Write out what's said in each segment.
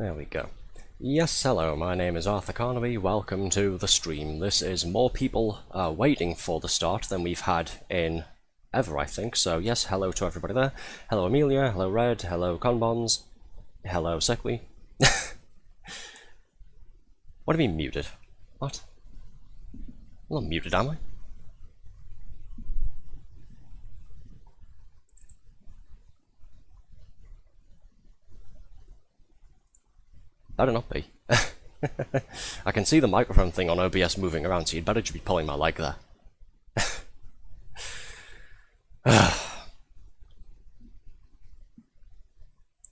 There we go. Yes, hello, my name is Arthur Carnaby, welcome to the stream. This is more people waiting for the start than we've had in ever, I think, so yes, hello to everybody there. Hello Amelia, hello Red, hello Conbons, hello Sickly. What do you mean muted? What? I'm not muted, am I? Better not be. I can see the microphone thing on OBS moving around, so you'd better just be pulling my leg there.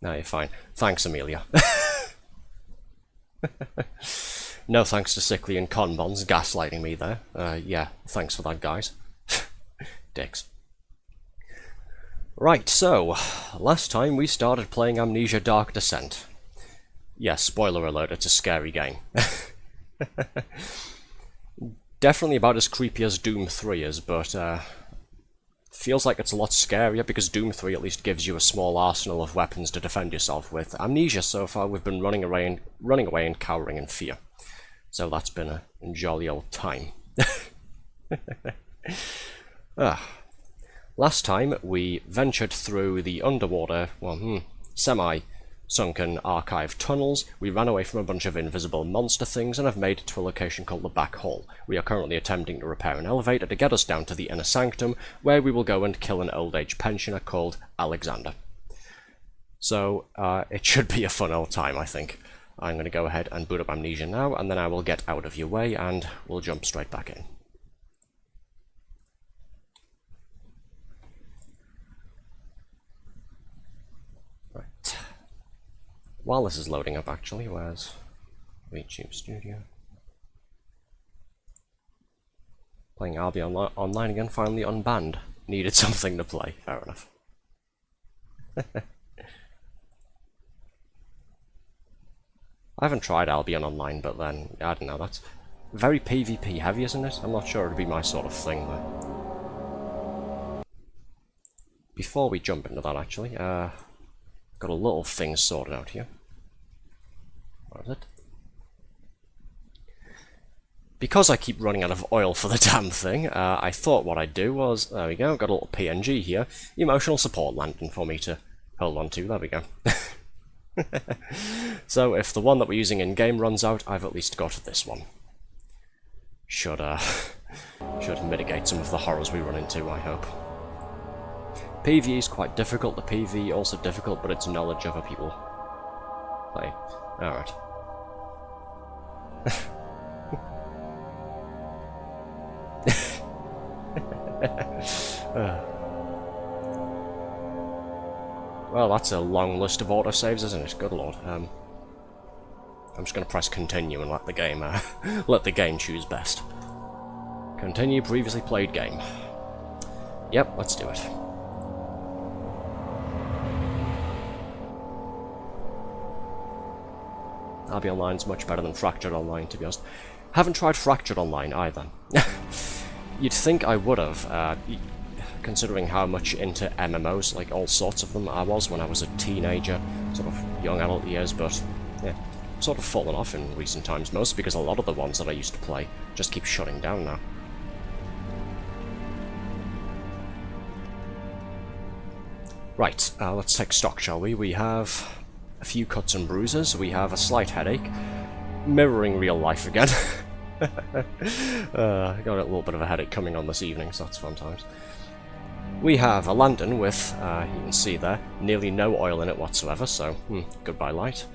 No, you're fine. Thanks, Amelia. No thanks to Sickly and Conbons gaslighting me there. Yeah, thanks for that, guys. Dicks. Right, so, last time we started playing Amnesia Dark Descent. Yes, spoiler alert, it's a scary game. Definitely about as creepy as Doom 3 is, but feels like it's a lot scarier because Doom 3 at least gives you a small arsenal of weapons to defend yourself with. Amnesia, so far, we've been running away and cowering in fear. So that's been a jolly old time. Last time, we ventured through the underwater, semi-sunken archive tunnels. We ran away from a bunch of invisible monster things and have made it to a location called the Back Hall. We are currently attempting to repair an elevator to get us down to the Inner Sanctum, where we will go and kill an old age pensioner called Alexander. So, it should be a fun old time, I think. I'm going to go ahead and boot up Amnesia now, and then I will get out of your way, and we'll jump straight back in. Right. While this is loading up, actually, where's YouTube Studio? Playing RB Online again, finally unbanned. Needed something to play, fair enough. I haven't tried Albion Online, but then, I don't know, that's very PvP heavy, isn't it? I'm not sure it'd be my sort of thing, though. Before we jump into that, actually, got a little thing sorted out here. What is it? Because I keep running out of oil for the damn thing, I thought what I'd do was, there we go, got a little PNG here, emotional support lantern for me to hold on to, there we go. So if the one that we're using in-game runs out, I've at least got this one. Should mitigate some of the horrors we run into, I hope. PvE is quite difficult, the PvE also difficult, but it's knowledge other people play. Alright. Well, that's a long list of autosaves, isn't it? Good lord. I'm just going to press continue and let the game choose best. Continue previously played game. Yep, let's do it. RB Online's much better than Fractured Online, to be honest. Haven't tried Fractured Online either. You'd think I would have, considering how much into MMOs, like all sorts of them, I was when I was a teenager, sort of young adult years, but yeah, sort of fallen off in recent times, mostly because a lot of the ones that I used to play just keep shutting down now. Right, let's take stock, shall we? We have a few cuts and bruises, we have a slight headache, mirroring real life again. I got a little bit of a headache coming on this evening, so that's fun times. We have a lantern with, you can see there, nearly no oil in it whatsoever, so, goodbye light.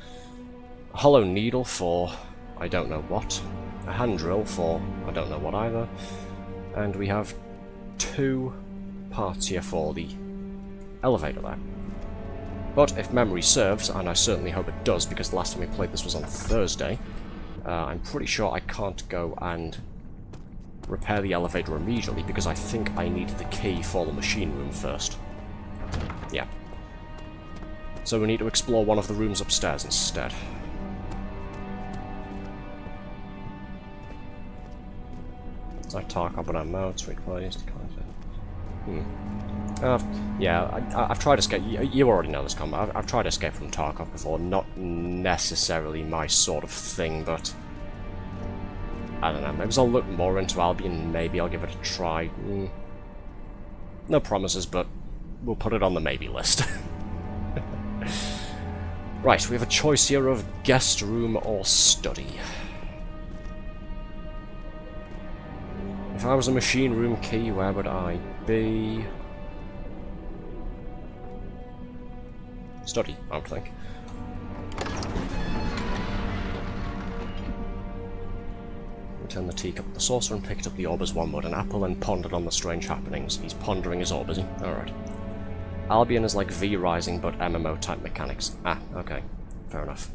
A hollow needle for I don't know what. A hand drill for I don't know what either. And we have 2 parts here for the elevator there. But if memory serves, and I certainly hope it does, because the last time we played this was on a Thursday, I'm pretty sure I can't go and repair the elevator immediately, because I think I need the key for the machine room first. Yeah. So we need to explore one of the rooms upstairs instead. Is that talk up on our modes replaced? Yeah, I've tried to escape. You already know this combat. I've tried to escape from Tarkov before. Not necessarily my sort of thing, but I don't know. Maybe I'll look more into Albion. Maybe I'll give it a try. No promises, but we'll put it on the maybe list. Right, we have a choice here of guest room or study. If I was a machine room key, where would I be? Study, I would think. Returned the teacup to the saucer and picked up the orb as one would an apple and pondered on the strange happenings. He's pondering his orb, is he? Alright. Albion is like V Rising, but MMO type mechanics. Ah, okay. Fair enough.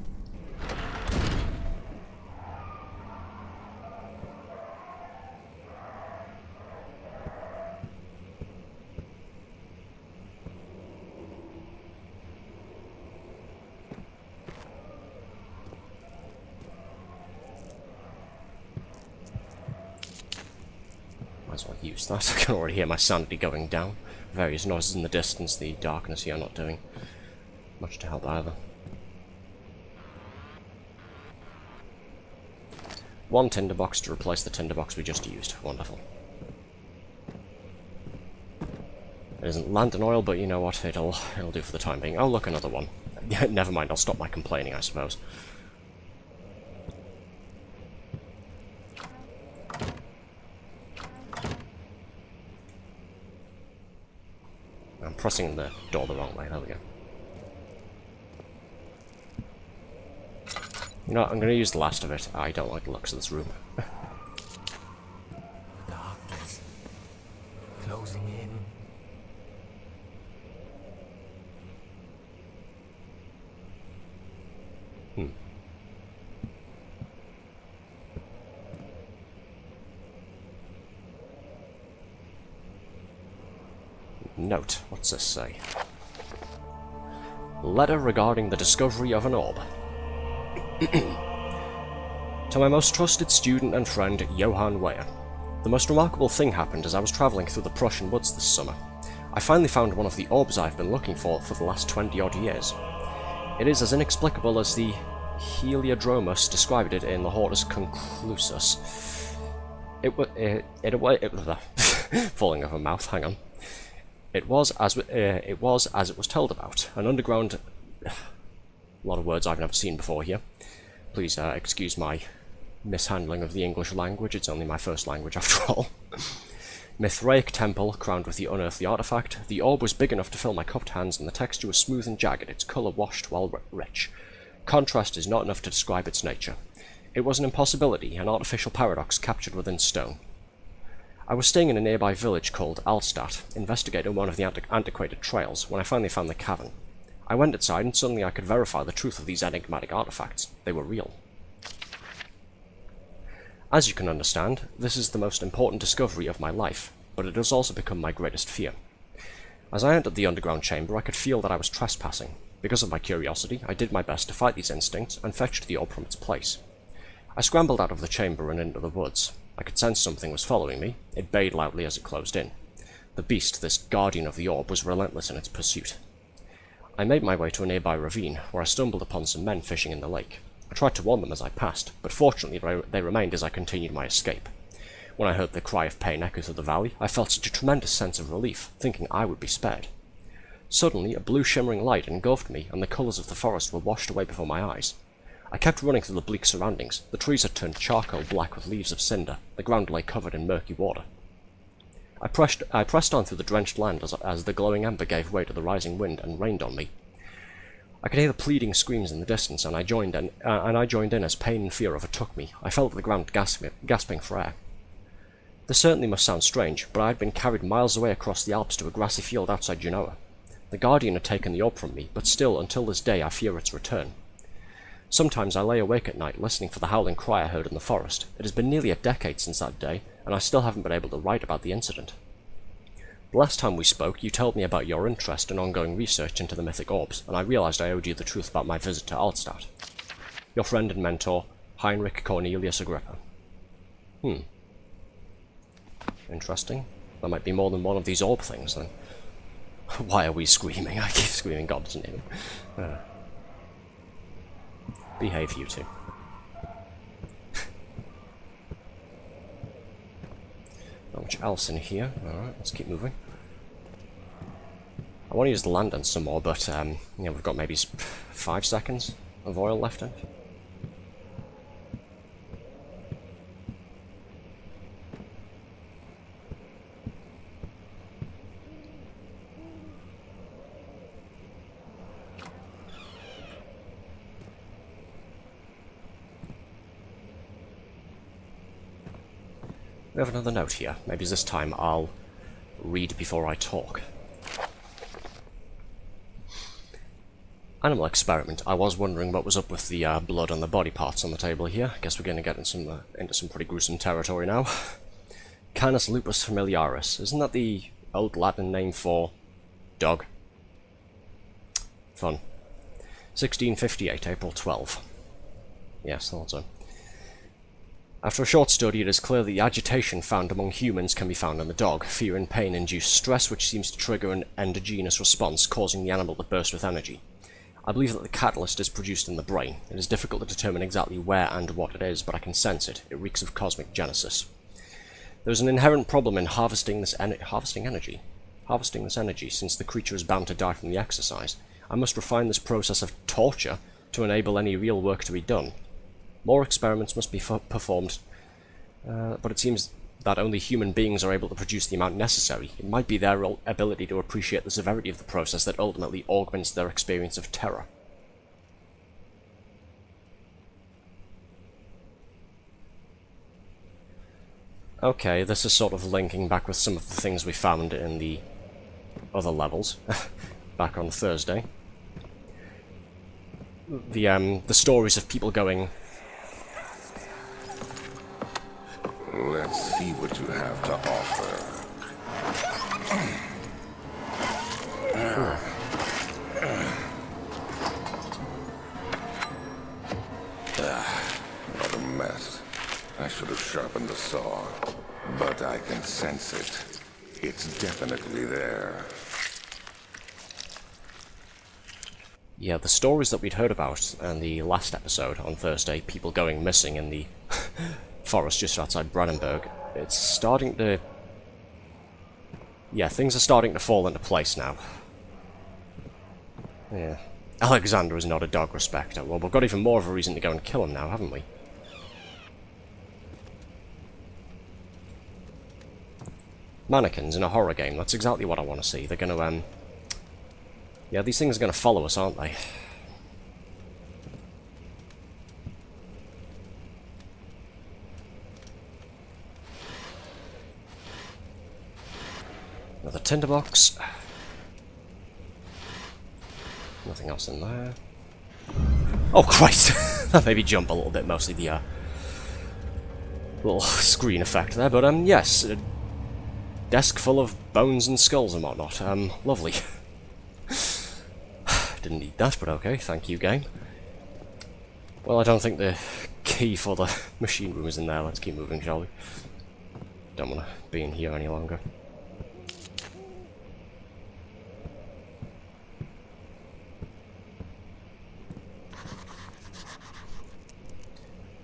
Might as well use that. I can already hear my sanity going down. Various noises in the distance, the darkness here not doing much to help either. One tinderbox to replace the tinderbox we just used. Wonderful. It isn't lantern oil, but you know what? It'll do for the time being. Oh, look, another one. Never mind, I'll stop my complaining, I suppose. I'm pressing the door the wrong way. There we go. You know what, I'm going to use the last of it. I don't like the looks of this room. Darkness closing in. Note, what's this say? Letter regarding the discovery of an orb. To my most trusted student and friend, Johann Weyer. The most remarkable thing happened as I was travelling through the Prussian woods this summer. I finally found one of the orbs I've been looking for the last 20-odd years. It is as inexplicable as the Heliodromus described it in the Hortus Conclusus. Falling off a mouth, hang on. It was as it was told about, an underground... A lot of words I've never seen before here. Please excuse my mishandling of the English language, it's only my first language after all. Mithraic temple, crowned with the unearthly artifact. The orb was big enough to fill my cupped hands, and the texture was smooth and jagged, its colour washed while rich. Contrast is not enough to describe its nature. It was an impossibility, an artificial paradox captured within stone. I was staying in a nearby village called Alstadt, investigating one of the antiquated trails, when I finally found the cavern. I went inside, and suddenly I could verify the truth of these enigmatic artifacts. They were real. As you can understand, this is the most important discovery of my life, but it has also become my greatest fear. As I entered the underground chamber, I could feel that I was trespassing. Because of my curiosity, I did my best to fight these instincts, and fetched the orb from its place. I scrambled out of the chamber and into the woods. I could sense something was following me. It bayed loudly as it closed in. The beast, this guardian of the orb, was relentless in its pursuit. I made my way to a nearby ravine, where I stumbled upon some men fishing in the lake. I tried to warn them as I passed, but fortunately they remained as I continued my escape. When I heard the cry of pain echo through the valley, I felt such a tremendous sense of relief, thinking I would be spared. Suddenly, a blue shimmering light engulfed me, and the colours of the forest were washed away before my eyes. I kept running through the bleak surroundings. The trees had turned charcoal black with leaves of cinder. The ground lay covered in murky water. I pressed on through the drenched land as the glowing ember gave way to the rising wind and rained on me. I could hear the pleading screams in the distance, and I joined in as pain and fear overtook me. I fell to the ground gasping for air. This certainly must sound strange, but I had been carried miles away across the Alps to a grassy field outside Genoa. The Guardian had taken the orb from me, but still, until this day, I fear its return. Sometimes I lay awake at night, listening for the howling cry I heard in the forest. It has been nearly a decade since that day, and I still haven't been able to write about the incident. The last time we spoke, you told me about your interest and ongoing research into the mythic orbs, and I realized I owed you the truth about my visit to Alstadt. Your friend and mentor, Heinrich Cornelius Agrippa. Interesting. There might be more than one of these orb things, then. Why are we screaming? I keep screaming God's name. Behave, you two. Not much else in here. Alright, let's keep moving. I want to use the lantern some more, but yeah, we've got maybe 5 seconds of oil left in. We have another note here. Maybe this time I'll read before I talk. Animal experiment. I was wondering what was up with the blood on the body parts on the table here. I guess we're going to get into some pretty gruesome territory now. Canis lupus familiaris. Isn't that the old Latin name for dog? Fun. 1658, April 12. Yes, thought so. After a short study, it is clear that the agitation found among humans can be found in the dog. Fear and pain induce stress, which seems to trigger an endogenous response, causing the animal to burst with energy. I believe that the catalyst is produced in the brain. It is difficult to determine exactly where and what it is, but I can sense it. It reeks of cosmic genesis. There is an inherent problem in harvesting this energy, since the creature is bound to die from the exercise. I must refine this process of torture to enable any real work to be done. More experiments must be performed, but it seems that only human beings are able to produce the amount necessary. It might be their ability to appreciate the severity of the process that ultimately augments their experience of terror. Okay, this is sort of linking back with some of the things we found in the other levels, back on Thursday. The stories of people going... Let's see what you have to offer. What a mess. I should have sharpened the saw, but I can sense it. It's definitely there. Yeah, the stories that we'd heard about in the last episode on Thursday, people going missing in the forest just outside Brandenburg, it's starting to... yeah, things are starting to fall into place now. Yeah. Alexander is not a dog respecter. Well, we've got even more of a reason to go and kill him now, haven't we? Mannequins in a horror game, that's exactly what I want to see. They're gonna, yeah, these things are gonna follow us, aren't they? Another tinderbox. Nothing else in there. Oh Christ! That made me jump a little bit, mostly the little screen effect there, but yes, a desk full of bones and skulls and whatnot. Lovely. Didn't need that, but okay, thank you, game. Well, I don't think the key for the machine room is in there. Let's keep moving, shall we? Don't want to be in here any longer.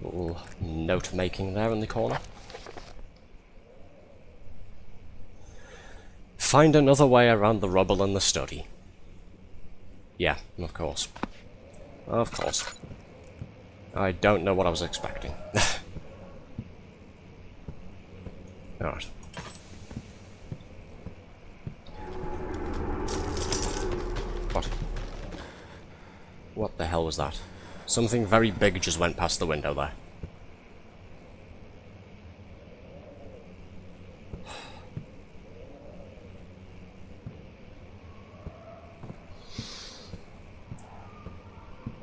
Little note making there in the corner. Find another way around the rubble and the study. Yeah, of course. Of course. I don't know what I was expecting. Alright. What? What the hell was that? Something very big just went past the window there.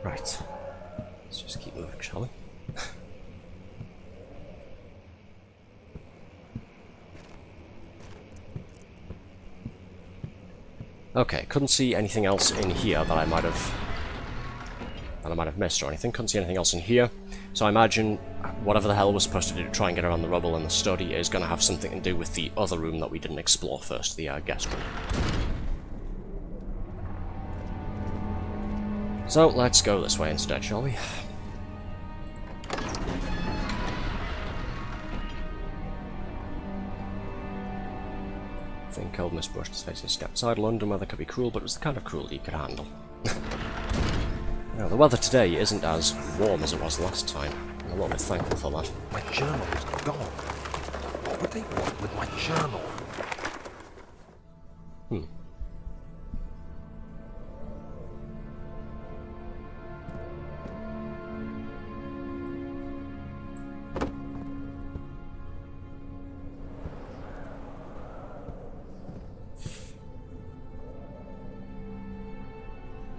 Right. Let's just keep moving, shall we? Okay, couldn't see anything else in here that I might have missed or anything. Couldn't see anything else in here. So I imagine whatever the hell we're supposed to do to try and get around the rubble in the study is going to have something to do with the other room that we didn't explore first, the guest room. So, let's go this way instead, shall we? Thing killed Miss Bush, his face is outside London, weather could be cruel, but it was the kind of cruelty you could handle. The weather today isn't as warm as it was last time. I'm a little bit thankful for that. My journal is gone. What would they want with my journal?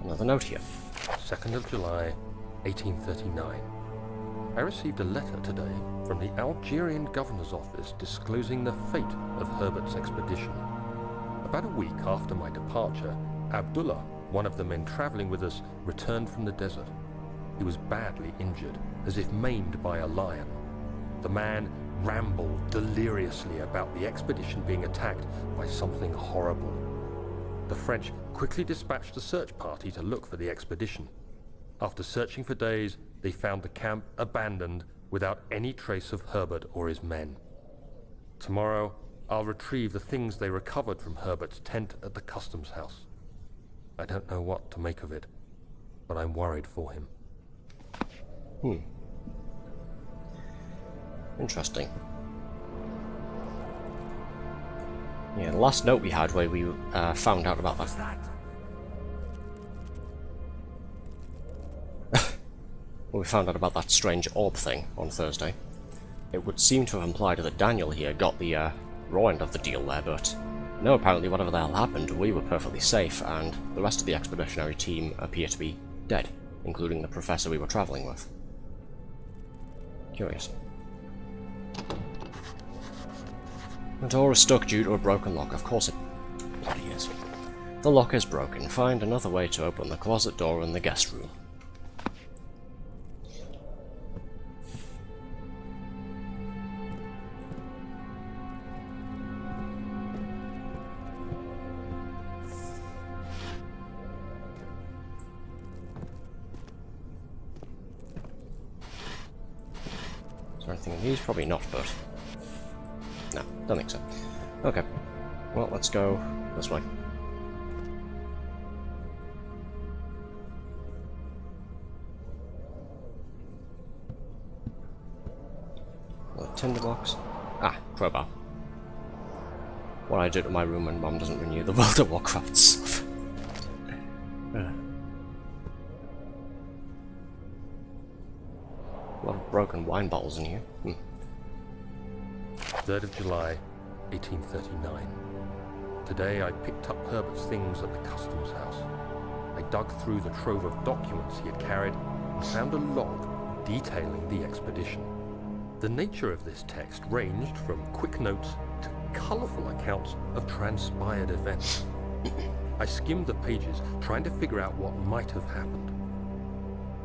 Another note here. 2nd of July, 1839. I received a letter today from the Algerian governor's office disclosing the fate of Herbert's expedition. About a week after my departure, Abdullah, one of the men traveling with us, returned from the desert. He was badly injured, as if maimed by a lion. The man rambled deliriously about the expedition being attacked by something horrible. The French quickly dispatched a search party to look for the expedition. After searching for days, they found the camp abandoned without any trace of Herbert or his men. Tomorrow, I'll retrieve the things they recovered from Herbert's tent at the customs house. I don't know what to make of it, but I'm worried for him. Interesting. Yeah, the last note we had where we found out about that. Well, we found out about that strange orb thing on Thursday. It would seem to have implied that Daniel here got the raw end of the deal there, but no, apparently whatever the hell happened, we were perfectly safe, and the rest of the expeditionary team appear to be dead, including the professor we were travelling with. Curious. The door is stuck due to a broken lock. Of course it bloody is. The lock is broken. Find another way to open the closet door in the guest room. Is there anything in these? Probably not, but... no, don't think so. Okay. Well, let's go this way. Another tinderbox. Ah, crowbar. What I do to my room when Mum doesn't renew the World of Warcraft stuff. A lot of broken wine bottles in here. 3rd of July, 1839. Today I picked up Herbert's things at the customs house. I dug through the trove of documents he had carried and found a log detailing the expedition. The nature of this text ranged from quick notes to colourful accounts of transpired events. I skimmed the pages, trying to figure out what might have happened.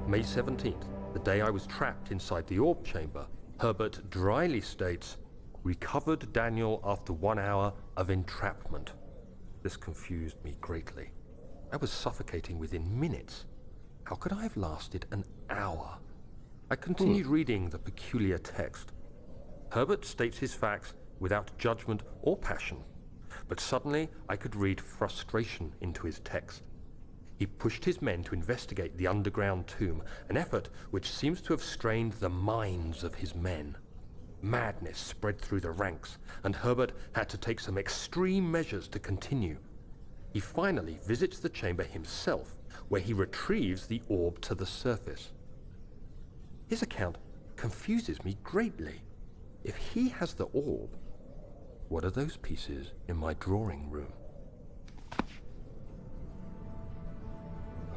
May 17th, the day I was trapped inside the orb chamber, Herbert dryly states, "Recovered Daniel after 1 hour of entrapment." This confused me greatly. I was suffocating within minutes. How could I have lasted an hour? I continued reading the peculiar text. Herbert states his facts without judgment or passion, but suddenly I could read frustration into his text. He pushed his men to investigate the underground tomb, an effort which seems to have strained the minds of his men. Madness spread through the ranks, and Herbert had to take some extreme measures to continue. He finally visits the chamber himself, where he retrieves the orb to the surface. His account confuses me greatly. If he has the orb, what are those pieces in my drawing room?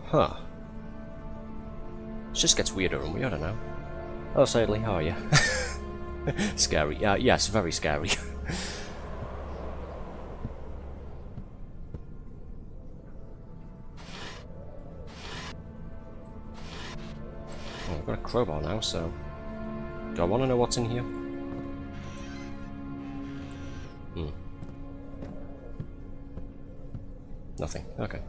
Huh. It just gets weirder and weirder now. Oh, Sadly, how are you? Scary. Yes, very scary. Well, I've got a crowbar now, so... Do I want to know what's in here? Nothing. Okay.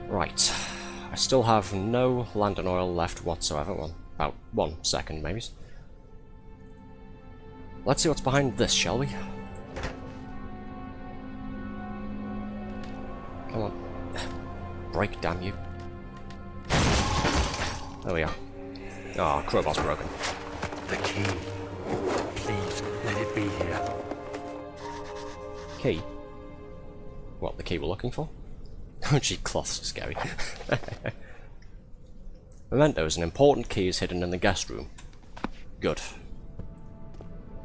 Right. I still have no lantern oil left whatsoever. Well, about 1 second, maybe. Let's see what's behind this, shall we? Come on. Break, damn you. There we are. Ah, crowbar's broken. The key. Please, let it be here. Key? What, the key we're looking for? Oh gee, cloths are scary. Mementos, an important key is hidden in the guest room. Good.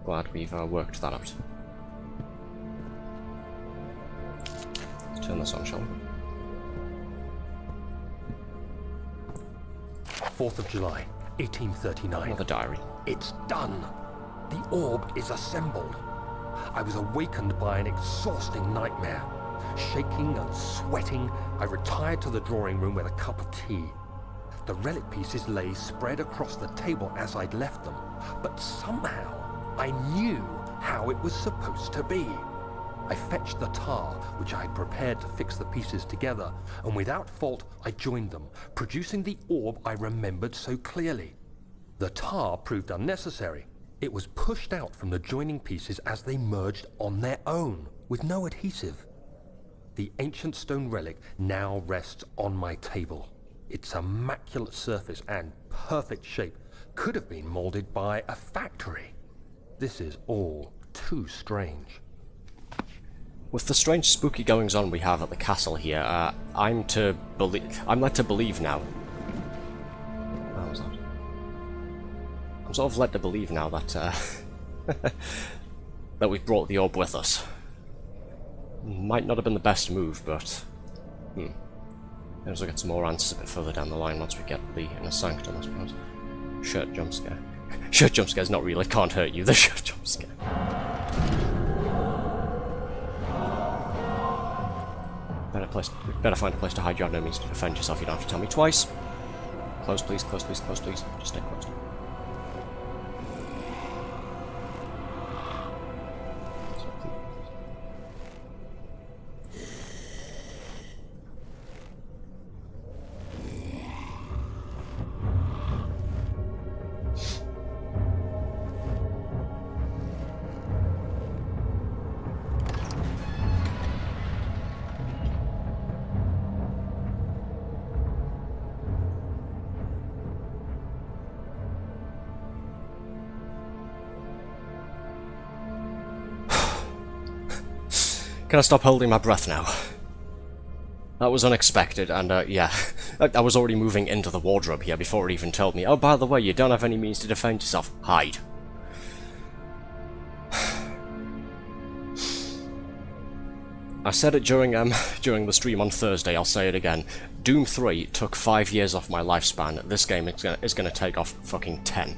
Glad we've worked that out. Let's turn this on, shall we? 4th of July, 1839. Another diary. It's done. The orb is assembled. I was awakened by an exhausting nightmare. Shaking and sweating, I retired to the drawing room with a cup of tea. The relic pieces lay spread across the table as I'd left them, but somehow I knew how it was supposed to be. I fetched the tar, which I had prepared to fix the pieces together, and without fault I joined them, producing the orb I remembered so clearly. The tar proved unnecessary. It was pushed out from the joining pieces as they merged on their own, with no adhesive. The ancient stone relic now rests on my table. Its immaculate surface and perfect shape could have been molded by a factory. This is all too strange. With the strange spooky goings on we have at the castle here, I'm led to believe now. What was that? I'm sort of led to believe now that that we've brought the orb with us. Might not have been the best move, but maybe we'll get some more answers a bit further down the line once we get the inner sanctum, I suppose. Shirt jump scare. Shirt jump scare's not real, it can't hurt you, the shirt jump scare. Better find a place to hide your enemies to defend yourself, you don't have to tell me twice. Close please, close please, close please. Just stay close. Can I stop holding my breath now? That was unexpected, and yeah, I was already moving into the wardrobe here before it even told me, oh, by the way, you don't have any means to defend yourself. Hide. I said it during the stream on Thursday, I'll say it again. Doom 3 took 5 years off my lifespan. This game is gonna take off fucking 10.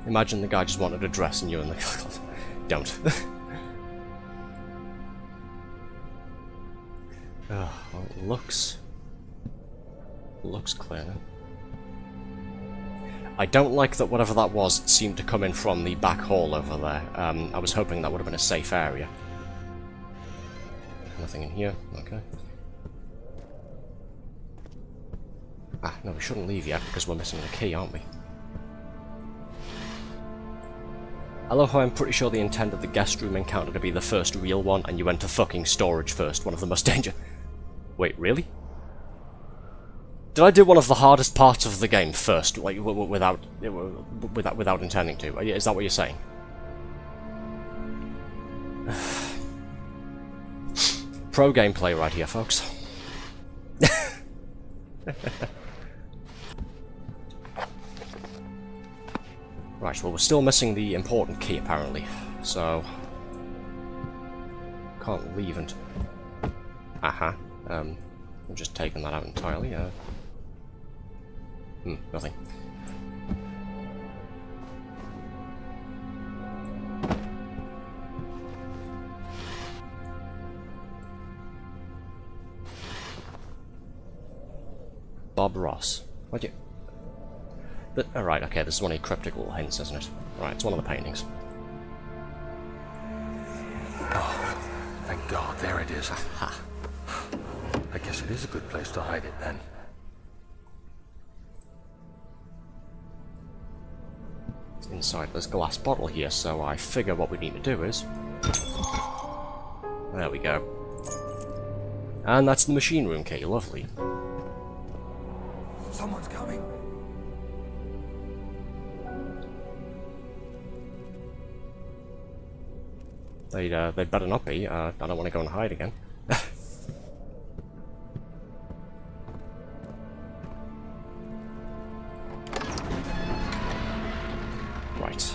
Imagine the guy just wanted to dress and you in the... Don't. Well, it looks clear now. I don't like that whatever that was seemed to come in from the back hall over there. I was hoping that would have been a safe area. Nothing in here, okay. Ah, no, we shouldn't leave yet because we're missing the key, aren't we? I love how I'm pretty sure they intended the guest room encounter to be the first real one and you went to fucking storage first, one of the most dangerous... Wait, really? Did I do one of the hardest parts of the game first, like without intending to? Is that what you're saying? Pro gameplay right here, folks. Right, well, we're still missing the important key apparently, so can't leave and. Aha. I'm just taking that out entirely. Nothing. Bob Ross. What you... Alright, okay, this is one of your cryptic little hints, isn't it? Right, it's one of the paintings. Oh, thank God, there it is. Aha. I guess it is a good place to hide it, then. It's inside this glass bottle here, so I figure what we need to do is... There we go. And that's the machine room key, lovely. Someone's coming. They'd better not be. I don't want to go and hide again. Right.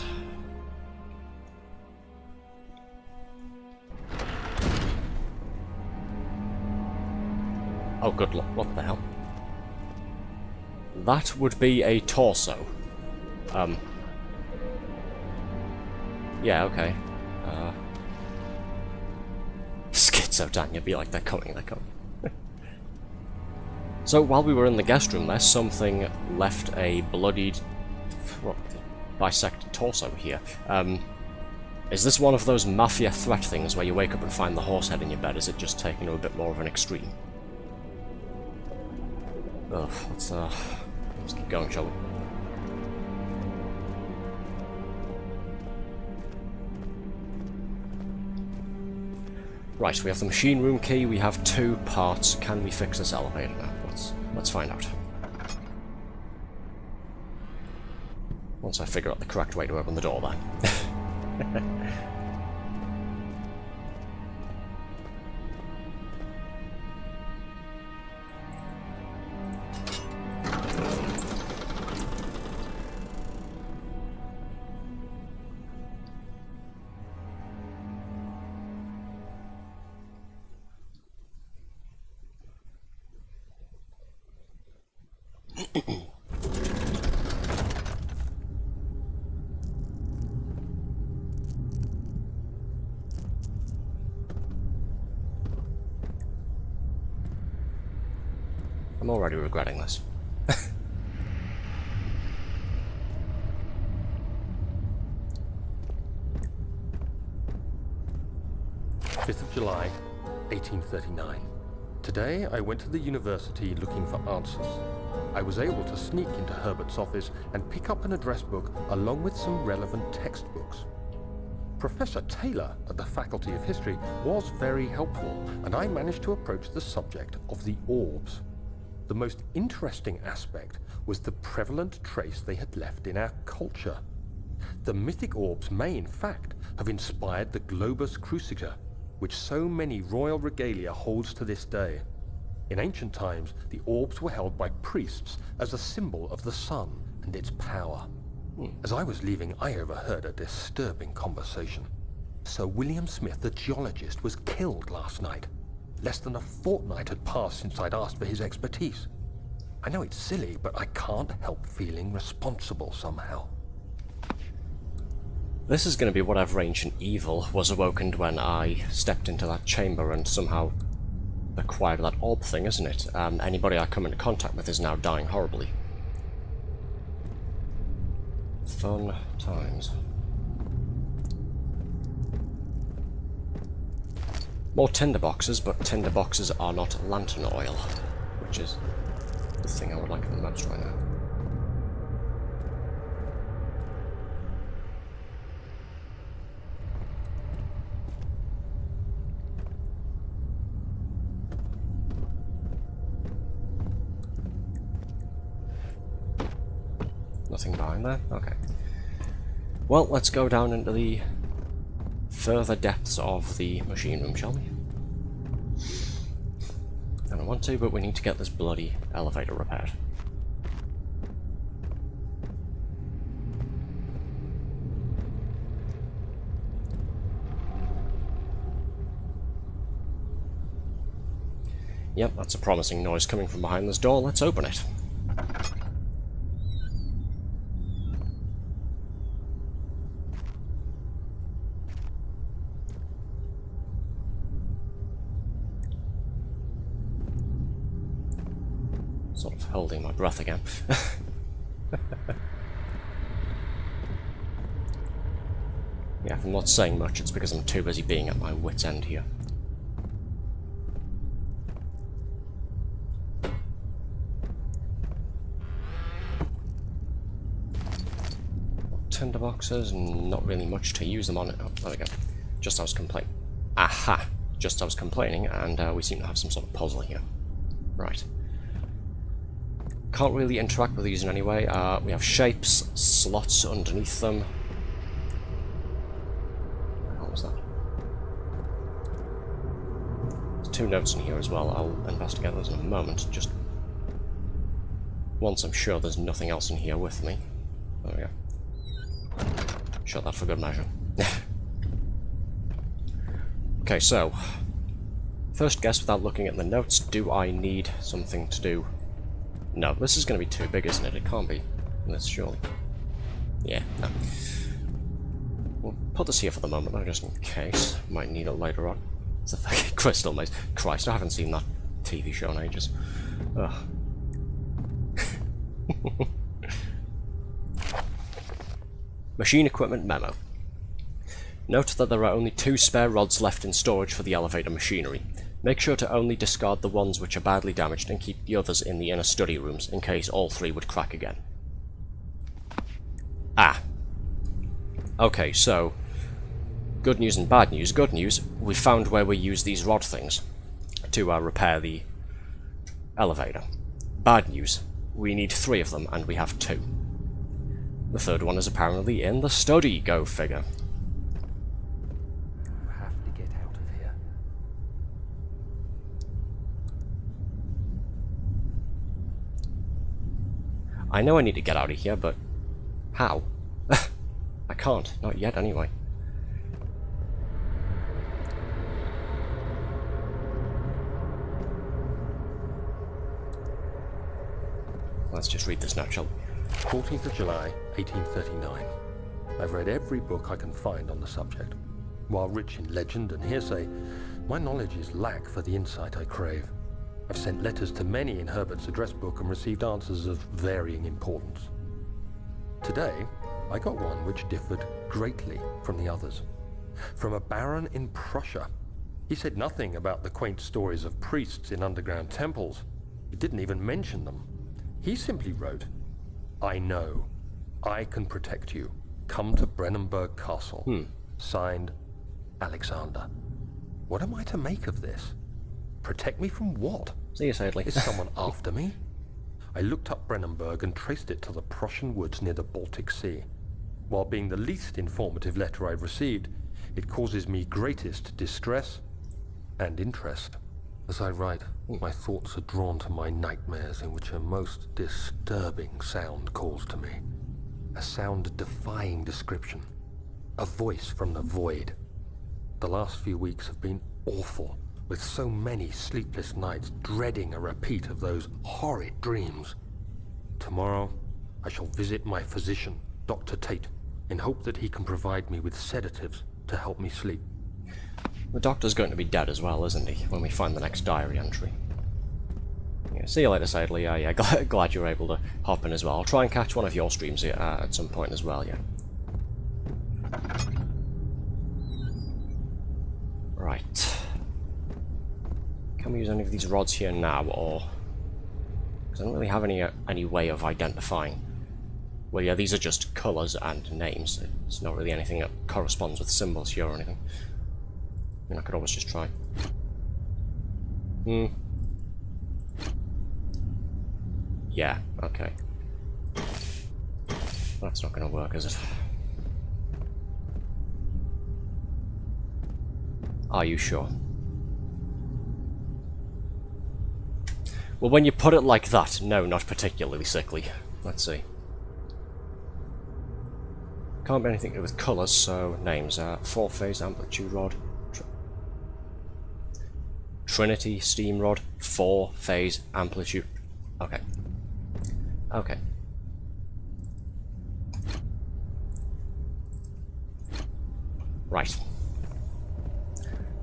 Oh, good luck. What the hell? That would be a torso. Yeah, okay. Schizo Dan, you'd be like, they're coming. So, while we were in the guest room there, something left a bloodied... what, bisected torso here. Is this one of those mafia threat things where you wake up and find the horse head in your bed? Is it just taken to a bit more of an extreme? Ugh, let's keep going, shall we? Right, we have the machine room key, we have 2 parts. Can we fix this elevator now? Let's find out. Once I figure out the correct way to open the door, then. I'm already regretting this. 5th of July, 1839. Today, I went to the university looking for answers. I was able to sneak into Herbert's office and pick up an address book along with some relevant textbooks. Professor Taylor at the Faculty of History was very helpful, and I managed to approach the subject of the orbs. The most interesting aspect was the prevalent trace they had left in our culture. The mythic orbs may, in fact, have inspired the globus cruciger, which so many royal regalia holds to this day. In ancient times, the orbs were held by priests as a symbol of the sun and its power. As I was leaving, I overheard a disturbing conversation. Sir William Smith, the geologist, was killed last night. Less than a fortnight had passed since I'd asked for his expertise. I know it's silly, but I can't help feeling responsible somehow. This is going to be whatever ancient evil was awakened when I stepped into that chamber and somehow acquired that orb thing, isn't it? Anybody I come into contact with is now dying horribly. Fun times. More tinderboxes, but tinderboxes are not lantern oil, which is the thing I would like the most right now. Nothing behind there? Okay. Well, let's go down into the further depths of the machine room, shall we? I don't want to, but we need to get this bloody elevator repaired. Yep, that's a promising noise coming from behind this door. Let's open it. Sort of holding my breath again. Yeah, if I'm not saying much, it's because I'm too busy being at my wit's end here. Tinderboxes, not really much to use them on it. Oh, there we go. Just I was complaining. Aha! Just I was complaining, and we seem to have some sort of puzzle here. Right. Can't really interact with these in any way. We have shapes, slots underneath them. What was that? There's 2 notes in here as well. I'll investigate those in a moment. Just once I'm sure there's nothing else in here with me. There we go. Shut that for good measure. Okay, so first guess without looking at the notes, do I need something to do? No, this is going to be too big, isn't it? It can't be this, surely. Yeah, no. We'll put this here for the moment, though, just in case. Might need it later on. It's a fucking crystal maze. Christ, I haven't seen that TV show in ages. Ugh. Machine equipment memo. Note that there are only 2 spare rods left in storage for the elevator machinery. Make sure to only discard the ones which are badly damaged and keep the others in the inner study rooms, in case all 3 would crack again. Ah. Okay, so good news and bad news. Good news, we found where we use these rod things to repair the elevator. Bad news, we need 3 of them and we have 2. The 3rd one is apparently in the study, go figure. I know I need to get out of here, but how? I can't. Not yet, anyway. Let's just read this now, shall we? 14th of July, 1839. I've read every book I can find on the subject. While rich in legend and hearsay, my knowledge is lack for the insight I crave. I've sent letters to many in Herbert's address book and received answers of varying importance. Today, I got one which differed greatly from the others. From a baron in Prussia. He said nothing about the quaint stories of priests in underground temples. He didn't even mention them. He simply wrote, "I know. I can protect you. Come to Brennenburg Castle." Signed, Alexander. What am I to make of this? Protect me from what? See you, sadly. Is someone after me? I looked up Brennenburg and traced it to the Prussian woods near the Baltic Sea. While being the least informative letter I've received, it causes me greatest distress and interest. As I write, my thoughts are drawn to my nightmares in which a most disturbing sound calls to me. A sound defying description. A voice from the void. The last few weeks have been awful, with so many sleepless nights dreading a repeat of those horrid dreams. Tomorrow, I shall visit my physician, Dr. Tate, in hope that he can provide me with sedatives to help me sleep. The doctor's going to be dead as well, isn't he, when we find the next diary entry. Yeah, see you later, Sadly. Yeah, glad you were able to hop in as well. I'll try and catch one of your streams at some point as well, yeah. Right. Can we use any of these rods here now, or... because I don't really have any way of identifying. Well, yeah, these are just colours and names. It's not really anything that corresponds with symbols here or anything. I mean, I could always just try. Yeah, okay. That's not going to work, is it? Are you sure? Well, when you put it like that, no, not particularly sickly. Let's see. Can't be anything to do with colours, so names. 4-phase amplitude rod. Trinity steam rod. 4-phase amplitude. Okay. Okay. Right.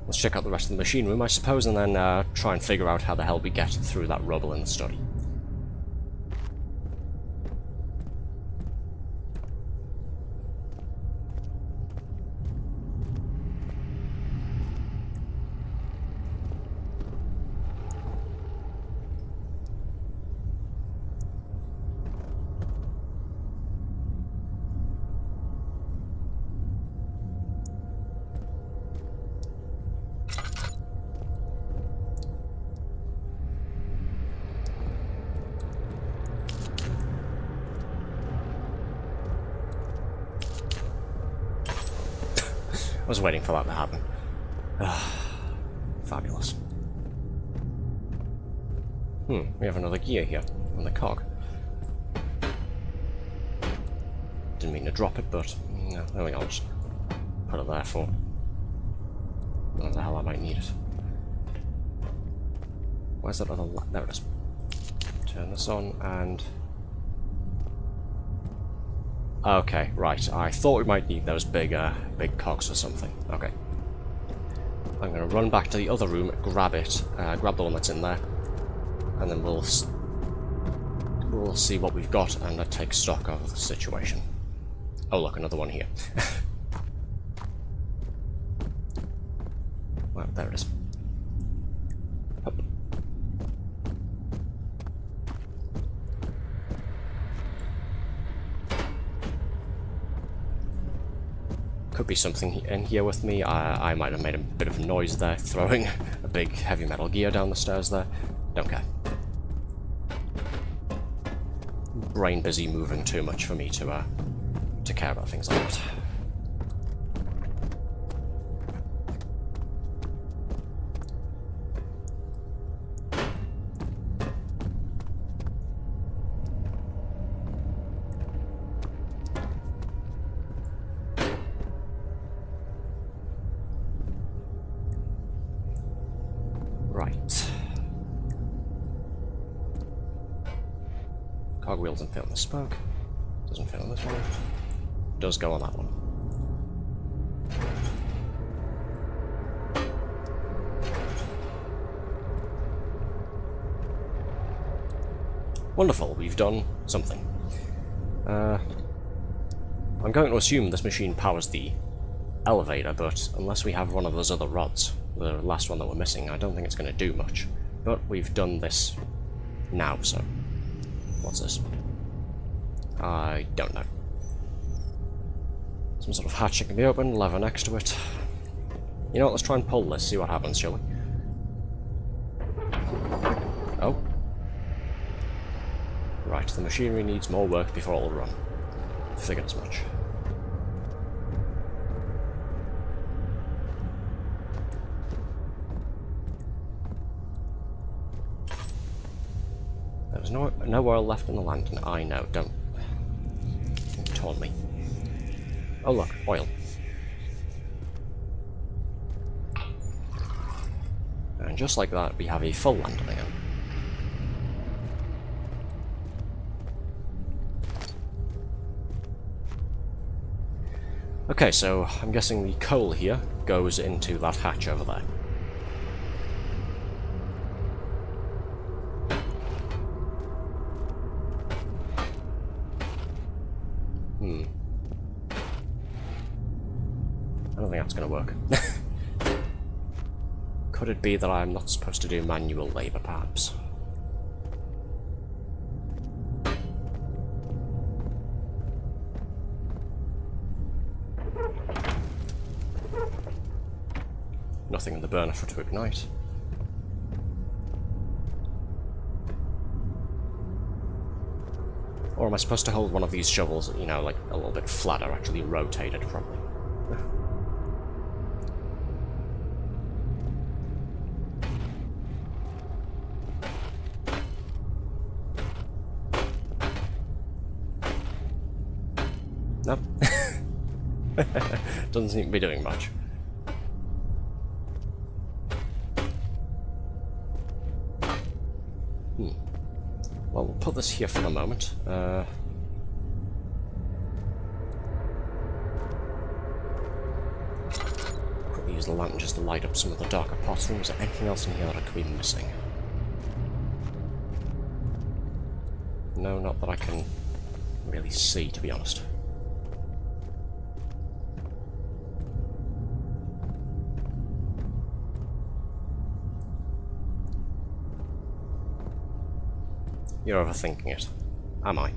Let's check out the rest of the machine room, I suppose, and then try and figure out how the hell we get through that rubble in the study. I was waiting for that to happen. Fabulous. We have another gear here on the cog. Didn't mean to drop it, but no, there we go. I'll just put it there for whenever the hell I might need it. Where's that other light? There it is. Turn this on and... Okay, right. I thought we might need those big cogs or something. Okay. I'm going to run back to the other room, grab it, grab the one that's in there, and then we'll see what we've got and take stock of the situation. Oh look, another one here. Well, there it is. Up. Could be something in here with me. I might have made a bit of noise there, throwing a big heavy metal gear down the stairs there. Don't care. Brain busy moving too much for me to care about things like that. Right. Cogwheel doesn't fit on the spoke. Doesn't fit on this one. Does go on that one. Wonderful, we've done something. I'm going to assume this machine powers the elevator, but unless we have one of those other rods, the last one that we're missing, I don't think it's going to do much. But we've done this now, so... What's this? I don't know. Some sort of hatch that can be opened, lever next to it. You know what, let's try and pull this, see what happens, shall we? Oh. Right, the machinery needs more work before it'll run. Figured as much. There's no oil left in the lantern. I know, don't taunt me. Oh look, oil. And just like that, we have a full lantern again. Okay, so I'm guessing the coal here goes into that hatch over there. I don't think that's going to work. Could it be that I'm not supposed to do manual labour, perhaps? Nothing in the burner for it to ignite. Or am I supposed to hold one of these shovels, you know, like a little bit flatter, actually rotate it properly? Nope. Doesn't seem to be doing much. Well, we'll put this here for the moment. Quickly use the lantern just to light up some of the darker parts. Is there anything else in here that I could be missing? No, not that I can really see, to be honest. You're overthinking it. Am I?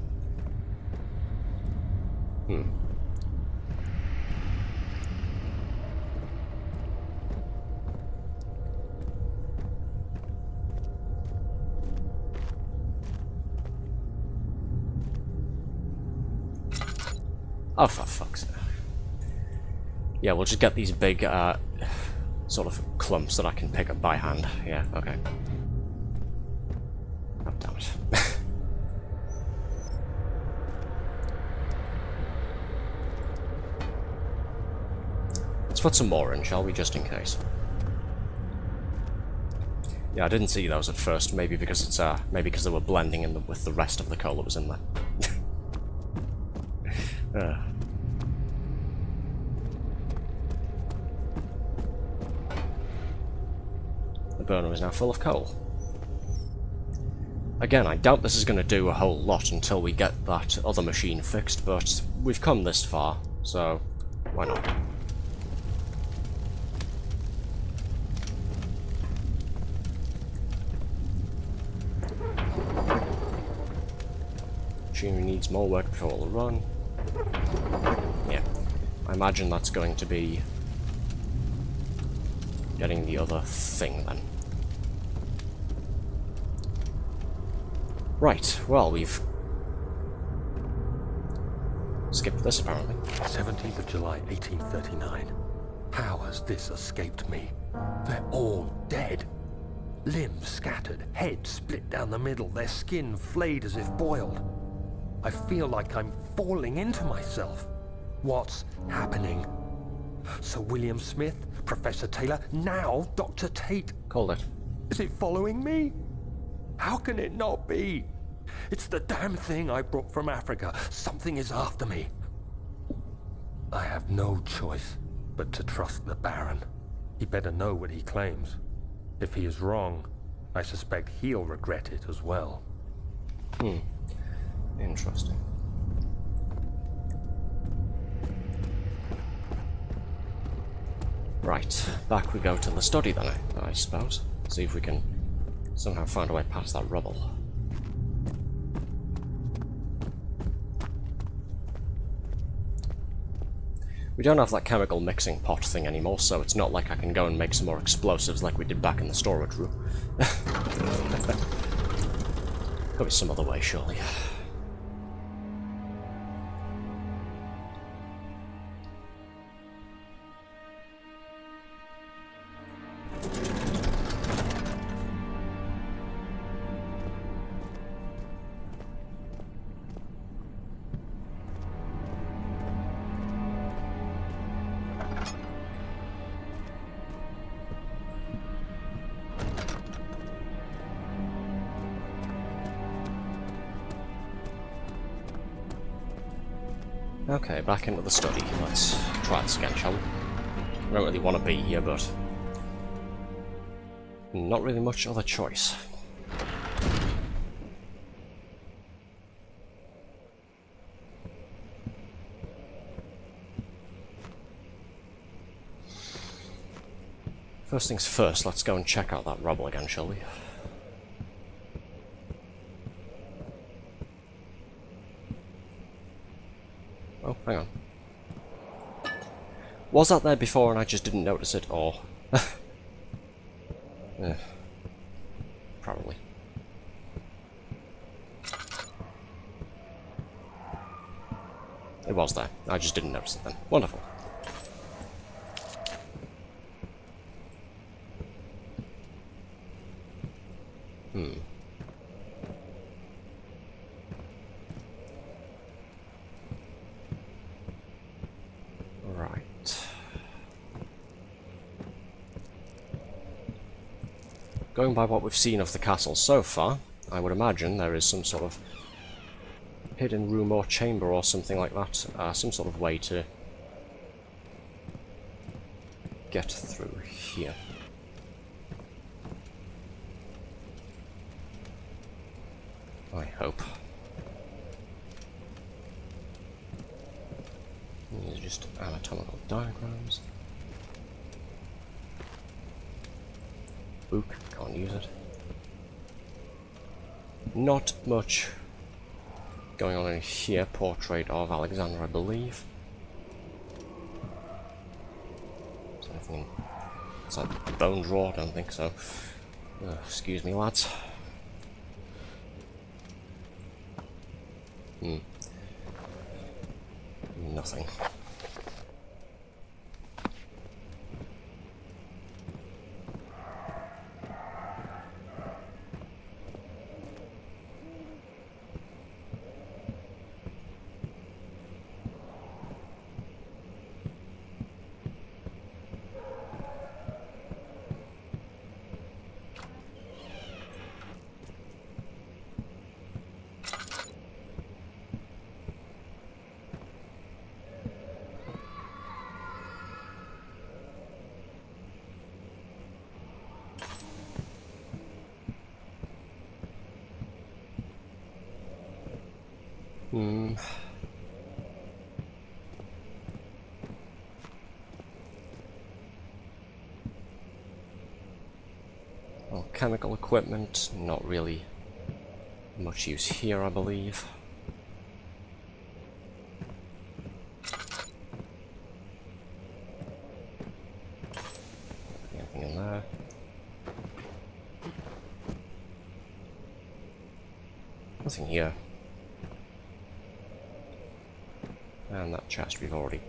Oh, for fuck's sake. Yeah, we'll just get these big, sort of clumps that I can pick up by hand. Yeah, okay. Oh, damn it. Let's put some more in, shall we, just in case. Yeah, I didn't see those at first, maybe because it's, maybe because they were blending in with the rest of the coal that was in there. The burner is now full of coal. Again, I doubt this is going to do a whole lot until we get that other machine fixed, but we've come this far, so why not? Machinery needs more work before it'll run. Yeah, I imagine that's going to be getting the other thing then. Right, well, we've skipped this apparently. 17th of July, 1839. How has this escaped me? They're all dead. Limbs scattered, heads split down the middle, their skin flayed as if boiled. I feel like I'm falling into myself. What's happening? Sir William Smith, Professor Taylor, now Dr. Tate. Called it. Is it following me? How can it not be? It's the damn thing I brought from Africa. Something is after me. I have no choice but to trust the Baron. He better know what he claims. If he is wrong, I suspect he'll regret it as well. Interesting. Right, back we go to the study then, I suppose. See if we can somehow find a way past that rubble. We don't have that chemical mixing pot thing anymore, so it's not like I can go and make some more explosives like we did back in the storage room. Could be some other way, surely. Okay, back into the study. Let's try this again, shall we? I don't really want to be here, but not really much other choice. First things first, let's go and check out that rubble again, shall we? Oh, hang on. Was that there before and I just didn't notice it, or... yeah. Probably. It was there. I just didn't notice it then. Wonderful. Right. Going by what we've seen of the castle so far, I would imagine there is some sort of hidden room or chamber or something like that. Some sort of way to get through here. I hope. These are just anatomical diagrams. Book, can't use it. Not much going on in here. Portrait of Alexander, I believe. Is there anything inside the bone drawer? I don't think so. Excuse me, lads. Nothing. chemical equipment, not really much use here, I believe. Anything in there? Nothing here. And that chest we've already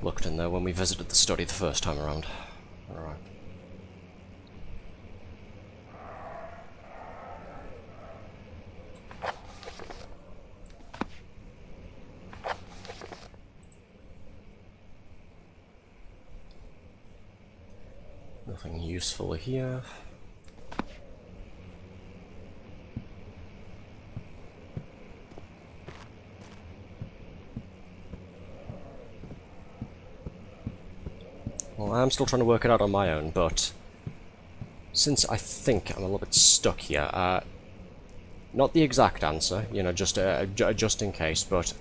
looked in there when we visited the study the first time around. Alright. Nothing useful here. Well, I'm still trying to work it out on my own, but since I think I'm a little bit stuck here, not the exact answer, you know, just in case, but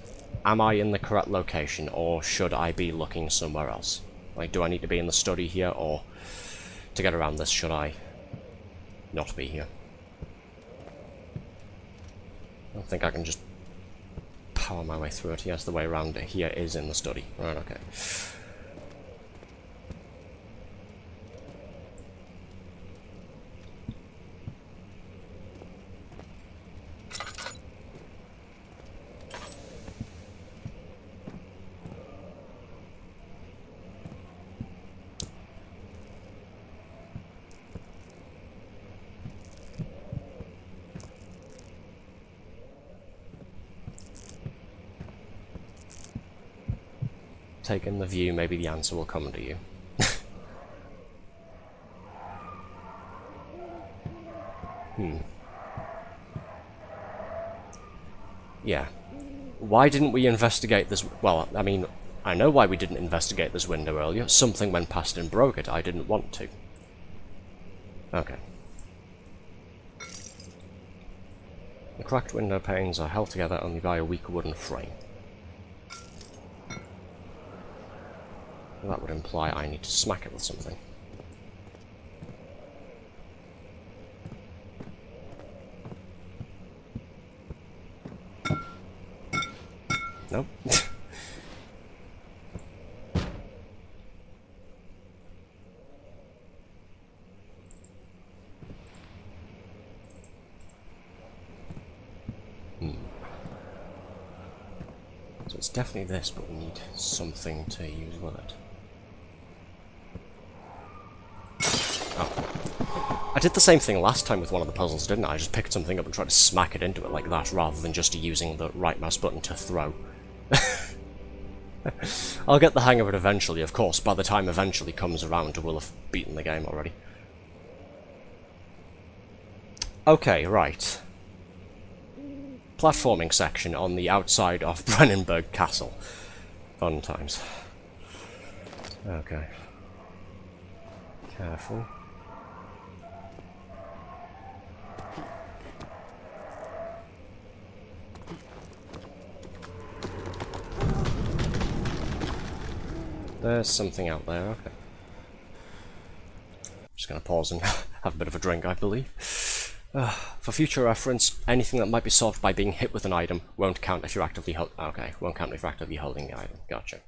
am I in the correct location, or should I be looking somewhere else? Like, do I need to be in the study here, or to get around this, should I not be here? I don't think I can just power my way through it. Yes, the way around it here is in the study. Right, okay. Take in the view, maybe the answer will come to you. Yeah. Why didn't we investigate this? Well, I mean, I know why we didn't investigate this window earlier. Something went past and broke it. I didn't want to. Okay. The cracked window panes are held together only by a weak wooden frame. That would imply I need to smack it with something. Nope. So it's definitely this, but we need something to use with it. I did the same thing last time with one of the puzzles, didn't I? I just picked something up and tried to smack it into it like that, rather than just using the right mouse button to throw. I'll get the hang of it eventually, of course. By the time eventually comes around, we'll have beaten the game already. Okay, right. Platforming section on the outside of Brennenburg Castle. Fun times. Okay. Careful. There's something out there, okay. Just gonna pause and have a bit of a drink, I believe. For future reference, anything that might be solved by being hit with an item won't count if you're actively won't count if you're actively holding the item. Gotcha.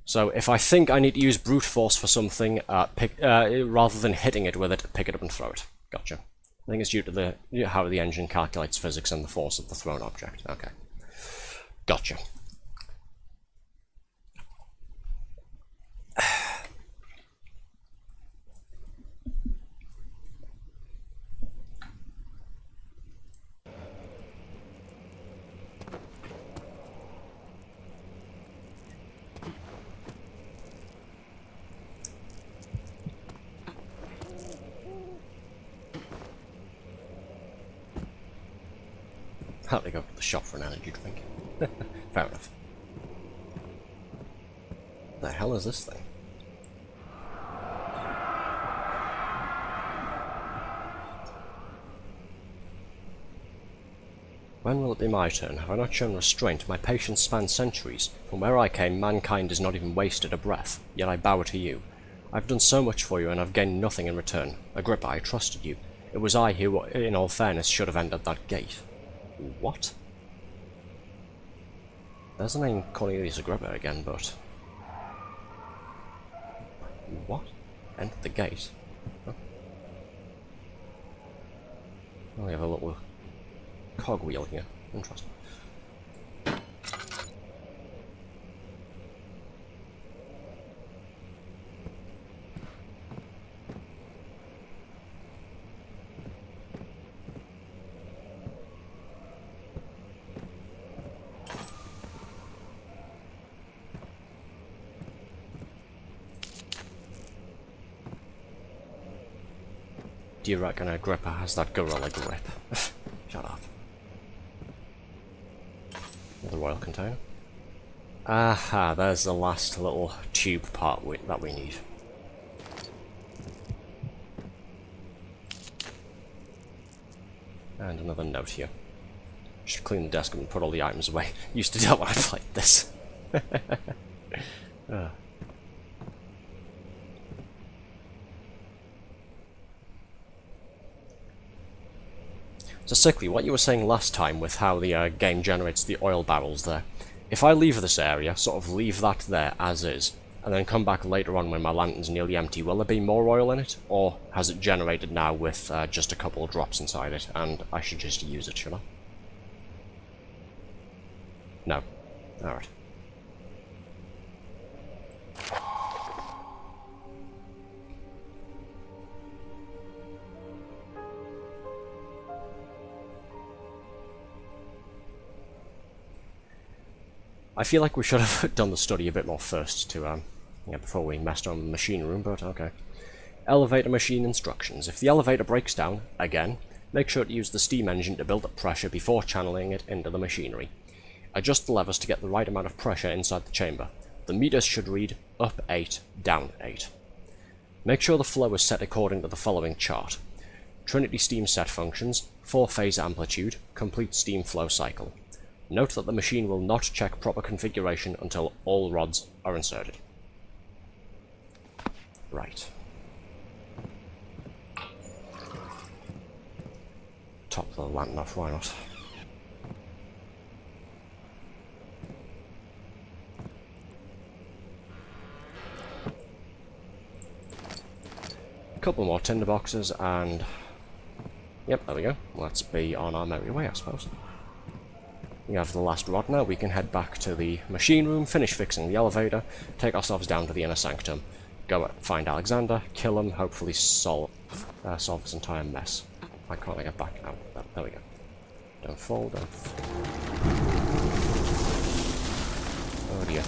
So if I think I need to use brute force for something, rather than hitting it with it, pick it up and throw it. Gotcha. I think it's due to how the engine calculates physics and the force of the thrown object. Okay. Gotcha. How to go to the shop for an energy drink. Fair enough. The hell is this thing? When will it be my turn? Have I not shown restraint? My patience spans centuries. From where I came, mankind has not even wasted a breath, yet I bow to you. I've done so much for you and I've gained nothing in return. Agrippa, I trusted you. It was I who, in all fairness, should have entered that gate. What? There's the name Cornelius Agrippa again, but... What? Enter the gate? Huh? Oh, we have a little cogwheel here. Interesting. Do you reckon Agrippa has that gorilla grip? Shut up. Another royal container. Aha, there's the last little tube part that we need. And another note here. Should clean the desk and put all the items away. Used to do it when I played this. So Sickly, what you were saying last time with how the game generates the oil barrels there. If I leave this area, sort of leave that there as is, and then come back later on when my lantern's nearly empty, will there be more oil in it? Or has it generated now with just a couple of drops inside it, and I should just use it, should I? No. Alright. I feel like we should have done the study a bit more first to, before we messed on the machine room, but okay. Elevator machine instructions. If the elevator breaks down, again, make sure to use the steam engine to build up pressure before channeling it into the machinery. Adjust the levers to get the right amount of pressure inside the chamber. The meters should read up 8, down 8. Make sure the flow is set according to the following chart. Trinity steam set functions, 4-phase amplitude, complete steam flow cycle. Note that the machine will not check proper configuration until all rods are inserted. Right. Top the lantern off, why not? A couple more tinder boxes and... Yep, there we go. Let's be on our merry way, I suppose. We have the last rod now. We can head back to the machine room, finish fixing the elevator, take ourselves down to the inner sanctum, go find Alexander, kill him, hopefully solve this entire mess. Why can't I get back? Oh, there we go. Don't fall, don't fall. Oh dear.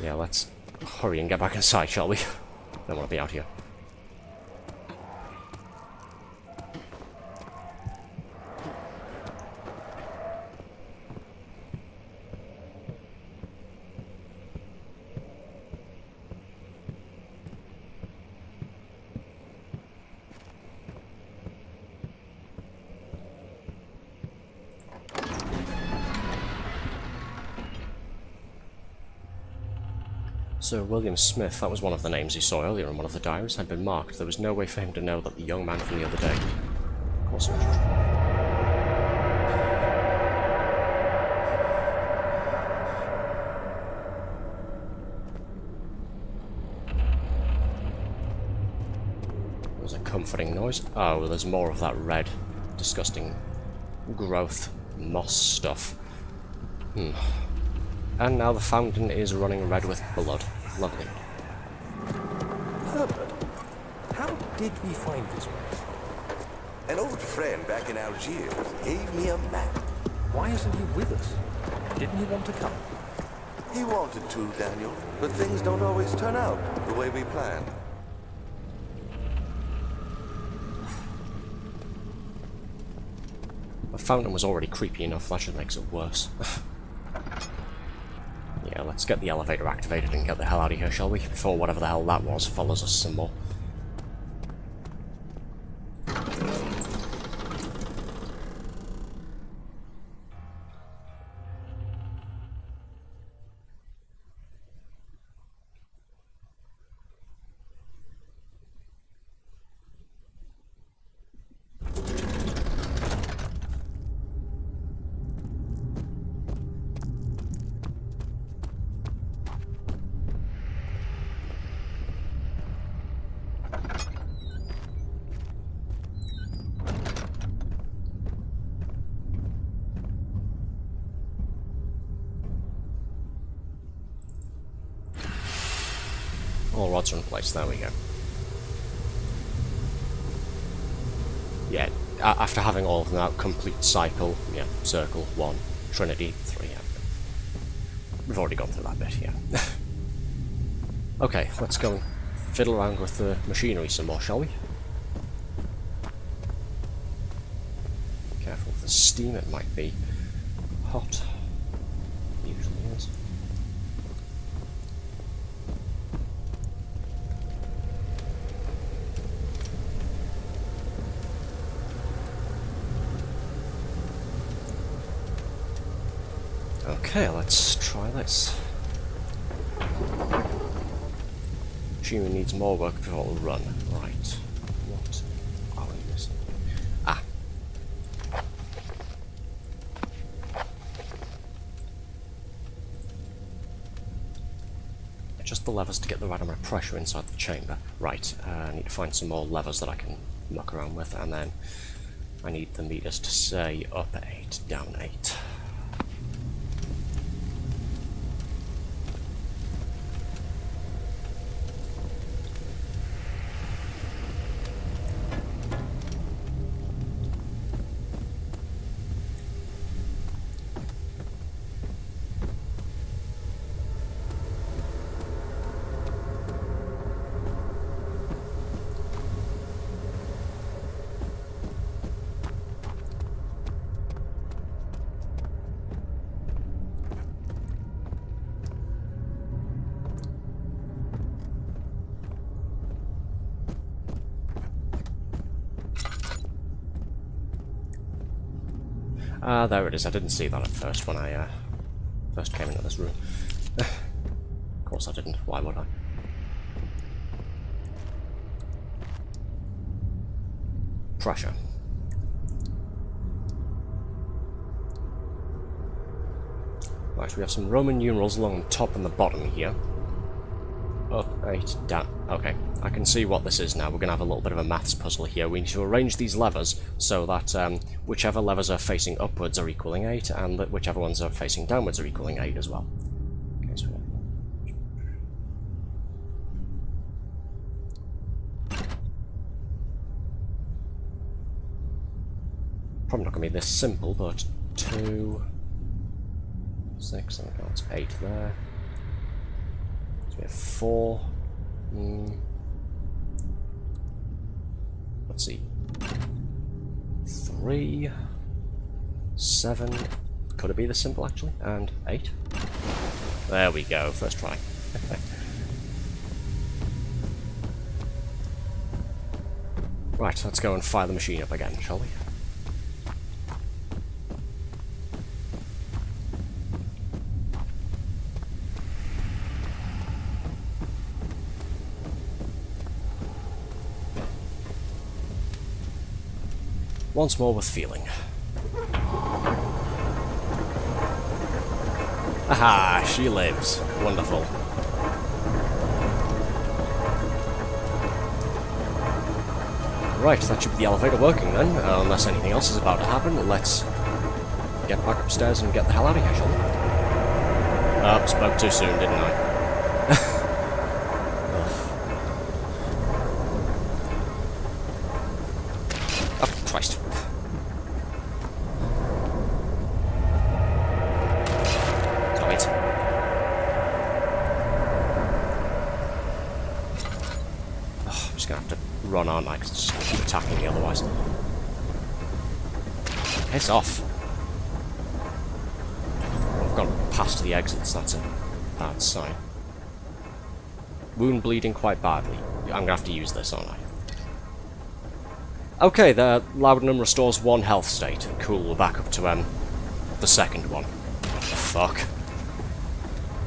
Yeah, let's hurry and get back inside, shall we? Don't want to be out here. Sir William Smith, that was one of the names he saw earlier in one of the diaries, had been marked. There was no way for him to know that the young man from the other day... Of course not. There was a comforting noise. Oh, there's more of that red, disgusting growth, moss stuff. And now the fountain is running red with blood. Lovely. Herbert, how did we find this place? An old friend back in Algiers gave me a map. Why isn't he with us? Didn't he want to come? He wanted to, Daniel, but things don't always turn out the way we planned. The fountain was already creepy enough, that should make it worse. Yeah, let's get the elevator activated and get the hell out of here, shall we? Before whatever the hell that was follows us some more. All rods are in place, there we go. Yeah, after having all of them out, complete cycle, yeah, circle, 1, trinity, 3, yeah. We've already gone through that bit, yeah. Okay, let's go and fiddle around with the machinery some more, shall we? Careful with the steam, it might be hot. It usually is. Okay, let's try this. Machinery needs more work before it will run. Right. What are we missing? Ah. Just the levers to get the right amount of pressure inside the chamber. Right, I need to find some more levers that I can muck around with, and then I need the meters to say up 8, down 8. Ah, there it is. I didn't see that at first when I first came into this room. Of course I didn't. Why would I? Pressure. Right, we have some Roman numerals along the top and the bottom here. Up, 8, down. Okay, I can see what this is now. We're going to have a little bit of a maths puzzle here. We need to arrange these levers so that whichever levers are facing upwards are equaling 8, and that whichever ones are facing downwards are equaling 8 as well. Okay, so probably not going to be this simple, but 2, 6, and that's 8 there. So we have 4. Let's see. 3, 7. Could it be this simple actually? And 8. There we go. First try. Right, let's go and fire the machine up again, shall we? Once more with feeling. Aha! She lives. Wonderful. Right, that should be the elevator working then, unless anything else is about to happen. Let's get back upstairs and get the hell out of here, shall we? Oh, spoke too soon, didn't I? Oh, Christ. Stop it. Oh, I'm just gonna have to run, aren't I? 'Cause it's just gonna keep attacking me otherwise. Piss off. I've gone past the exits, that's a bad sign. Wound bleeding quite badly. I'm gonna have to use this, aren't I? Okay, the laudanum restores 1 health state. Cool, we're back up to the second one. Fuck.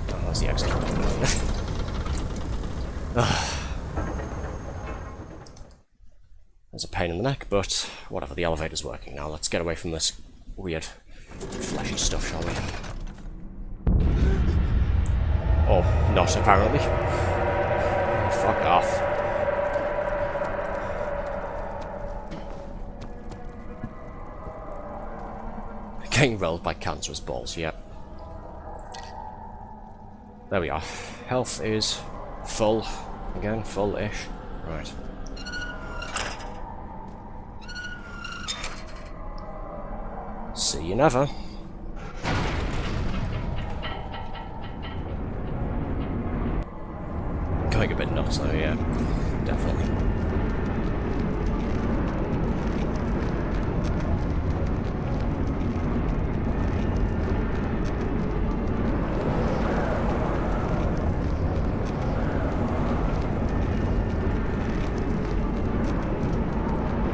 Oh, that's the exit. There's a pain in the neck, but whatever, the elevator's working now. Let's get away from this weird, fleshy stuff, shall we? Or not, apparently. Fuck off. Getting rolled by cancerous balls, yep. There we are. Health is full. Again, full-ish. Right. See you never. Going a bit nuts though, yeah. Definitely.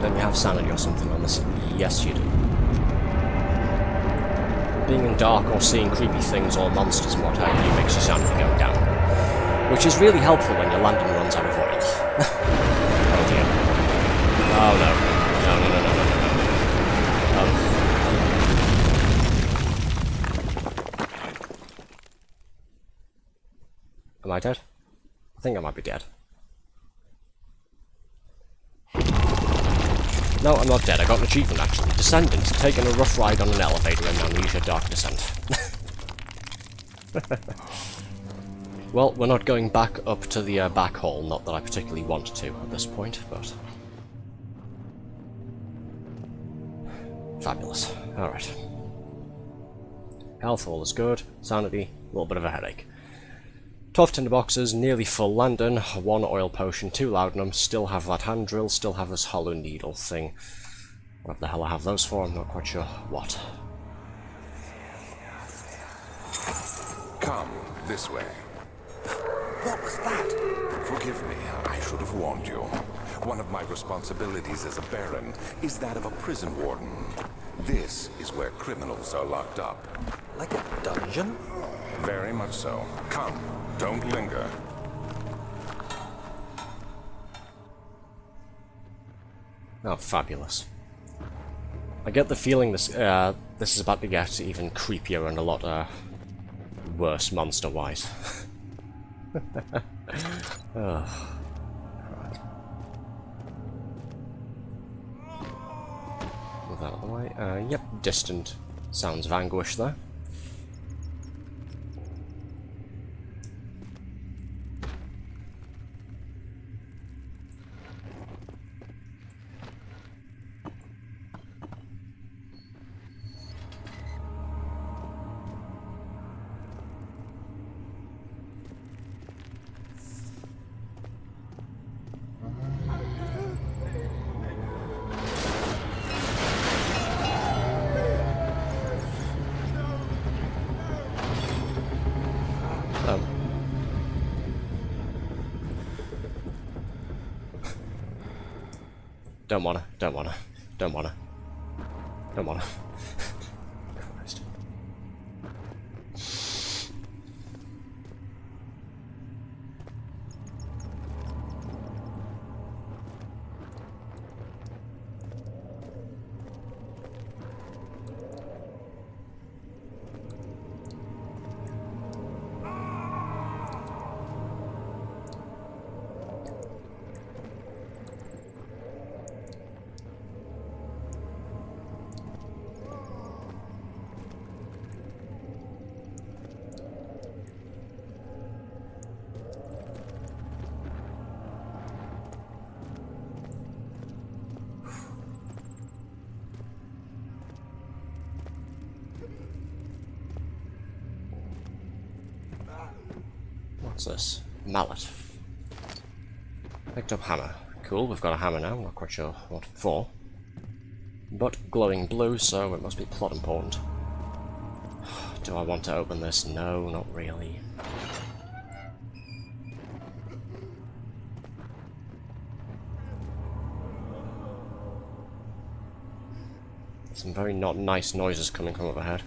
Don't you have sanity or something on this? Yes, you do. Being in dark or seeing creepy things or monsters and what have you makes your sanity go down. Which is really helpful when your landing runs out of oil. Oh dear. Oh no. No, no, no, no, no, no. Am I dead? I think I might be dead. No, I'm not dead. I got an achievement, actually. Descendants, taking a rough ride on an elevator in Amnesia Dark Descent. Well, we're not going back up to the back hall, not that I particularly want to at this point, but... Fabulous. Alright. Health, all is good. Sanity, a little bit of a headache. 12 tinderboxes, nearly full Landon, 1 oil potion, 2 laudanum, still have that hand drill, still have this hollow needle thing. What the hell I have those for, I'm not quite sure what. Come, this way. What was that? Forgive me, I should have warned you. One of my responsibilities as a Baron is that of a prison warden. This is where criminals are locked up. Like a dungeon? Very much so. Come, don't linger. Oh, fabulous. I get the feeling this is about to get even creepier and a lot worse monster-wise. Ugh. Right. Move that out of the way. Yep, distant sounds of anguish there. Don't wanna. Christ. What's this? Mallet. Picked up hammer. Cool, we've got a hammer now, I'm not quite sure what for. But glowing blue, so it must be plot important. Do I want to open this? No, not really. Some very not nice noises coming from overhead.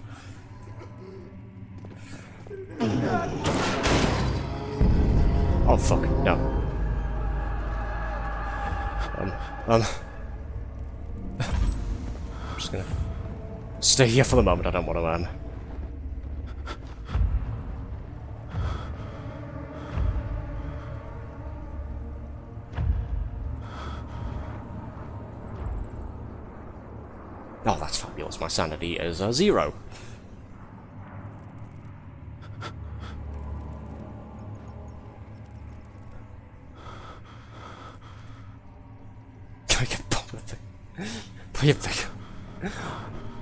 Oh fuck, no. I'm just gonna stay here for the moment, I don't want to, Oh, that's fabulous, my sanity is 0.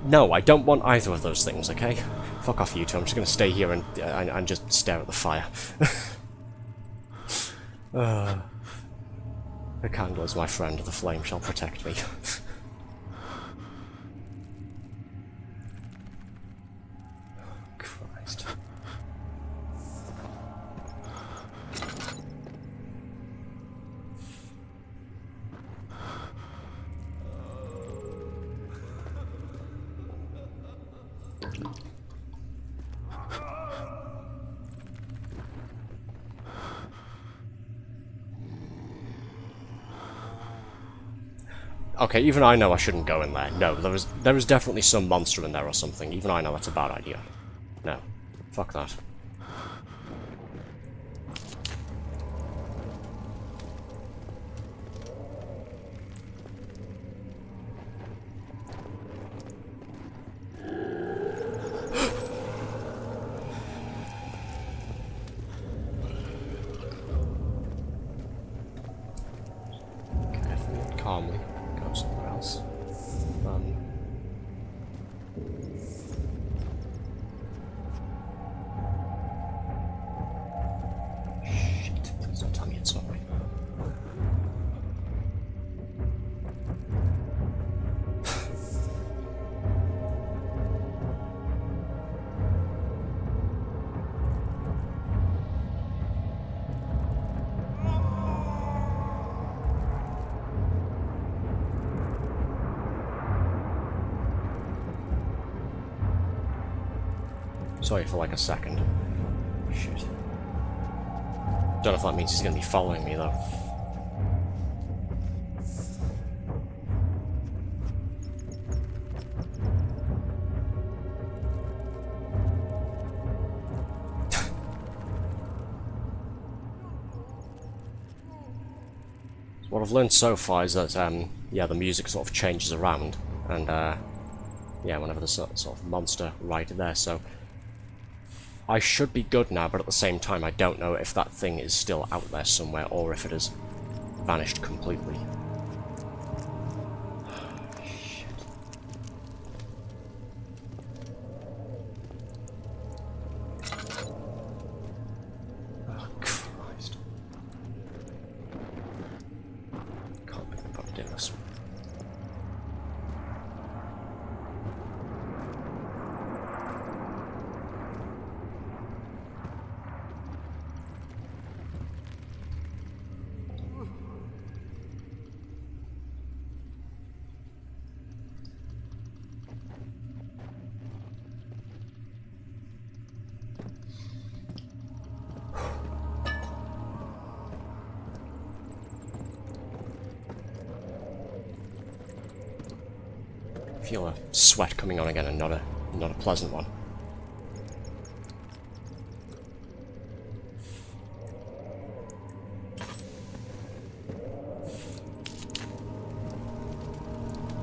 No, I don't want either of those things, okay? Fuck off, you two. I'm just gonna stay here and just stare at the fire. The candle is my friend. The flame shall protect me. Christ. Okay, even I know I shouldn't go in there. No, there is definitely some monster in there or something. Even I know that's a bad idea. No. Fuck that. Carefully, calmly. Go somewhere else. Shit, please don't tell me it's not right. Sorry for like a second. Shit. Don't know if that means he's gonna be following me though. What I've learned so far is that, yeah, the music sort of changes around, and, yeah, whenever there's sort of monster right there, so I should be good now, but at the same time, I don't know if that thing is still out there somewhere, or if it has vanished completely. Shit. Oh, Christ. Can't believe I put it in this. Feel a sweat coming on again, and not a pleasant one.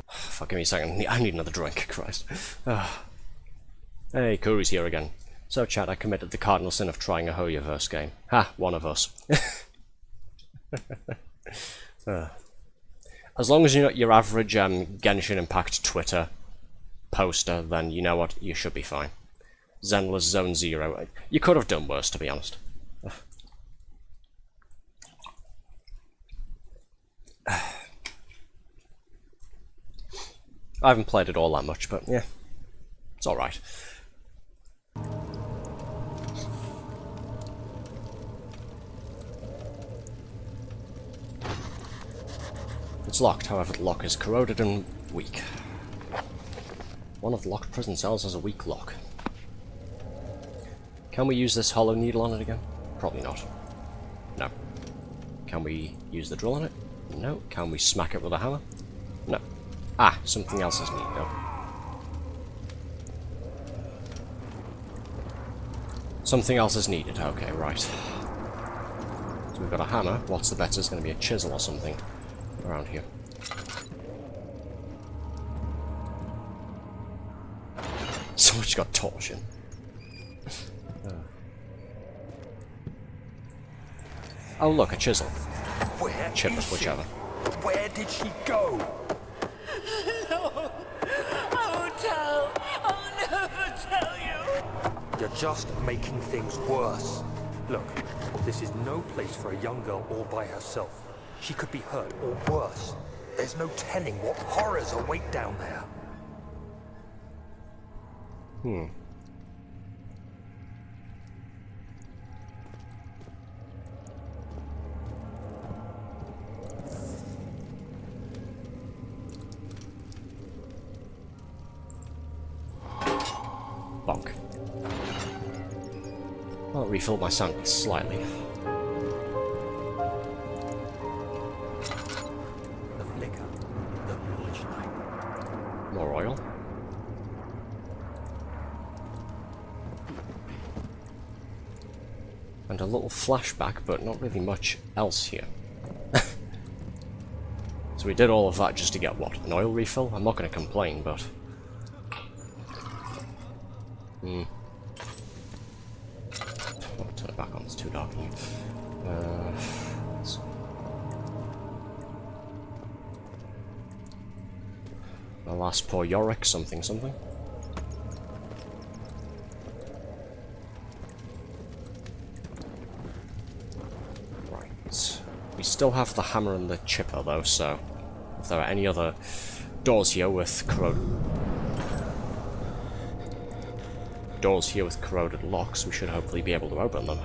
Fuck, give me a second. I need another drink. Christ. Hey, Kuri's here again. So, chat, I committed the cardinal sin of trying a Hoyoverse game. Ha, one of us. As long as you're not your average Genshin Impact Twitter poster, then you know what, you should be fine. Zenless Zone Zero. You could have done worse, to be honest. I haven't played it all that much, but yeah, it's alright. It's locked, however the lock is corroded and weak. One of the locked prison cells has a weak lock. Can we use this hollow needle on it again? Probably not. No. Can we use the drill on it? No. Can we smack it with a hammer? No. Ah, something else is needed. No. Something else is needed. Okay, right. So we've got a hammer. What's the better? It's going to be a chisel or something around here. Someone's got torsion. Oh look, a chisel. Where Chip is us, whichever. she? Where did she go? No! tell. I'll never tell you. You're just making things worse. Look, this is no place for a young girl all by herself. She could be hurt, or worse. There's no telling what horrors await down there. Bonk. I'll refill my sanity slightly. The flicker, the bluish light. More oil. And a little flashback, but not really much else here. So we did all of that just to get what? An oil refill? I'm not going to complain, but... I'll turn it back on, it's too dark in here. Alas, poor Yorick, something. Right. We still have the hammer and the chipper, though, so... If there are any other doors here with corroded locks, we should hopefully be able to open them.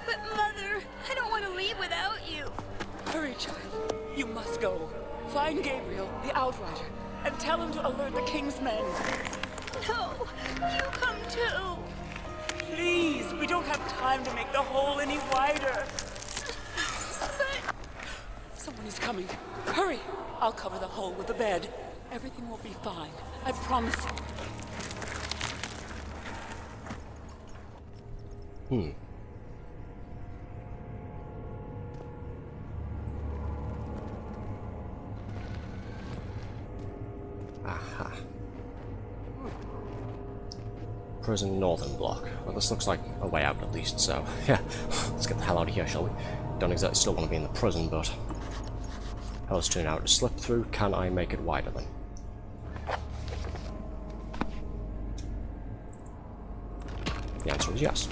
But Mother, I don't want to leave without you. Hurry, child. You must go. Find Gabriel, the Outrider, and tell him to alert the King's men. No, you come too. Please, we don't have time to make the hole any wider. But... Someone is coming. Hurry! I'll cover the hole with the bed. Everything will be fine. I promise you. Aha. Prison Northern Block. Well, this looks like a way out at least, so yeah. Let's get the hell out of here, shall we? Don't exactly still want to be in the prison, but... Hell's too out to slip through. Can I make it wider then? The answer is yes.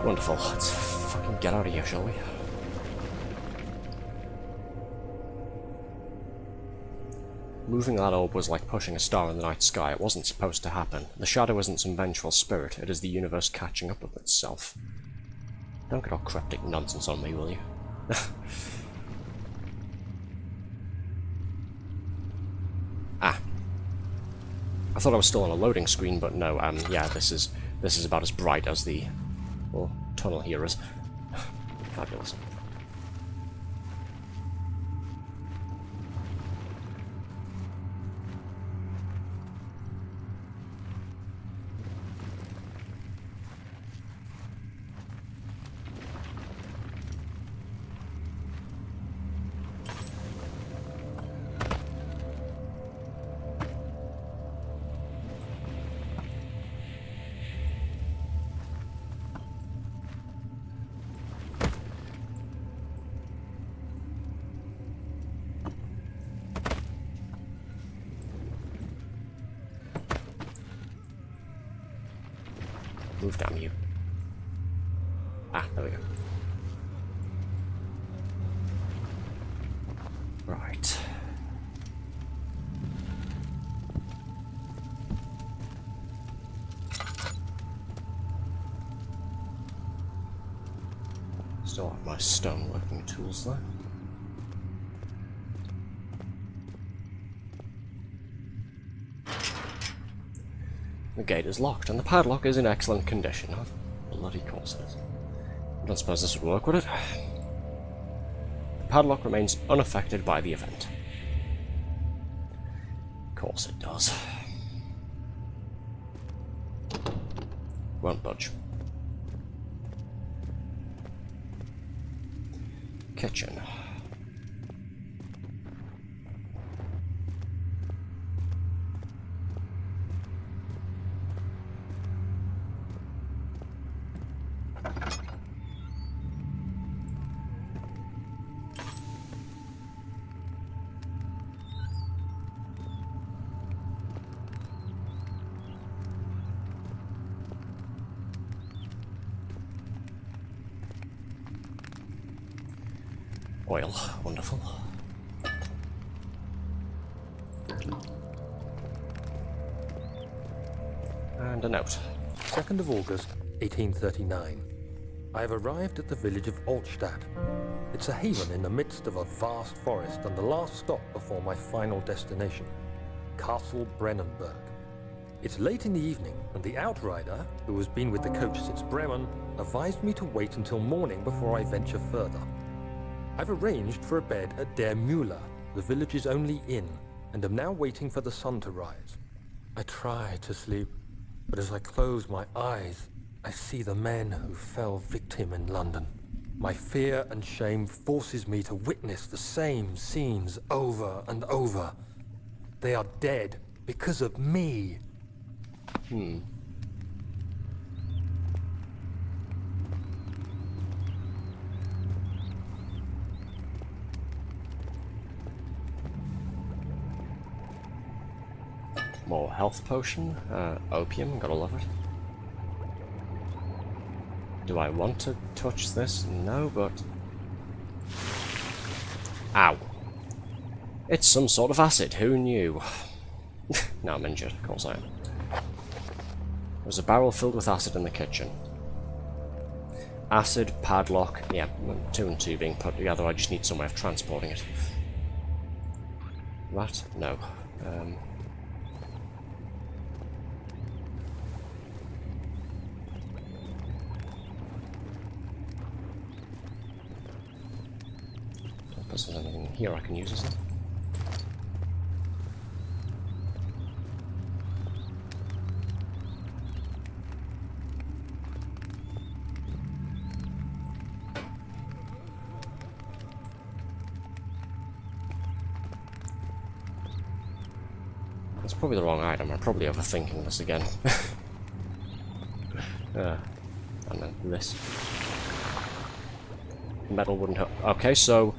Wonderful. Let's fucking get out of here, shall we? Moving that orb was like pushing a star in the night sky. It wasn't supposed to happen. The shadow isn't some vengeful spirit. It is the universe catching up with itself. Don't get all cryptic nonsense on me, will you? Ah. I thought I was still on a loading screen, but no, yeah, this is about as bright as the, well, tunnel here is. Fabulous. Move down, you. Ah, there we go. Right. Still have my stone working tools there. The gate is locked, and the padlock is in excellent condition. Of bloody course it is. I don't suppose this would work, would it? The padlock remains unaffected by the event. Of course it does. Won't budge. Kitchen. Oil, wonderful. And a note. 2nd of August, 1839. I have arrived at the village of Altstadt. It's a haven in the midst of a vast forest and the last stop before my final destination, Castle Brennenburg. It's late in the evening, and the outrider, who has been with the coach since Bremen, advised me to wait until morning before I venture further. I've arranged for a bed at Der Müller, the village's only inn, and am now waiting for the sun to rise. I try to sleep, but as I close my eyes, I see the men who fell victim in London. My fear and shame forces me to witness the same scenes over and over. They are dead because of me. More health potion, opium, gotta love it. Do I want to touch this? No, but... Ow. It's some sort of acid, who knew? Now I'm injured, of course I am. There's a barrel filled with acid in the kitchen. Acid, padlock, yeah, 2 and 2 being put together, I just need some way of transporting it. Rat? No. If there's anything here I can use, is there? That's probably the wrong item. I'm probably overthinking this again. And then this. Metal wouldn't hold. Okay, so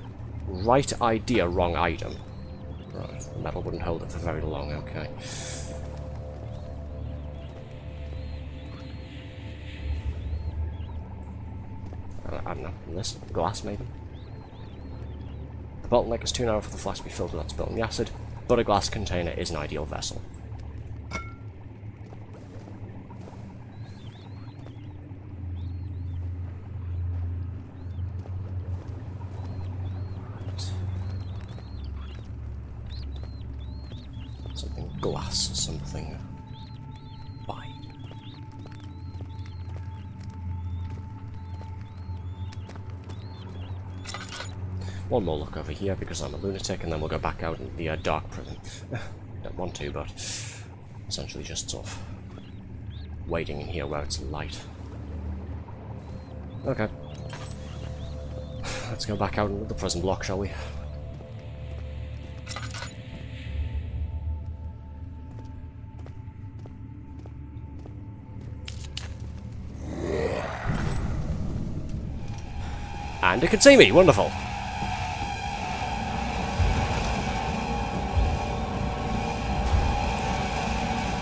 right idea, wrong item. Right, the metal wouldn't hold it for very long. Okay. I don't know. This glass, maybe. The bottleneck is too narrow for the flask to be filled without spilling the acid, but a glass container is an ideal vessel. Something glass, something fine. One more look over here because I'm a lunatic, and then we'll go back out in the dark prison. Don't want to, but essentially just sort of waiting in here where it's light. Okay. Let's go back out into the prison block, shall we? And it can see me! Wonderful!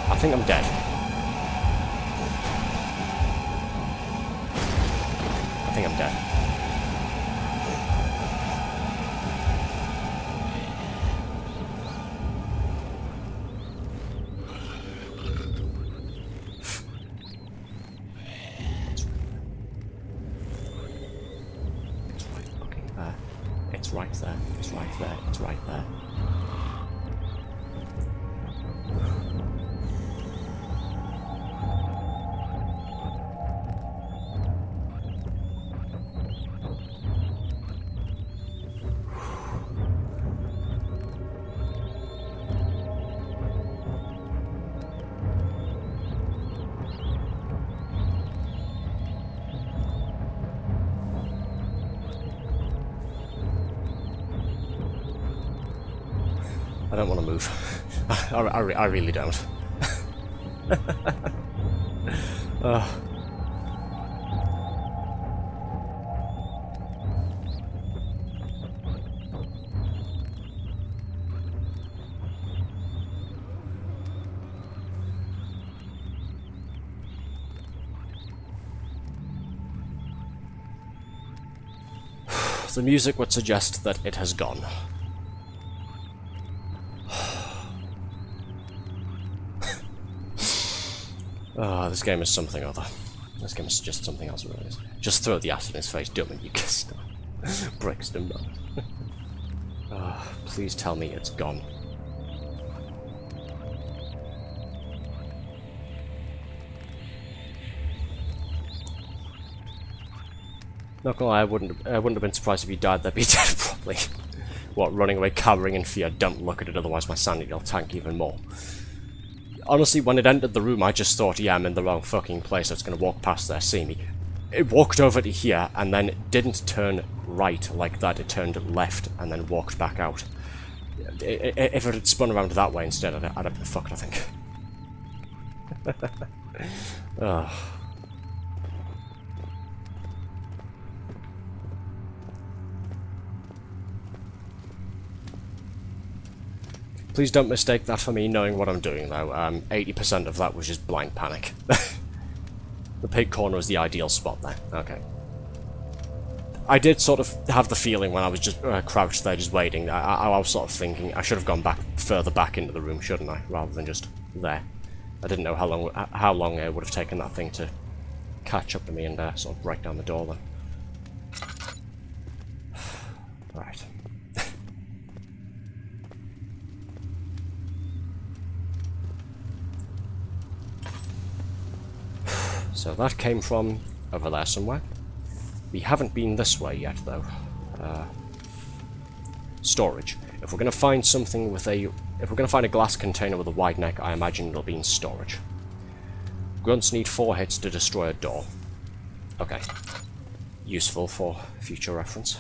I think I'm dead. I think I'm dead. It's right there. It's right there. It's right there. I don't want to move. I really don't. The music would suggest that it has gone. Oh, this game is something other. This game is just something else, really is. Just throw the acid in his face, dumb and you kiss him. Brixton, man. Oh, please tell me it's gone. Not gonna lie, I wouldn't have been surprised if he died. That'd be dead probably. What, running away, cowering in fear? Don't look at it, otherwise my sanity will tank even more. Honestly, when it entered the room, I just thought, yeah, I'm in the wrong fucking place. It's gonna walk past there, see me. It walked over to here, and then it didn't turn right like that. It turned left, and then walked back out. If it had spun around that way instead, I'd have been fucked, I think. Ugh. Please don't mistake that for me knowing what I'm doing, though. 80% of that was just blind panic. The pig corner was the ideal spot there. Okay. I did sort of have the feeling when I was just crouched there just waiting. I was sort of thinking I should have gone back further back into the room, shouldn't I? Rather than just there. I didn't know how long it would have taken that thing to catch up to me and sort of break down the door then. Right. So that came from over there somewhere. We haven't been this way yet, though. Storage. If we're going to find something with a... If we're going to find a glass container with a wide neck, I imagine it'll be in storage. Grunts need 4 hits to destroy a door. Okay. Useful for future reference.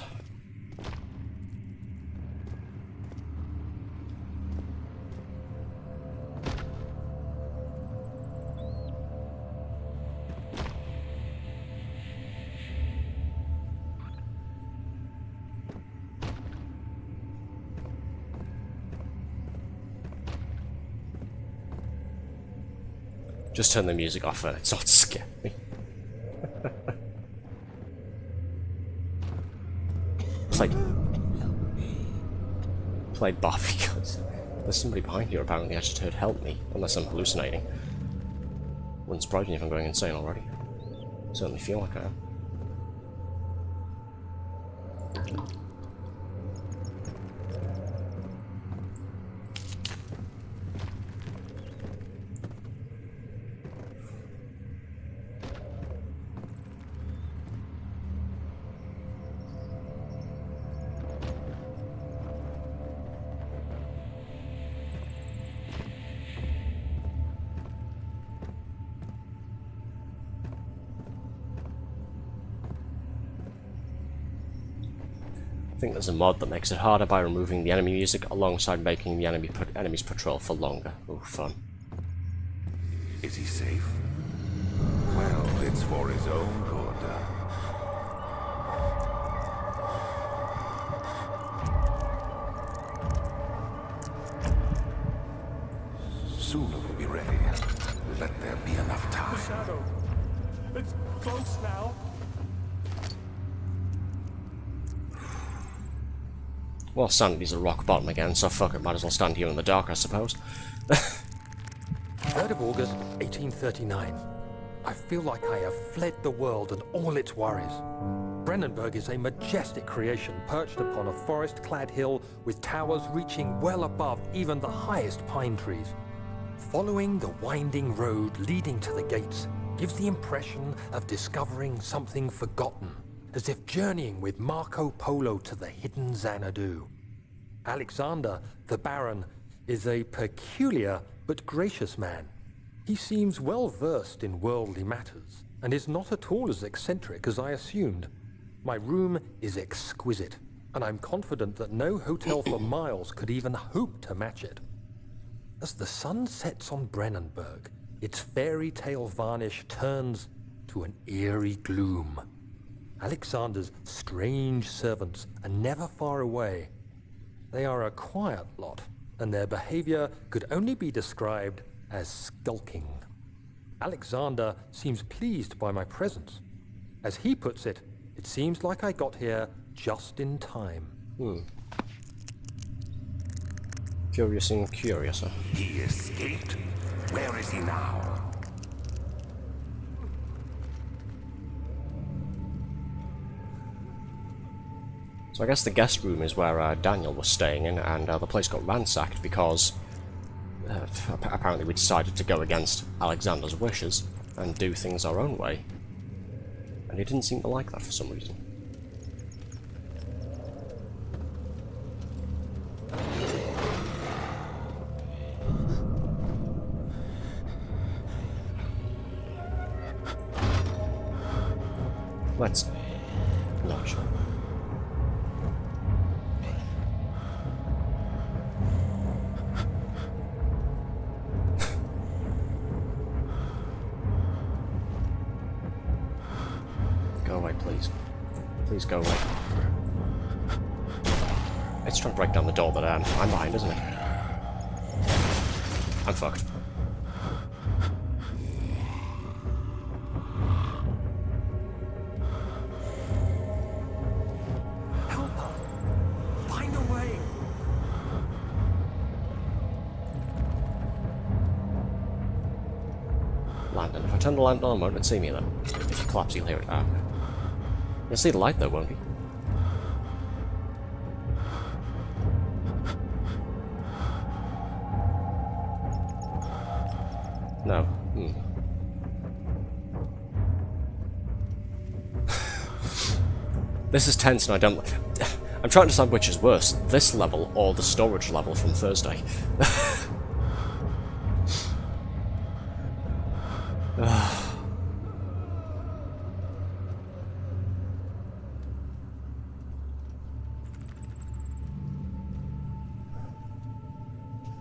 Just turn the music off and it's not scary me. Played Bobby because there's somebody behind here apparently. I just heard help me, unless I'm hallucinating. Wouldn't surprise me if I'm going insane already. Certainly feel like I am. I think there's a mod that makes it harder by removing the enemy music alongside making the enemy's patrol for longer. Ooh, fun. Is he safe? Well, it's for his own good. Soon it will be ready. Let there be enough time. The shadow. It's close now. Well, sanity's at rock bottom again, so fuck it, might as well stand here in the dark, I suppose. 3rd of August, 1839. I feel like I have fled the world and all its worries. Brennenburg is a majestic creation perched upon a forest-clad hill with towers reaching well above even the highest pine trees. Following the winding road leading to the gates gives the impression of discovering something forgotten, as if journeying with Marco Polo to the hidden Xanadu. Alexander, the Baron, is a peculiar but gracious man. He seems well versed in worldly matters, and is not at all as eccentric as I assumed. My room is exquisite. and I'm confident that no hotel for miles could even hope to match it. As the sun sets on Brennenburg, its fairy tale varnish turns to an eerie gloom. Alexander's strange servants are never far away. They are a quiet lot, and their behavior could only be described as skulking. Alexander seems pleased by my presence. As he puts it, it seems like I got here just in time. Curious and curiouser. He escaped? Where is he now? So I guess the guest room is where Daniel was staying in, and the place got ransacked because apparently we decided to go against Alexander's wishes and do things our own way. And he didn't seem to like that for some reason. Let's... No, sure. Go away, please. Please go away. It's trying to break down the door that I'm behind, isn't it? I'm fucked. Help her! Find a way! Landon. If I turn the lamp on, won't it see me then? If you collapse, you'll hear it. Ah. You'll see the light though, won't you? No. This is tense and I don't... I'm trying to decide which is worse, this level or the storage level from Thursday.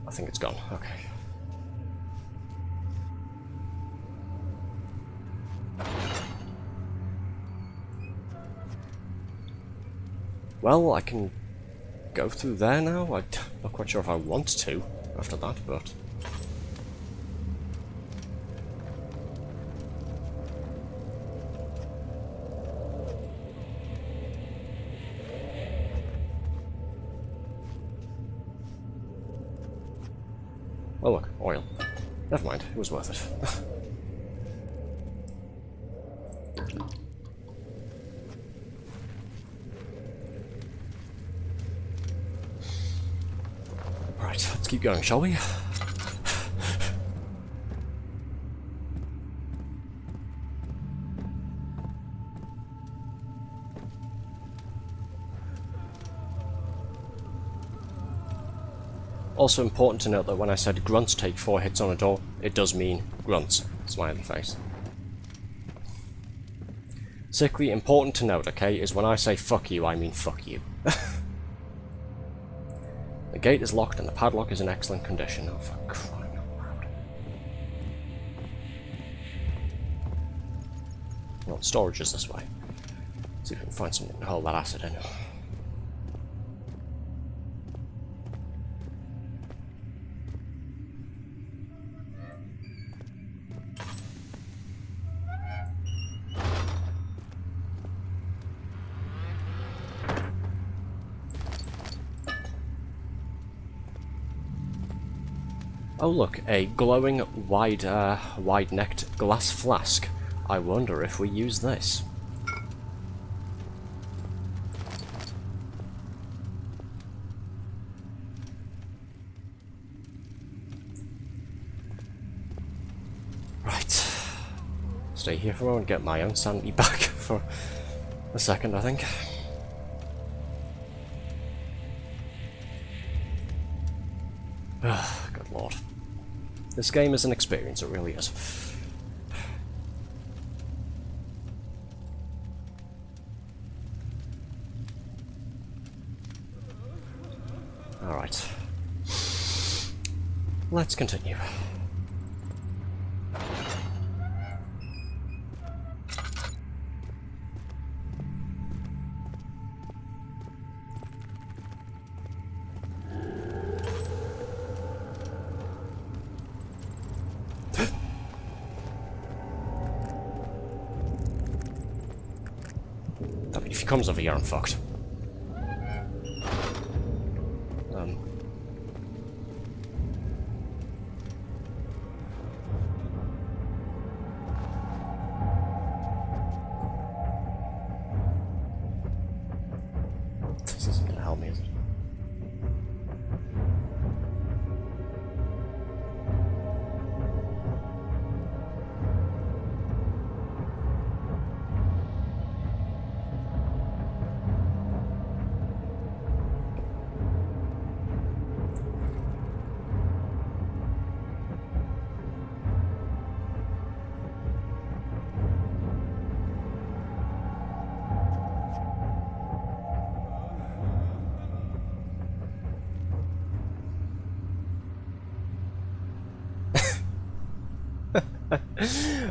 I think it's gone. Okay. Well, I can go through there now. I'm not quite sure if I want to after that, but... Oh look, oil. Never mind, it was worth it. Right, let's keep going, shall we? Also important to note that when I said grunts take 4 hits on a door, it does mean grunts. Smiley face. Sickly important to note, okay, is when I say fuck you, I mean fuck you. The gate is locked and the padlock is in excellent condition. Oh, for crying out loud. Well, storage is this way. See if we can find something to hold that acid in. Oh look, a glowing, wide-necked glass flask. I wonder if we use this. Right. Stay here for a moment, get my own sanity back for a second, I think. Good lord. This game is an experience, it really is. Alright. Let's continue. I mean, if he comes over here, I'm fucked. This isn't gonna help me, is it?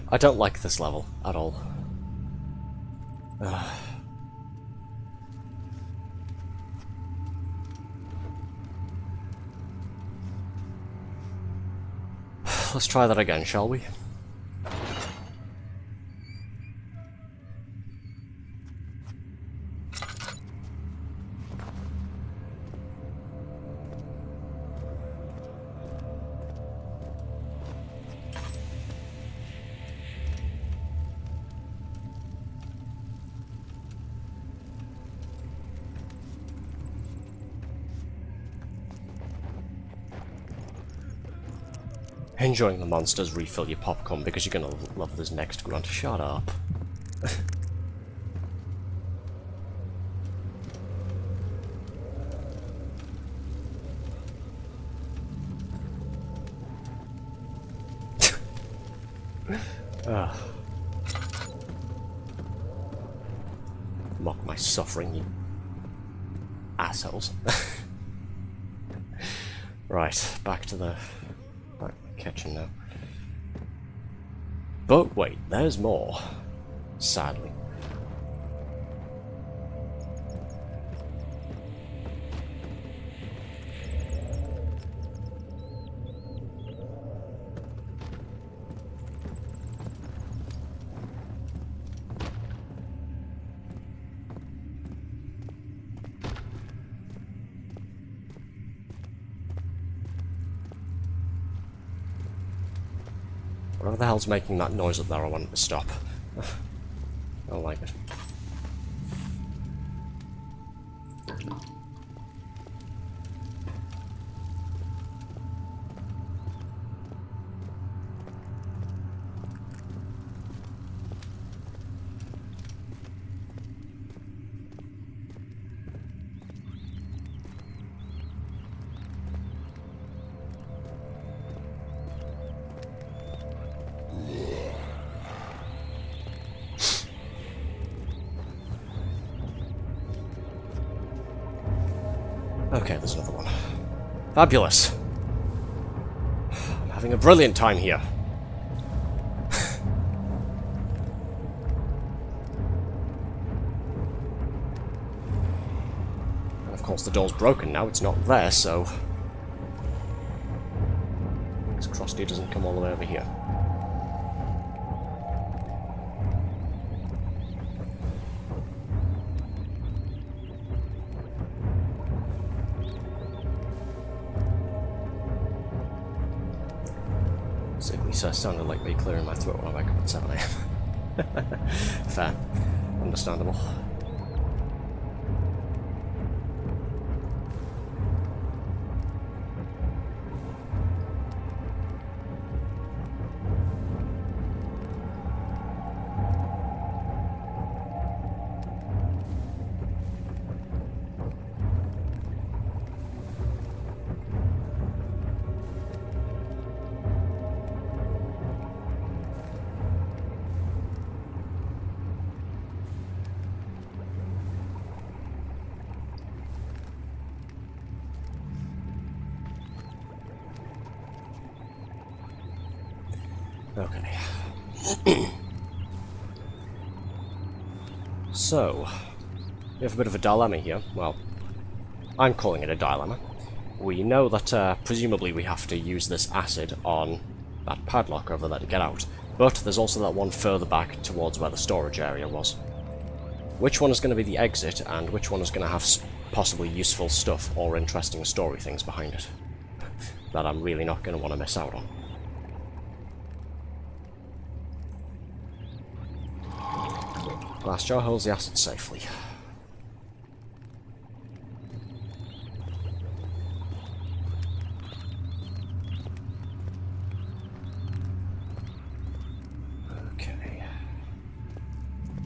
I don't like this level at all. Let's try that again, shall we? Enjoying the monsters, refill your popcorn because you're gonna love this next grunt. Shut up. Mock my suffering, you assholes. Right, back to the kitchen now. But wait, there's more. Sadly. Whatever the hell's making that noise up there, I want it to stop. I don't like it. Okay, there's another one. Fabulous. I'm having a brilliant time here. And of course the door's broken now, it's not there, so... This Krusty doesn't come all the way over here. So it sounded like me clearing my throat when I woke up at 7 AM. Fair. Understandable. Okay. So, we have a bit of a dilemma here. Well, I'm calling it a dilemma. We know that presumably we have to use this acid on that padlock over there to get out, but there's also that one further back towards where the storage area was. Which one is going to be the exit, and which one is going to have possibly useful stuff or interesting story things behind it that I'm really not going to want to miss out on? Glass jar holds the acid safely. Okay.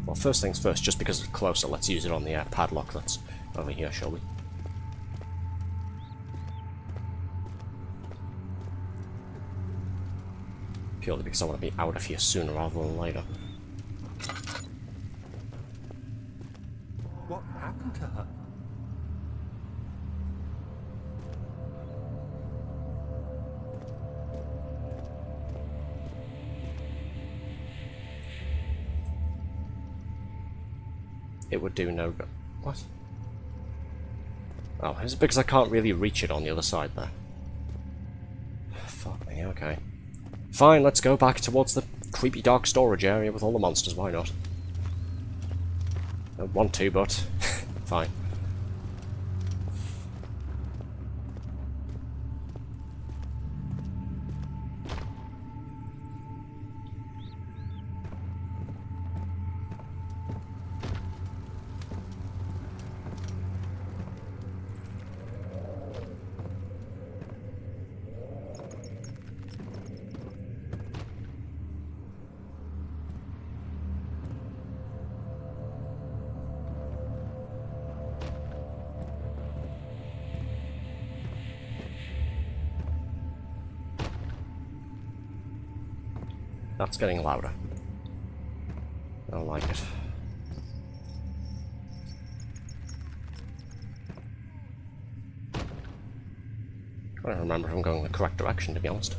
Well, first things first, just because it's closer, let's use it on the padlock that's over here, shall we? Purely because I want to be out of here sooner rather than later. What happened to her? It would do no good. What? Oh, is it because I can't really reach it on the other side there? Fuck me, okay. Fine, let's go back towards the creepy dark storage area with all the monsters, why not? Don't want to, but fine. That's getting louder. I don't like it. I don't remember if I'm going the correct direction, to be honest.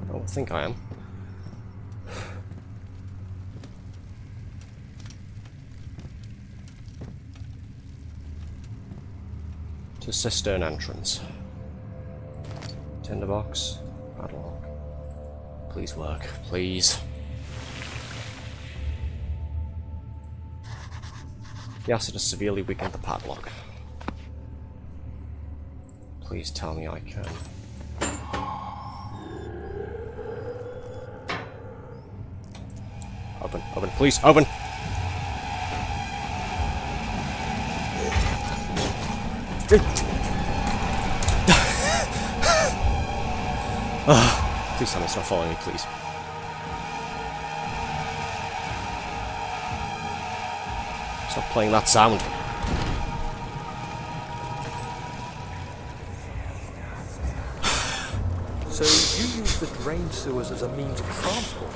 I think I am. To cistern entrance. Tinderbox. Padlock. Please work. Please. The acid has severely weakened the padlock. Please tell me I can. Open, open, please, open! Please tell me it's not following me, please. Stop playing that sound. So you use the drain sewers as a means of transport?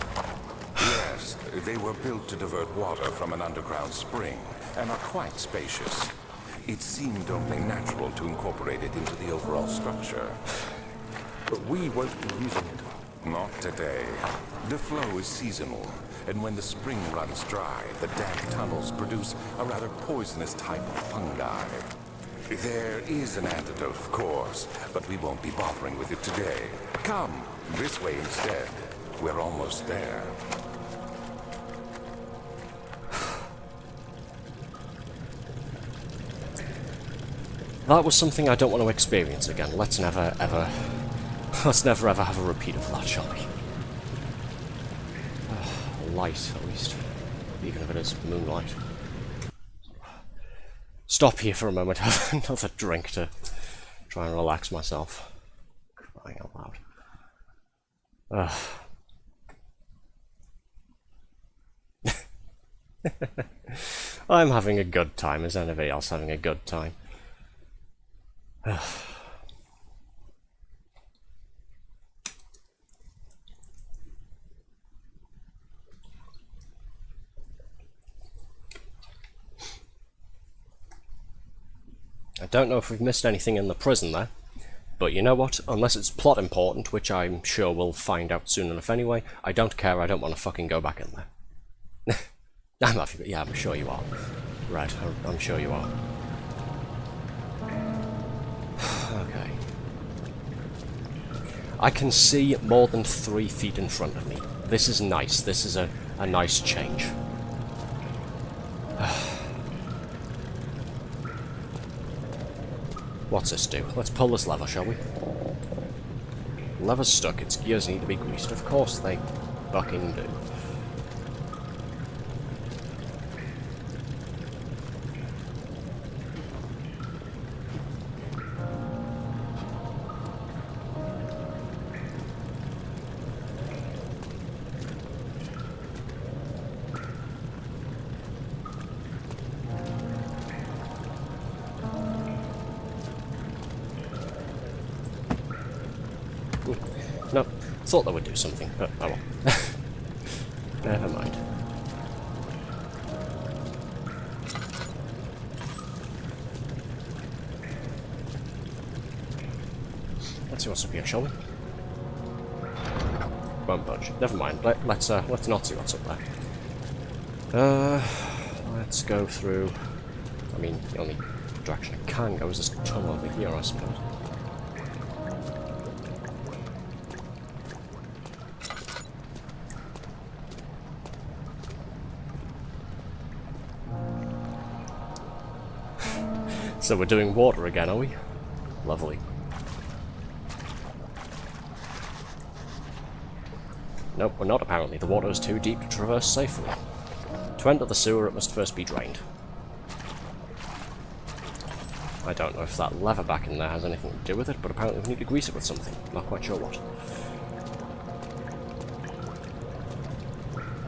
Yes, they were built to divert water from an underground spring and are quite spacious. It seemed only natural to incorporate it into the overall structure. But we won't be using it. Not today. The flow is seasonal, and when the spring runs dry, the damp tunnels produce a rather poisonous type of fungi. There is an antidote, of course, but we won't be bothering with it today. Come, this way instead. We're almost there. That was something I don't want to experience again. Let's never ever have a repeat of that, shall we? Light, at least. Even if it is moonlight. Stop here for a moment, have another drink to try and relax myself. Crying out loud. I'm having a good time. Is anybody else having a good time? I don't know if we've missed anything in the prison there, but you know what? Unless it's plot important, which I'm sure we'll find out soon enough anyway, I don't care, I don't want to fucking go back in there. Yeah, I'm sure you are. Red, I'm sure you are. Okay. I can see more than 3 feet in front of me. This is nice. This is a nice change. What's this do? Let's pull this lever, shall we? Lever's stuck. Its gears need to be greased. Of course they fucking do. No, thought that would do something, but oh well. Never mind. Let's see what's up here, shall we? Won't budge. Never mind. Let's not see what's up there. Let's go through. I mean, the only direction I can go is this tunnel over here, I suppose. So we're doing water again, are we? Lovely. Nope, we're not apparently. The water is too deep to traverse safely. To enter the sewer, it must first be drained. I don't know if that lever back in there has anything to do with it, but apparently we need to grease it with something. Not quite sure what.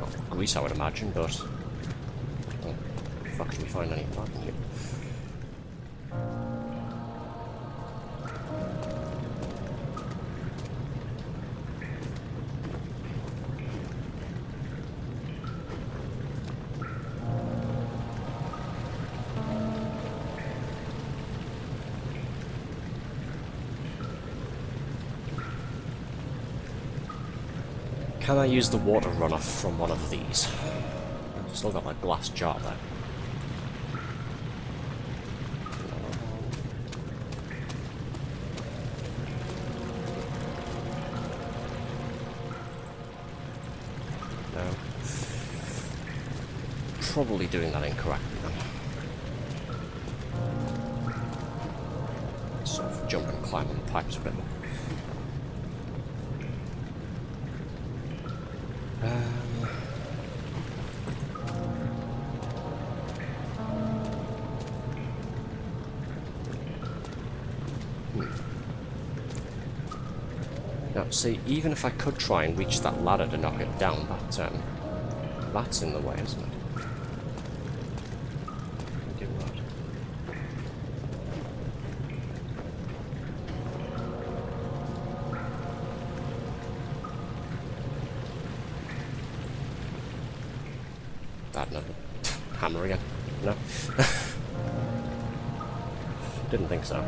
Well, grease, I would imagine, but... well, fuck, can we find any of that in here? Can I use the water runoff from one of these? I've still got my glass jar there. No. Probably doing that incorrectly then. Sort of jump and climb on the pipes a bit more. Now, see, even if I could try and reach that ladder to knock it down, that's in the way, isn't it? Do that. That another hammer again? No. Didn't think so.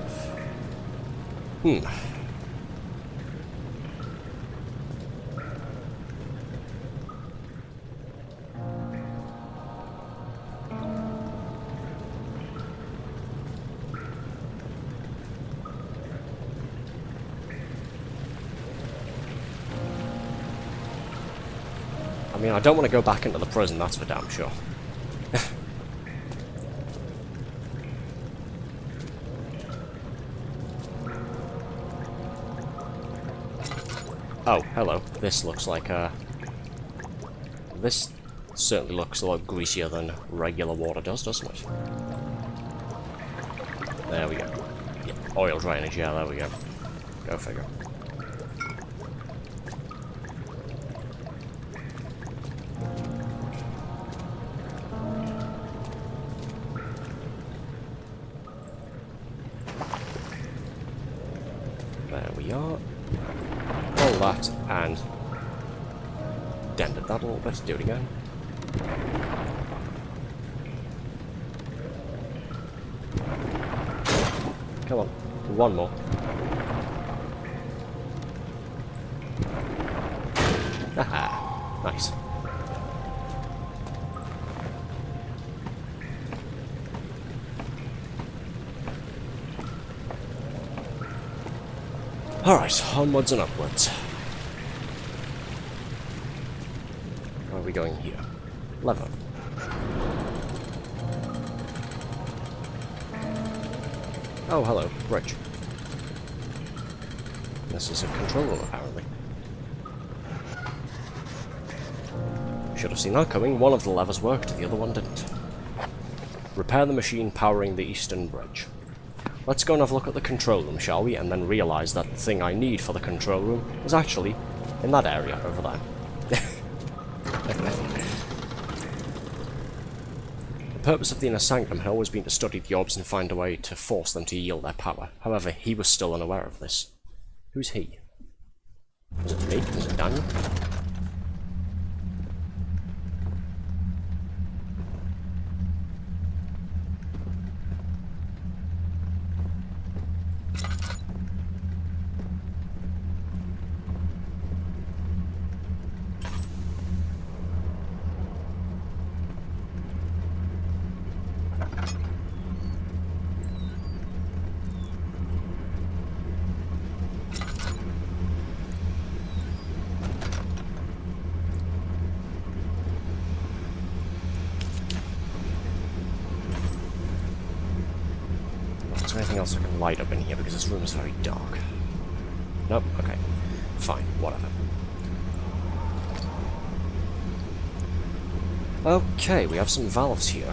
I mean, I don't want to go back into the prison, that's for damn sure. Oh, hello. This looks like this certainly looks a lot greasier than regular water does, doesn't it? There we go. Yeah, oil drainage, yeah, there we go. Go figure. There we are. All that, and dented that a little bit. Do it again. Come on. One more. Aha. Nice. Alright, onwards and upwards. Where are we going here? Lever. Oh, hello. Bridge. This is a control room, apparently. Should have seen that coming. One of the levers worked, the other one didn't. Repair the machine powering the eastern bridge. Let's go and have a look at the control room, shall we? And then realise that the thing I need for the control room is actually in that area over there. The purpose of the inner sanctum had always been to study the orbs and find a way to force them to yield their power. However, he was still unaware of this. Who's he? Was it me? Was it Daniel? Is there anything else I can light up in here, because this room is very dark? Nope, okay. Fine, whatever. Okay, we have some valves here.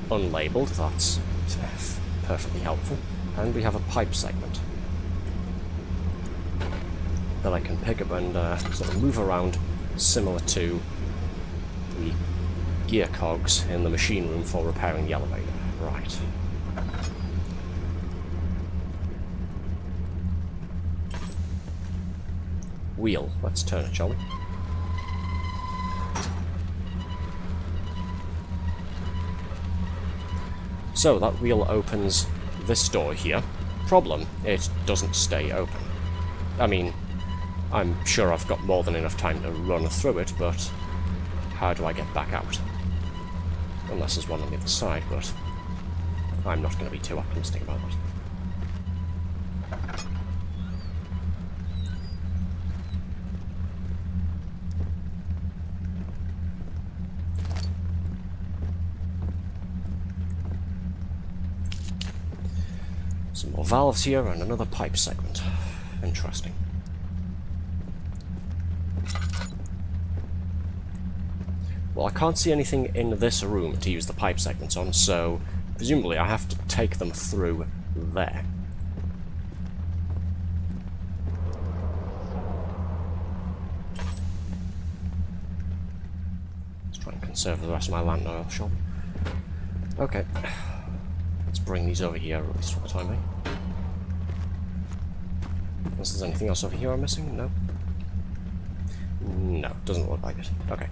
Unlabeled, that's perfectly helpful. And we have a pipe segment that I can pick up and sort of move around, similar to the gear cogs in the machine room for repairing the elevator. Right. Wheel. Let's turn it, shall we? So, that wheel opens this door here. Problem, it doesn't stay open. I mean, I'm sure I've got more than enough time to run through it, but how do I get back out? Unless there's one on the other side, but I'm not going to be too optimistic about that. Some more valves here and another pipe segment. Interesting. Well, I can't see anything in this room to use the pipe segments on, so presumably I have to take them through there. Let's try and conserve the rest of my land oil, shall we? Okay. Let's bring these over here, at least for the time being. Unless there's anything else over here I'm missing? No? No, doesn't look like it. Okay.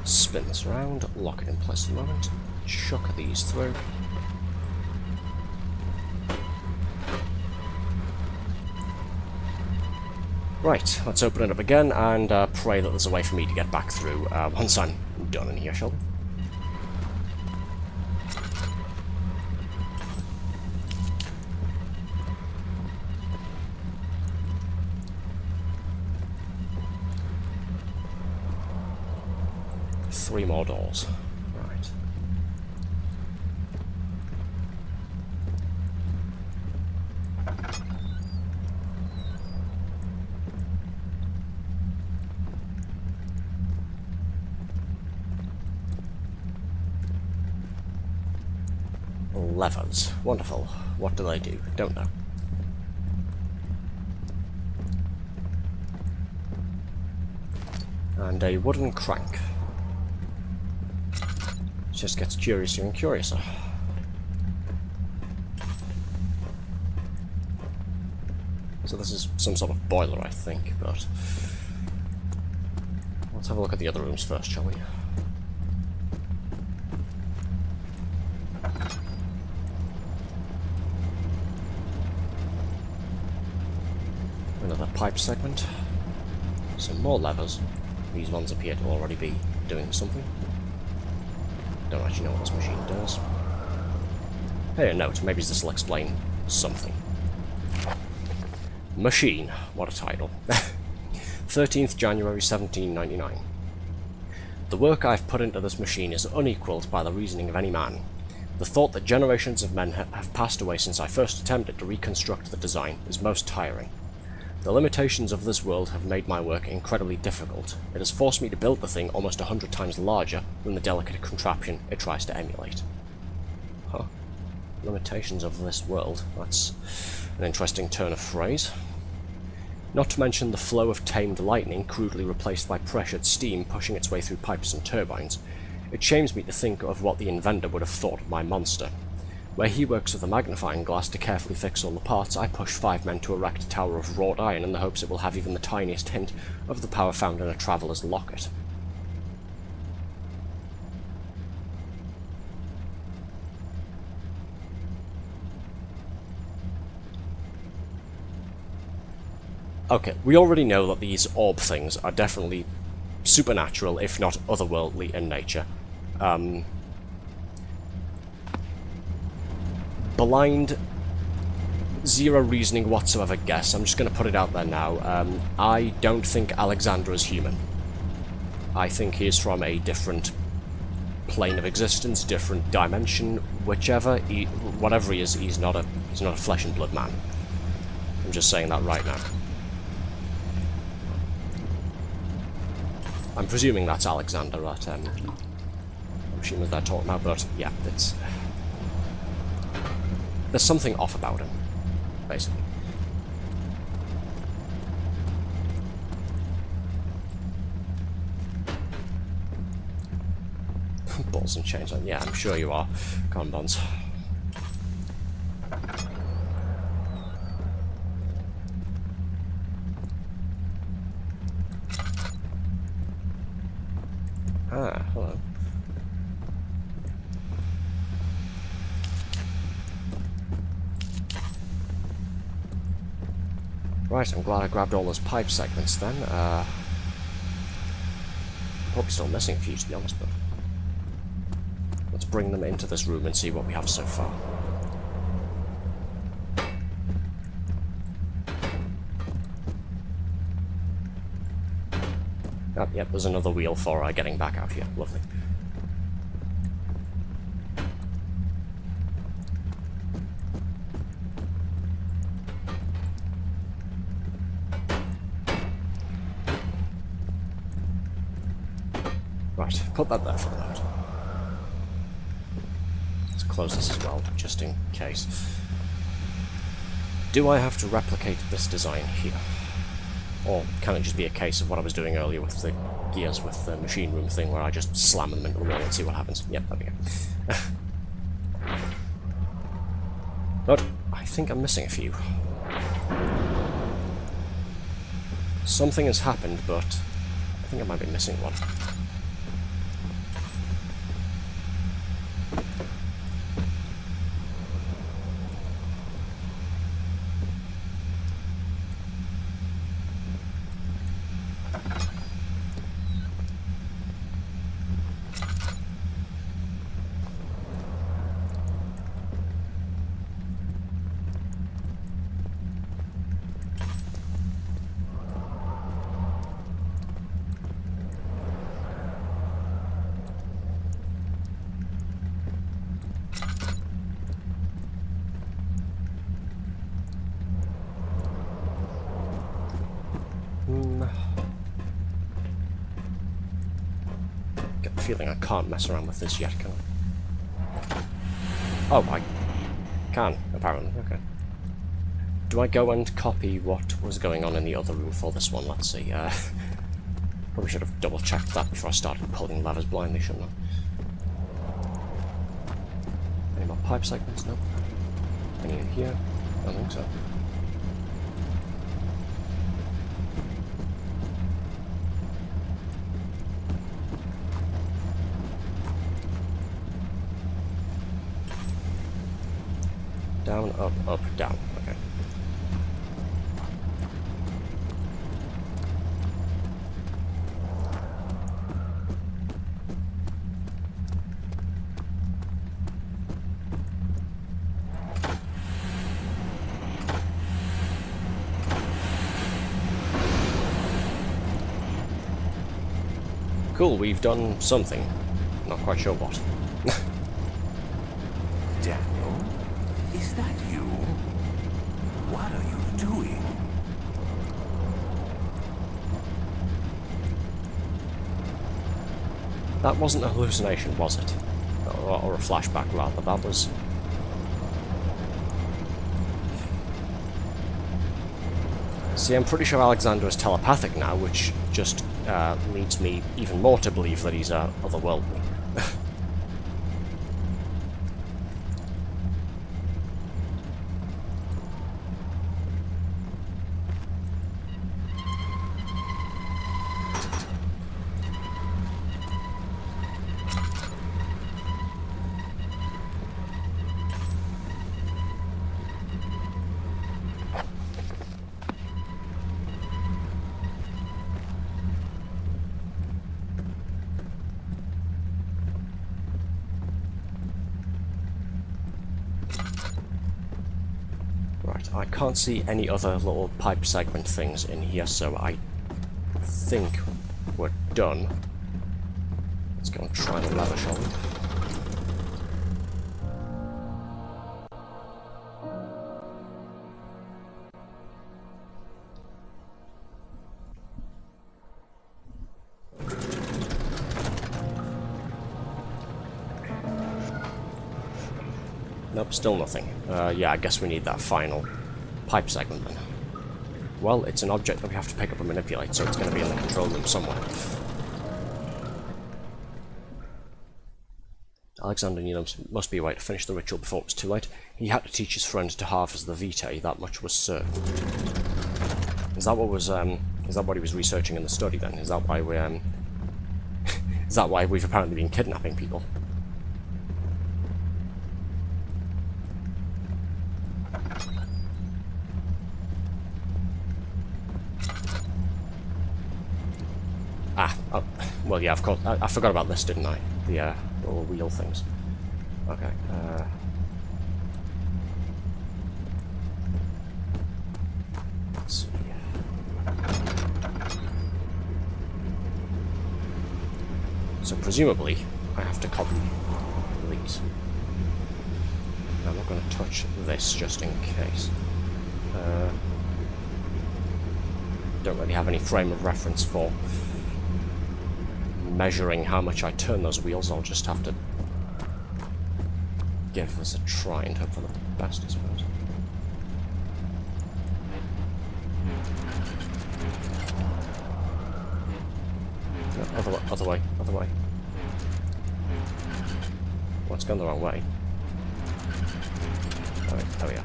Spin this around, lock it in place for the moment, chuck these through. Right, let's open it up again and pray that there's a way for me to get back through once I'm done in here, shall we? Three more doors. Right. Levers. Wonderful. What do they do? Don't know. And a wooden crank. It just gets curiouser and curiouser. So this is some sort of boiler, I think, but let's have a look at the other rooms first, shall we? Another pipe segment. Some more levers. These ones appear to already be doing something. Don't actually know what this machine does. Hey, a note. Maybe this will explain something. Machine. What a title. 13th January 1799. The work I've put into this machine is unequalled by the reasoning of any man. The thought that generations of men have passed away since I first attempted to reconstruct the design is most tiring. The limitations of this world have made my work incredibly difficult. It has forced me to build the thing almost 100 times larger than the delicate contraption it tries to emulate. Huh. Limitations of this world. That's an interesting turn of phrase. Not to mention the flow of tamed lightning crudely replaced by pressured steam pushing its way through pipes and turbines. It shames me to think of what the inventor would have thought of my monster. Where he works with a magnifying glass to carefully fix all the parts, I push 5 men to erect a tower of wrought iron in the hopes it will have even the tiniest hint of the power found in a traveller's locket. Okay, we already know that these orb things are definitely supernatural, if not otherworldly in nature. Blind, zero reasoning whatsoever guess. I'm just going to put it out there now. I don't think Alexander is human. I think he is from a different plane of existence, different dimension, whichever. Whatever he is, he's not a flesh and blood man. I'm just saying that right now. I'm presuming that's Alexander that machine that they're talking about, but yeah, it's... There's something off about him, basically. Balls and chains on. Yeah, I'm sure you are. Come on, Bonds. Ah, hello. Right, I'm glad I grabbed all those pipe segments then. I'm probably still missing a few, to be honest, but let's bring them into this room and see what we have so far. Oh, yep, there's another wheel for getting back out here. Lovely. Right, put that there for a moment. Let's close this as well, just in case. Do I have to replicate this design here? Or can it just be a case of what I was doing earlier with the gears with the machine room thing, where I just slam them into the wall and see what happens? Yep, there we go. But I think I'm missing a few. Something has happened, but I think I might be missing one. Get the feeling I can't mess around with this yet, can I? Oh, I can, apparently. Okay. Do I go and copy what was going on in the other room for this one? Let's see. Probably should have double-checked that before I started pulling levers blindly, shouldn't I? Any more pipe segments? No. Any in here? I don't think so. Down, up, down. Okay. Cool, we've done something. Not quite sure what. Daniel? Is that you? What are you doing? That wasn't a hallucination, was it? Or a flashback, rather. That was... See, I'm pretty sure Alexander is telepathic now, which just leads me even more to believe that he's otherworldly. Right, I can't see any other little pipe segment things in here, so I think we're done. Let's go and try the lever, shall we? Nope, still nothing. Yeah, I guess we need that final pipe segment then. Well, it's an object that we have to pick up and manipulate, so it's going to be in the control room somewhere. Alexander knew there must be a way to finish the ritual before it was too late. He had to teach his friend to harvest the vitae, that much was certain. Is that what was, is that what he was researching in the study then? Is that why we, is that why we've apparently been kidnapping people? Oh, well, yeah, of course. I forgot about this, didn't I? The little wheel things. Okay. Let's see. So presumably, I have to copy these. I'm not going to touch this just in case. Don't really have any frame of reference for measuring how much I turn those wheels. I'll just have to give this a try and hope for the best, I suppose. No, other way. Well, it's gone the wrong way. Alright, there we are.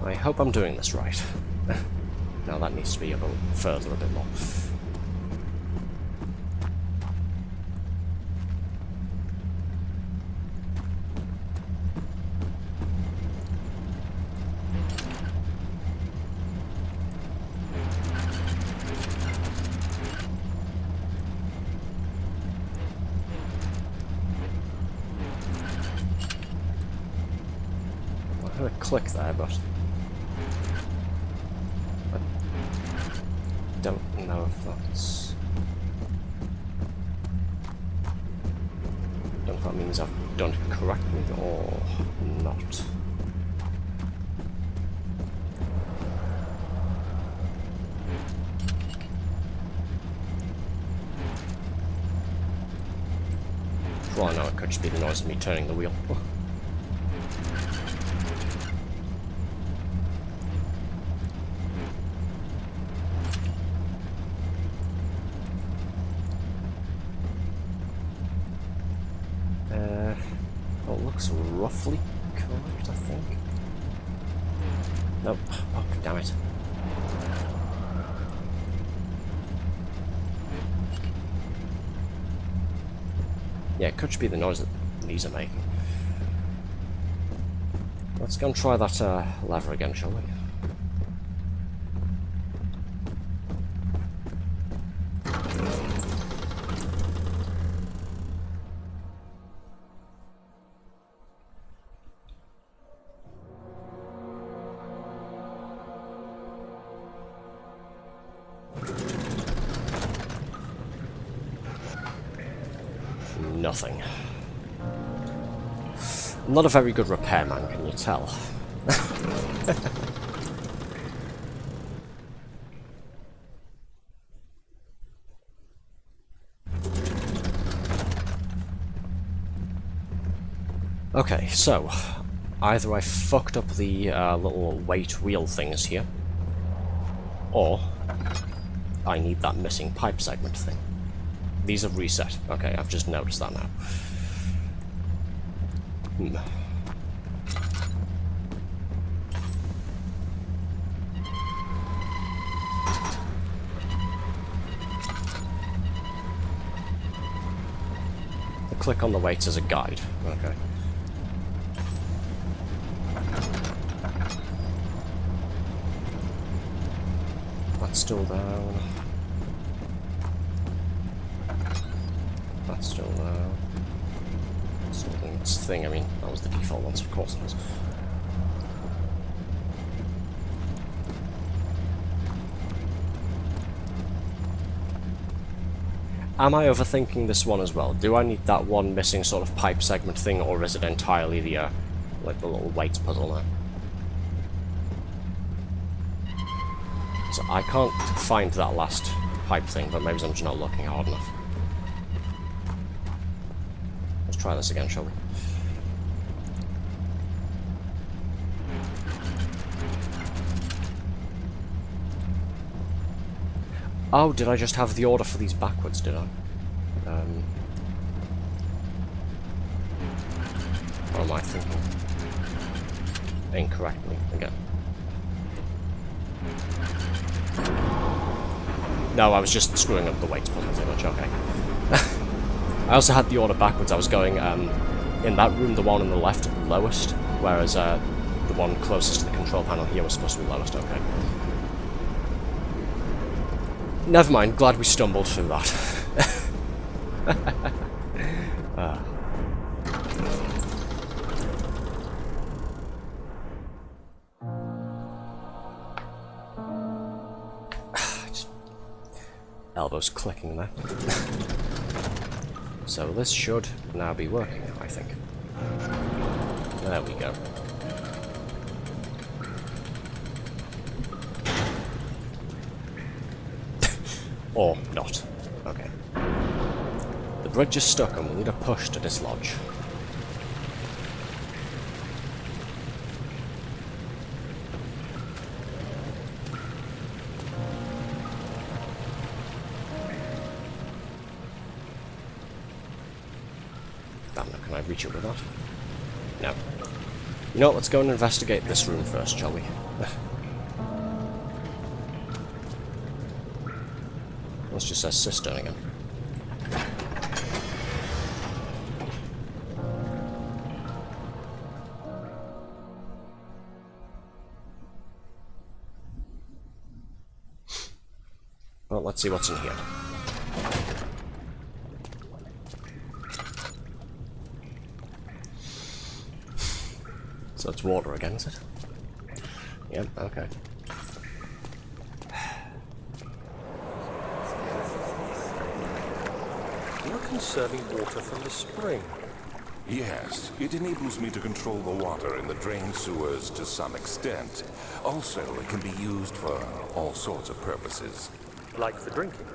I hope I'm doing this right. Now that needs to be a bit further, a bit more. I heard a click there, but I don't know if that's... I don't know if that means I've done it correctly or not. For all I know, it could just be the noise of me turning the wheel. Well, it looks roughly correct, I think. Nope. Oh, damn it. Yeah, it could just be the noise that these are making. Let's go and try that lever again, shall we? Nothing. I'm not a very good repairman, can you tell? Okay, so either I fucked up the little weight wheel things here, or I need that missing pipe segment thing. These have reset. Okay, I've just noticed that now. Click on the weights as a guide. Okay. That's still down. That's still down. It's still doing its thing. I mean, that was the default one, so of course it was. Am I overthinking this one as well? Do I need that one missing sort of pipe segment thing, or is it entirely the, like the little weights puzzle now? So I can't find that last pipe thing, but maybe I'm just not looking hard enough. Let's try this again, shall we? Oh, did I just have the order for these backwards, did I? Or am I thinking incorrectly again? No, I was just screwing up the weights puzzle too much, okay. I also had the order backwards. I was going, in that room, the one on the left, lowest, whereas the one closest to the control panel here was supposed to be lowest, okay. Never mind, glad we stumbled through that. Just elbows clicking there. So this should now be working, I think. There we go. Or not. Okay. The bridge is stuck and we'll need a push to dislodge. Damn it, can I reach it with that? No. You know what, let's go and investigate this room first, shall we? This just says cistern again. Well, let's see what's in here. So it's water again, is it? Yep, okay. conserving water from the spring? Yes, it enables me to control the water in the drain sewers to some extent. Also, it can be used for all sorts of purposes. Like for drinking?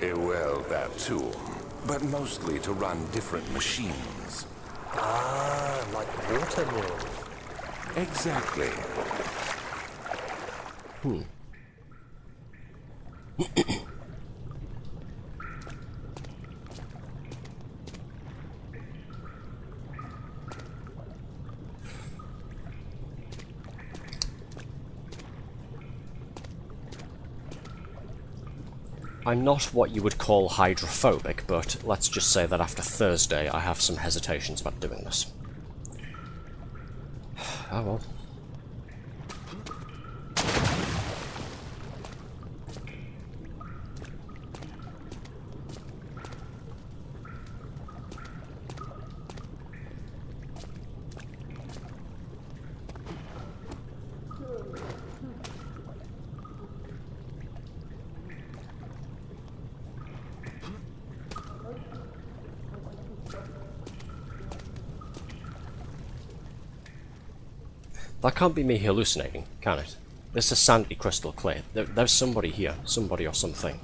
Well, that too. But mostly to run different machines. Ah, like water mills. Exactly. I'm not what you would call hydrophobic, but let's just say that after Thursday I have some hesitations about doing this. Oh well. That can't be me hallucinating, can it? This is sandy crystal clear. There's somebody here. Somebody or something.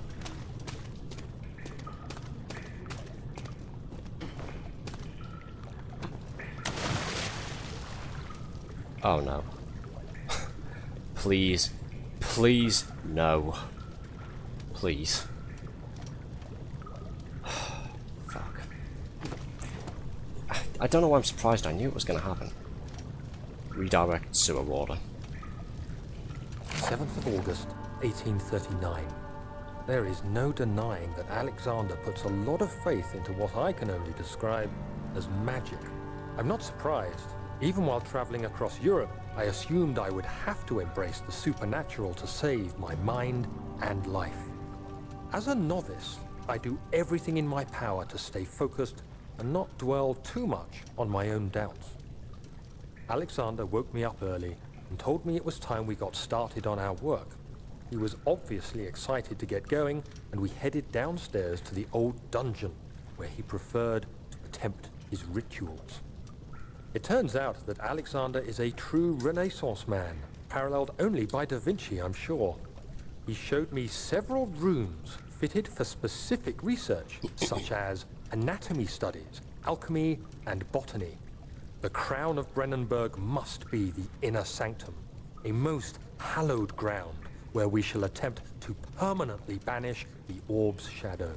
Oh no. Please. Please, no. Please. Fuck. I don't know why I'm surprised. I knew it was going to happen. Redirect sewer water. 7th of August, 1839. There is no denying that Alexander puts a lot of faith into what I can only describe as magic. I'm not surprised. Even while traveling across Europe, I assumed I would have to embrace the supernatural to save my mind and life. As a novice, I do everything in my power to stay focused and not dwell too much on my own doubts. Alexander woke me up early and told me it was time we got started on our work. He was obviously excited to get going, and we headed downstairs to the old dungeon, where he preferred to attempt his rituals. It turns out that Alexander is a true Renaissance man, paralleled only by Da Vinci, I'm sure. He showed me several rooms fitted for specific research, such as anatomy studies, alchemy, and botany. The crown of Brennenburg must be the inner sanctum, a most hallowed ground where we shall attempt to permanently banish the orb's shadow.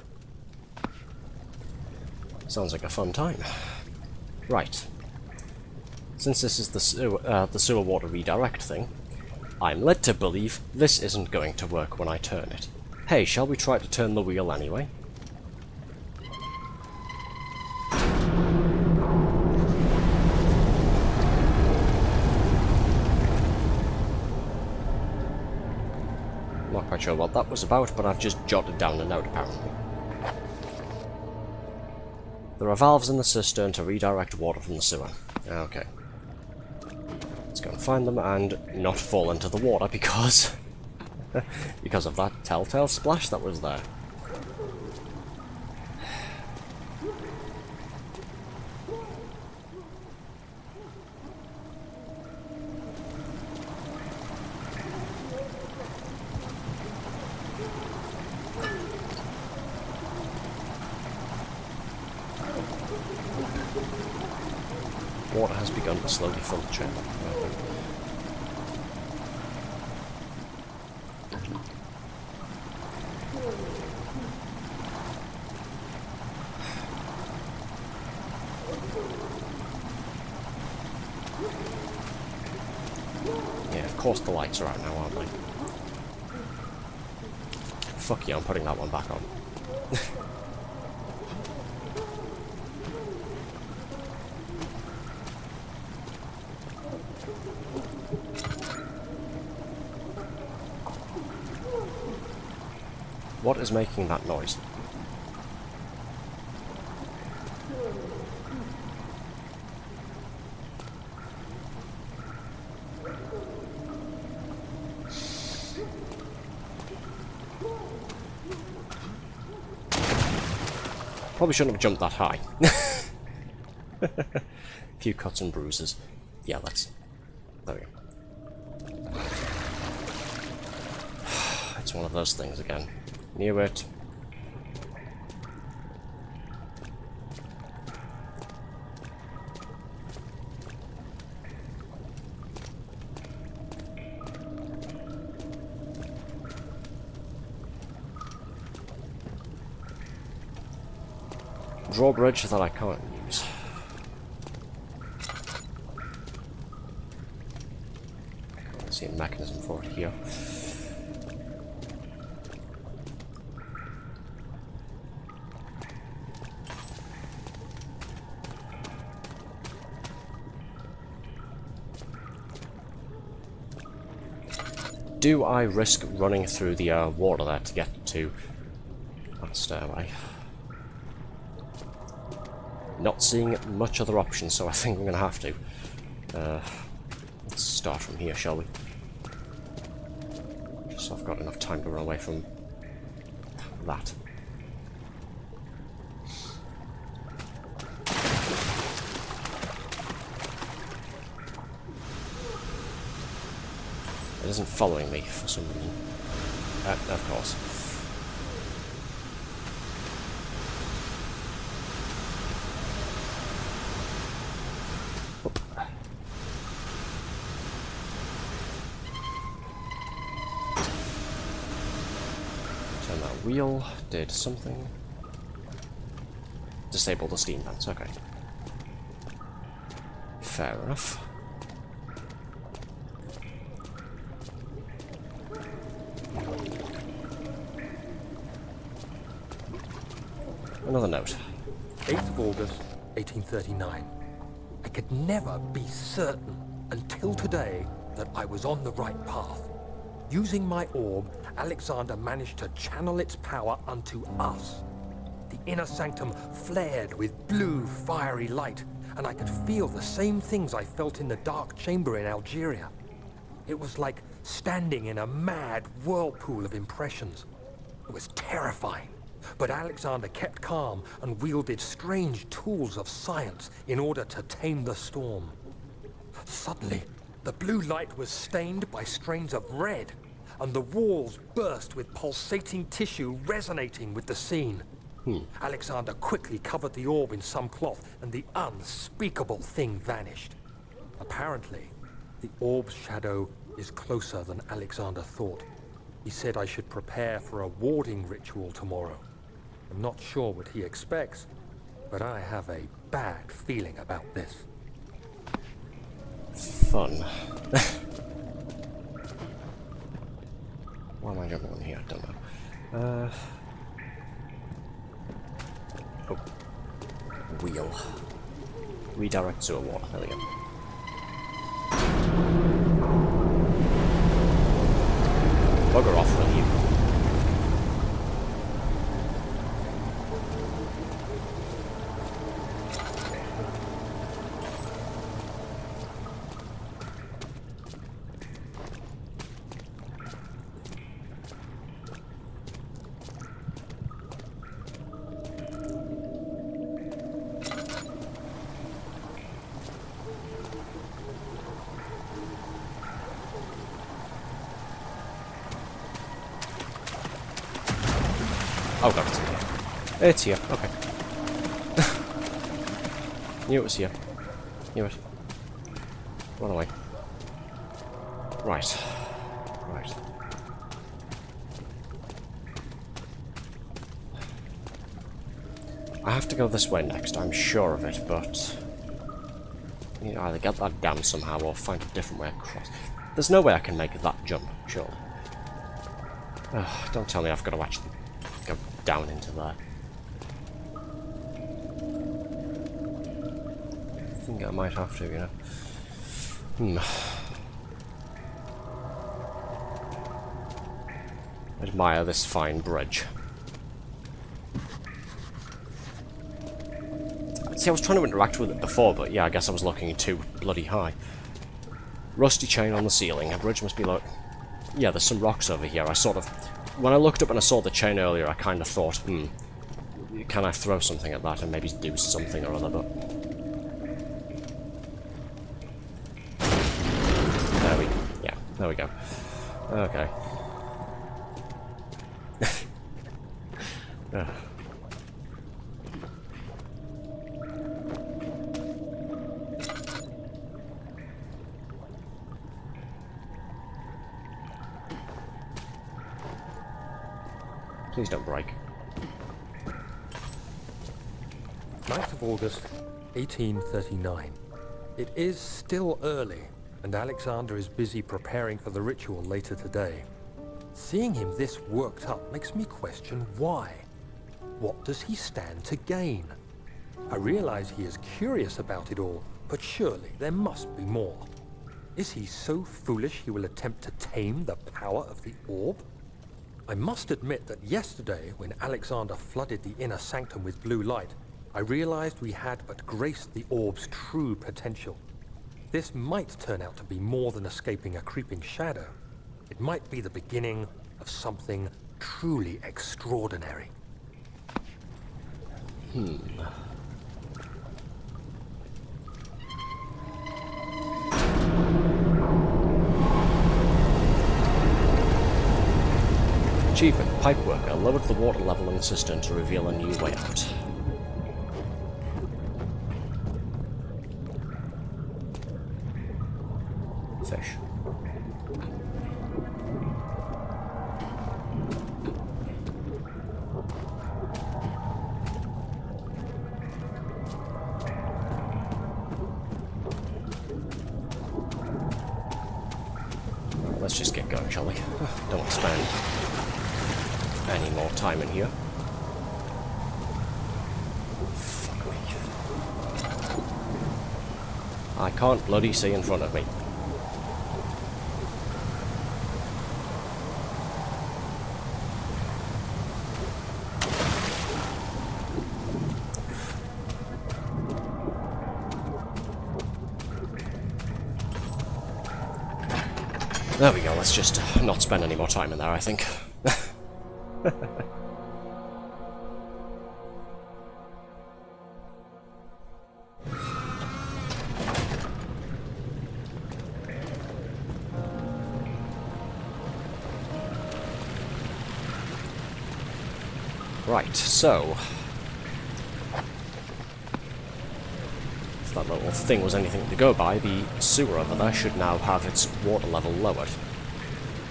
Sounds like a fun time. Right. Since this is the sewer water redirect thing, I'm led to believe this isn't going to work when I turn it. Hey, shall we try to turn the wheel anyway? Not quite sure what that was about, but I've just jotted down a note apparently. There are valves in the cistern to redirect water from the sewer. Okay. Let's go and find them and not fall into the water because... because of that telltale splash that was there. Water has begun to slowly fill the chamber. Yeah, of course the lights are out now, aren't they? Fuck yeah, I'm putting that one back on. What is making that noise? Probably shouldn't have jumped that high. A few cuts and bruises. Yeah, let's... There we go. It's one of those things again. Knew it. Drawbridge that I can't use. I can't see a mechanism for it here. Do I risk running through the water there to get to that stairway? Not seeing much other option, so I think I'm going to have to. Let's start from here, shall we? Just so I've got enough time to run away from that. It isn't following me for some reason. Of course. Turn that wheel. Did something. Disable the steam vents. Okay. Fair enough. Another note. 8th of August, 1839. I could never be certain until today that I was on the right path. Using my orb, Alexander managed to channel its power unto us. The inner sanctum flared with blue, fiery light, and I could feel the same things I felt in the dark chamber in Algeria. It was like standing in a mad whirlpool of impressions. It was terrifying. But Alexander kept calm and wielded strange tools of science in order to tame the storm. Suddenly, the blue light was stained by strains of red, and the walls burst with pulsating tissue resonating with the scene. Alexander quickly covered the orb in some cloth, and the unspeakable thing vanished. Apparently, the orb's shadow is closer than Alexander thought. He said I should prepare for a warding ritual tomorrow. I'm not sure what he expects, but I have a bad feeling about this. Fun. Why am I jumping on here? I don't know. Oh. Wheel. Redirect to a water. There we go. Bugger off, will you? Oh god, it's here. It's here, okay. Knew it was here. Knew it. Run away. Right. Right. I have to go this way next, I'm sure of it, but... You know, either get that dam somehow or find a different way across. There's no way I can make that jump, surely. Don't tell me I've got to actually go down into there. I think I might have to, you know. Admire this fine bridge. See, I was trying to interact with it before, but yeah, I guess I was looking too bloody high. Rusty chain on the ceiling. A bridge must be like... Yeah, there's some rocks over here. I sort of... When I looked up and I saw the chain earlier, I kind of thought, can I throw something at that and maybe do something or other, but... There we go. Okay. Please don't break. 9th of August, 1839. It is still early, and Alexander is busy preparing for the ritual later today. Seeing him this worked up makes me question why. What does he stand to gain? I realize he is curious about it all, but surely there must be more. Is he so foolish he will attempt to tame the power of the orb? I must admit that yesterday, when Alexander flooded the inner sanctum with blue light, I realized we had but graced the orb's true potential. This might turn out to be more than escaping a creeping shadow. It might be the beginning of something truly extraordinary. Achievement, Pipeworker. Lowered the water level in the cistern to reveal a new way out. Fish. Let's just get going, shall we? Don't want to spend any more time in here. Fuck me. I can't bloody see in front of me. There we go, let's just not spend any more time in there, I think. Right, so... if that little thing was anything to go by, the sewer over there should now have its water level lowered.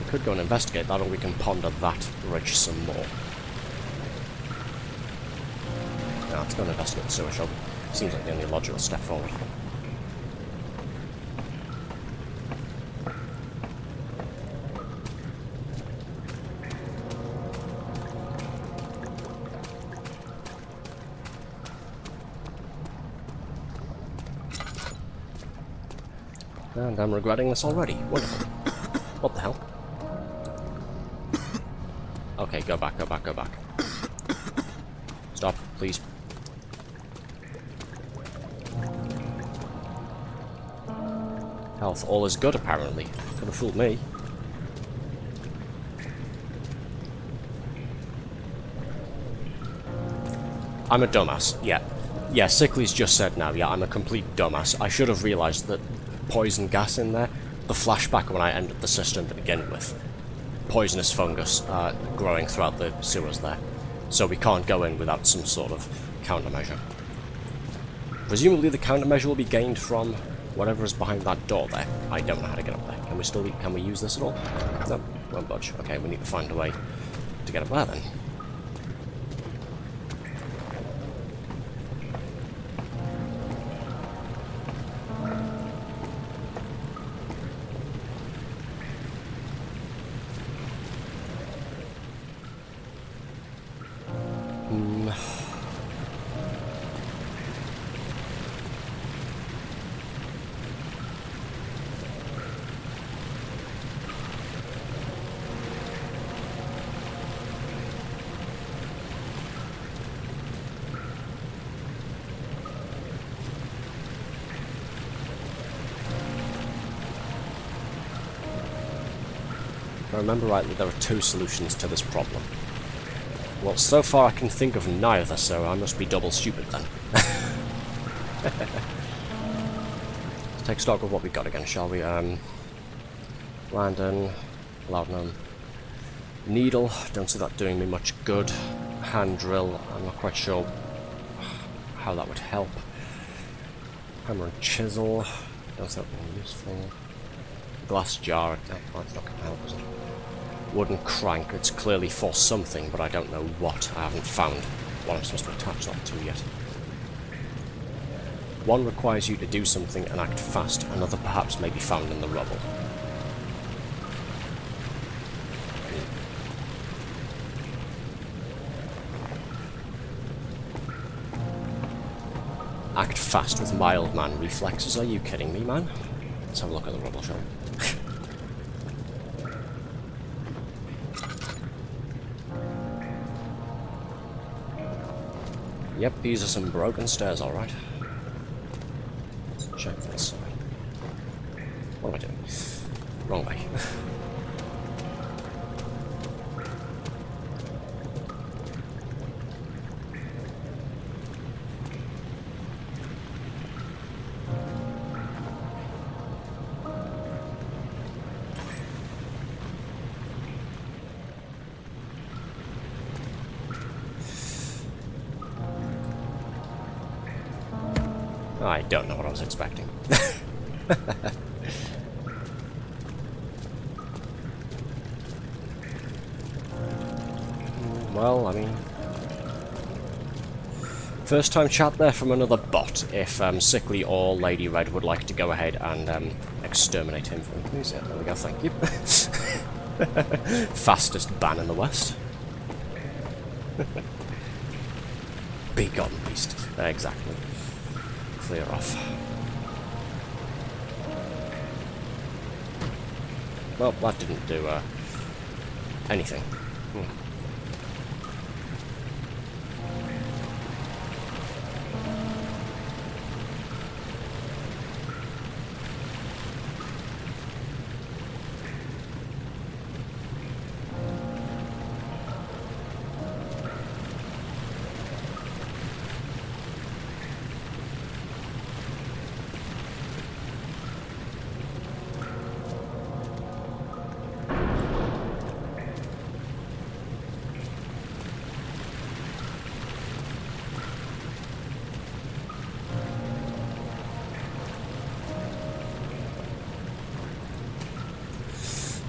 We could go and investigate that, or we can ponder that bridge some more. Yeah, let's go and investigate the sewer shop. Seems like the only logical step forward. And I'm regretting this already. Wonderful. What the hell? Okay, go back, go back, go back. Stop, please. Health, all is good apparently. Could have fooled me. I'm a dumbass, yeah. Yeah, Sickly's just said now, yeah, I'm a complete dumbass. I should have realised that poison gas in there, the flashback when I entered the cistern to begin with. Poisonous fungus growing throughout the sewers there. So we can't go in without some sort of countermeasure. Presumably the countermeasure will be gained from whatever is behind that door there. I don't know how to get up there. Can we use this at all? No, won't budge. Okay, we need to find a way to get up there then. If I remember rightly, there are two solutions to this problem. Well, so far I can think of neither, so I must be double stupid then. Let's take stock of what we got again, shall we? Landon, Laudanum, Needle, don't see that doing me much good. Hand drill, I'm not quite sure how that would help. Hammer and chisel, don't see that being useful. Glass jar, that's not going to help, is it? Wooden crank, it's clearly for something, but I don't know what. I haven't found what I'm supposed to attach that to yet. One requires you to do something and act fast, another perhaps may be found in the rubble. Act fast with mild man reflexes, are you kidding me, man? Let's have a look at the rubble, shall we? Yep, these are some broken stairs, alright. Let's check this side. What am I doing? Wrong way. I don't know what I was expecting. Well, I mean... First time chat there from another bot, if Sickly or Lady Red would like to go ahead and exterminate him for me, please. Yeah, there we go, thank you. Fastest ban in the West. Begone, beast. Exactly. Clear off. Well, that didn't do anything.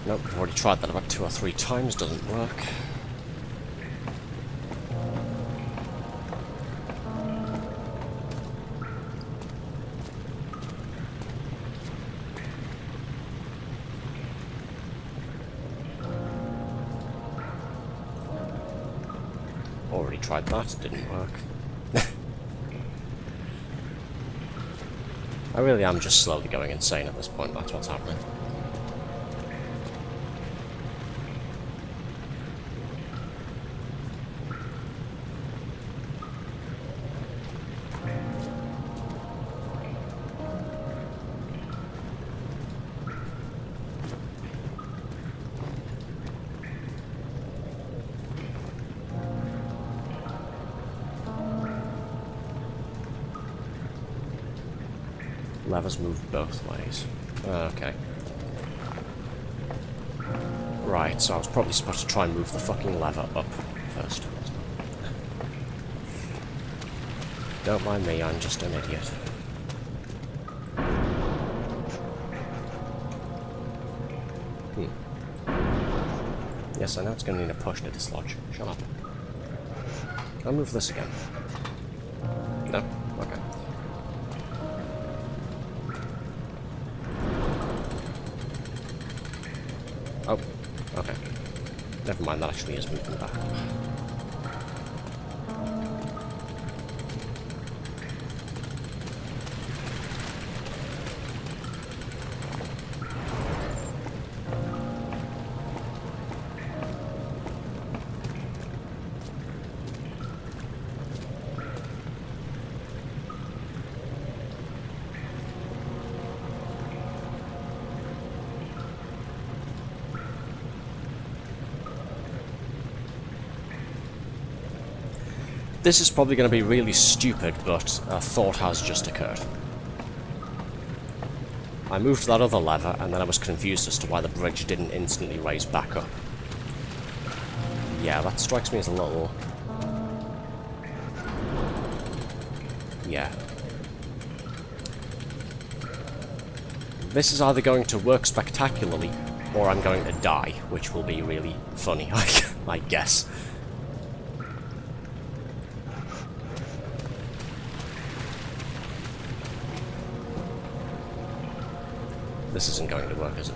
Nope, we've already tried that about 2 or 3 times, doesn't work. Already tried that, didn't work. I really am just slowly going insane at this point, that's what's happening. Levers move both ways. Okay. Right, so I was probably supposed to try and move the fucking lever up first. Don't mind me, I'm just an idiot. Yes, I know it's going to need a push to dislodge. Shut up. I'll move this again. No? Okay. Oh, okay. Never mind, that actually is moving back. This is probably going to be really stupid, but a thought has just occurred. I moved that other lever, and then I was confused as to why the bridge didn't instantly raise back up. Yeah, that strikes me as a little... Yeah. This is either going to work spectacularly, or I'm going to die, which will be really funny, I guess. This isn't going to work, is it?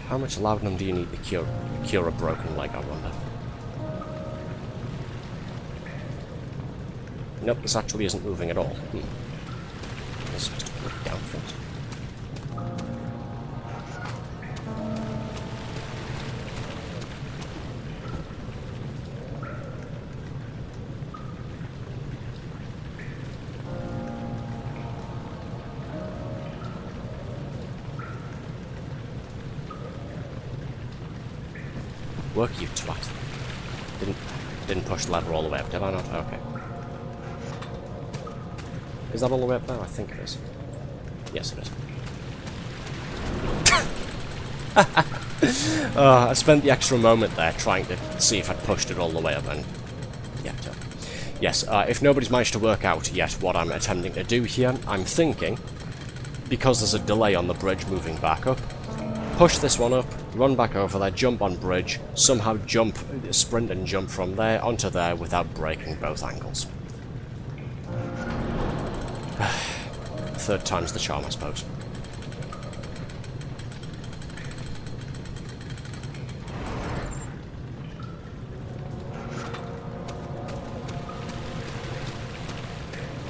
How much laudanum do you need to cure a broken leg, I wonder? Nope, this actually isn't moving at all. I'm supposed to put it down first. Work, you twat. Didn't push the ladder all the way up, did I not? Okay. Is that all the way up there? I think it is. Yes, it is. I spent the extra moment there trying to see if I'd pushed it all the way up, and... yeah, yes, if nobody's managed to work out yet what I'm attempting to do here, I'm thinking, because there's a delay on the bridge moving back up, push this one up, run back over there, jump on bridge, somehow jump, sprint and jump from there onto there without breaking both ankles. Third time's the charm, I suppose.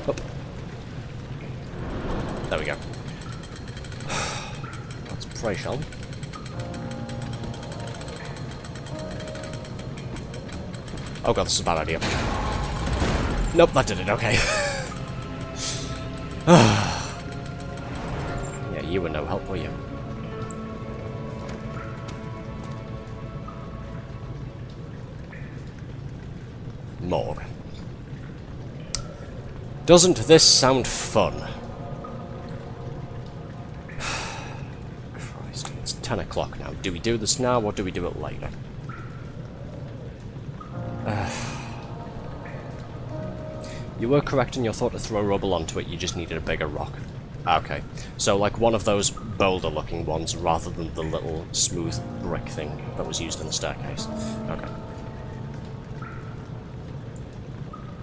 Up. There we go. Let's pray, shall we? Oh god, this is a bad idea. Nope, that did it, okay. Yeah, you were no help, were you? Morgue. Doesn't this sound fun? Christ, it's 10 o'clock now. Do we do this now, or do we do it later? You were correct in your thought to throw rubble onto it, you just needed a bigger rock. Okay, so like one of those boulder-looking ones, rather than the little smooth brick thing that was used in the staircase. Okay.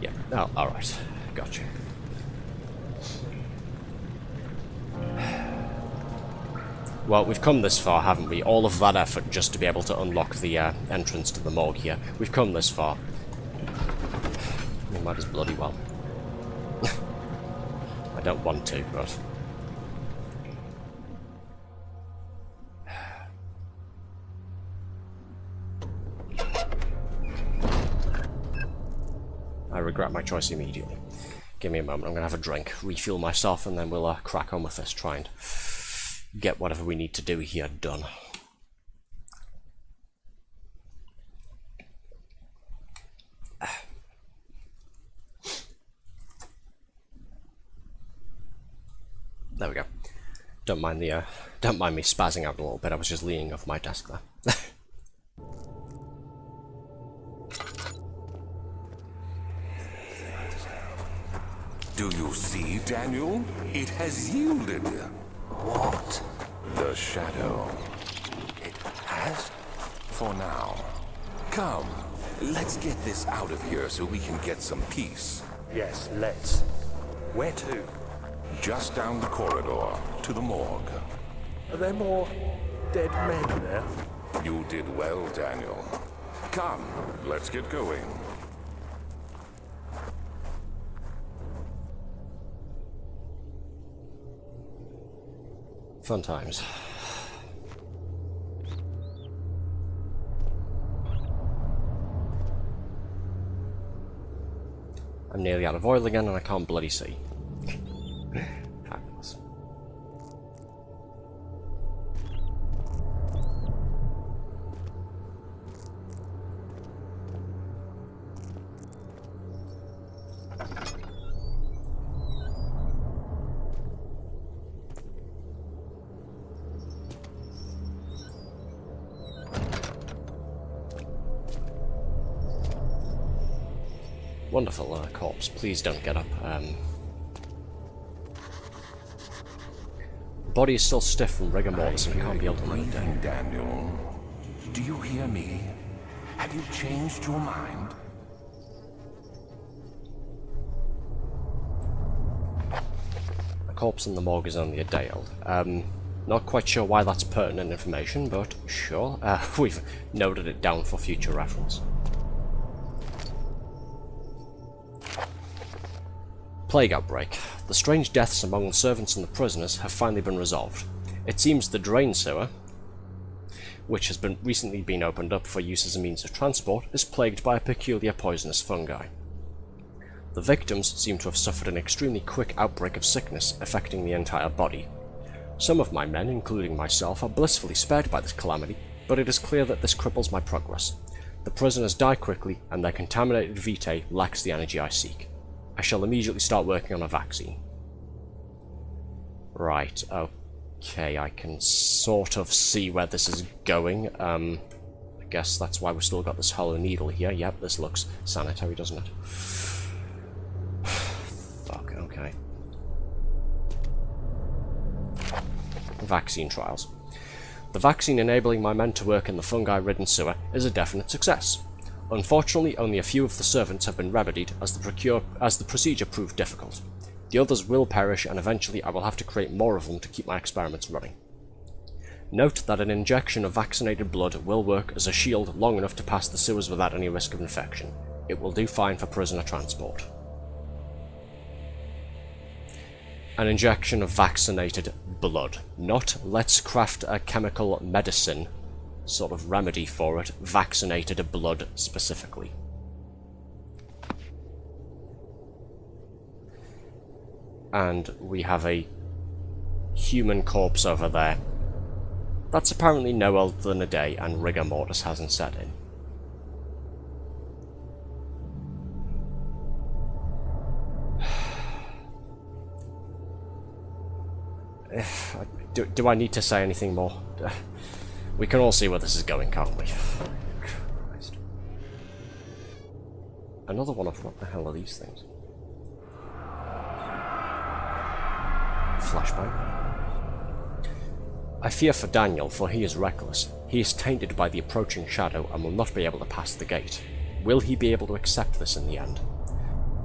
Yeah, oh, alright. Gotcha. Well, we've come this far, haven't we? All of that effort just to be able to unlock the entrance to the morgue here. We've come this far. We might as bloody well. I don't want to, but... I regret my choice immediately. Give me a moment, I'm going to have a drink, refuel myself, and then we'll crack on with this, try and get whatever we need to do here done. There we go. Don't mind me spazzing out a little bit. I was just leaning off my desk there. Do you see, Daniel? It has yielded. What? The shadow. It has? For now. Come, let's get this out of here so we can get some peace. Yes, let's. Where to? Just down the corridor, to the morgue. Are there more dead men there? You did well, Daniel. Come, let's get going. Fun times. I'm nearly out of oil again and I can't bloody see. Fabulous. Wonderful, corpse. Please don't get up. The body is still stiff from rigor mortis and it can't be held another day. Breathing, Daniel. Do you hear me? Have you changed your mind? A corpse in the morgue is only a day old. Not quite sure why that's pertinent information, but sure. We've noted it down for future reference. Plague outbreak. The strange deaths among the servants and the prisoners have finally been resolved. It seems the drain sewer, which has recently been opened up for use as a means of transport, is plagued by a peculiar poisonous fungi. The victims seem to have suffered an extremely quick outbreak of sickness affecting the entire body. Some of my men, including myself, are blissfully spared by this calamity, but it is clear that this cripples my progress. The prisoners die quickly, and their contaminated vitae lacks the energy I seek. I shall immediately start working on a vaccine. Right, okay, I can sort of see where this is going. I guess that's why we've still got this hollow needle here. Yep, this looks sanitary, doesn't it? Fuck, okay. Vaccine trials. The vaccine enabling my men to work in the fungi-ridden sewer is a definite success. Unfortunately, only a few of the servants have been remedied as the procedure proved difficult. The others will perish, and eventually I will have to create more of them to keep my experiments running. Note that an injection of vaccinated blood will work as a shield long enough to pass the sewers without any risk of infection. It will do fine for prisoner transport. An injection of vaccinated blood. Not let's craft a chemical medicine sort of remedy for it. Vaccinated blood specifically. And we have a human corpse over there. That's apparently no older than a day, and rigor mortis hasn't set in. Do I need to say anything more? We can all see where this is going, can't we? Christ. Another one of what the hell are these things? Flashbang. I fear for Daniel, for he is reckless. He is tainted by the approaching shadow and will not be able to pass the gate. Will he be able to accept this in the end?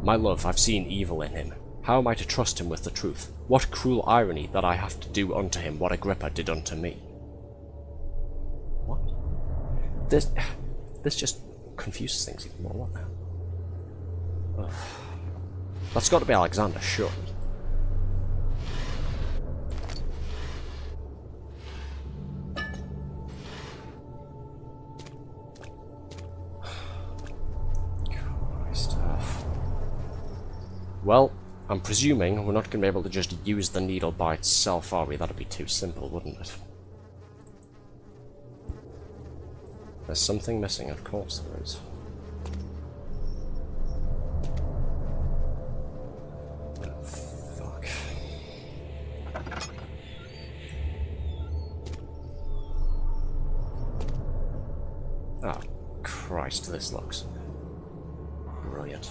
My love, I've seen evil in him. How am I to trust him with the truth? What cruel irony that I have to do unto him what Agrippa did unto me. What? This just confuses things even more. What the hell? Ugh. That's got to be Alexander, surely. Well, I'm presuming we're not going to be able to just use the needle by itself, are we? That'd be too simple, wouldn't it? There's something missing, of course there is. Oh, fuck. Oh, Christ, this looks brilliant.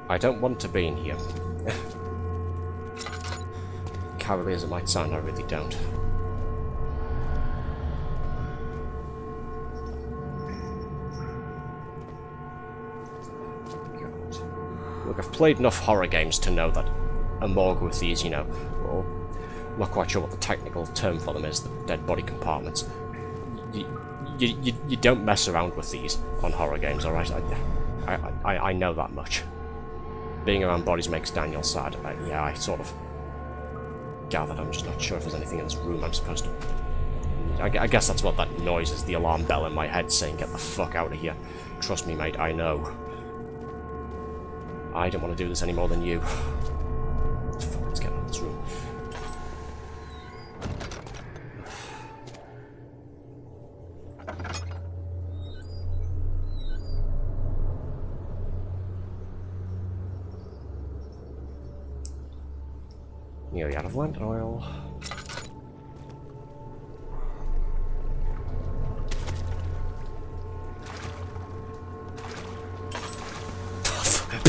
I don't want to be in here. Cowardly as it might sound, I really don't. God. Look, I've played enough horror games to know that a morgue with these, you know, or I'm not quite sure what the technical term for them is, the dead body compartments. You don't mess around with these on horror games, alright? I know that much. Being around bodies makes Daniel sad. Yeah, I sort of gathered. I'm just not sure if there's anything in this room I'm supposed to... I guess that's what that noise is, the alarm bell in my head saying, get the fuck out of here. Trust me, mate, I know. I don't want to do this any more than you. Fuck, let's get out of this room. Nearly out of lantern oil.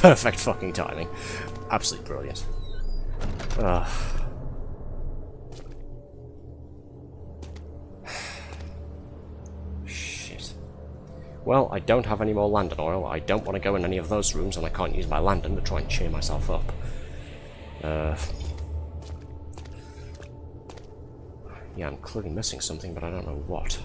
Perfect fucking timing. Absolutely brilliant. Shit. Well, I don't have any more lantern oil. I don't want to go in any of those rooms, and I can't use my lantern to try and cheer myself up. Yeah, I'm clearly missing something, but I don't know what.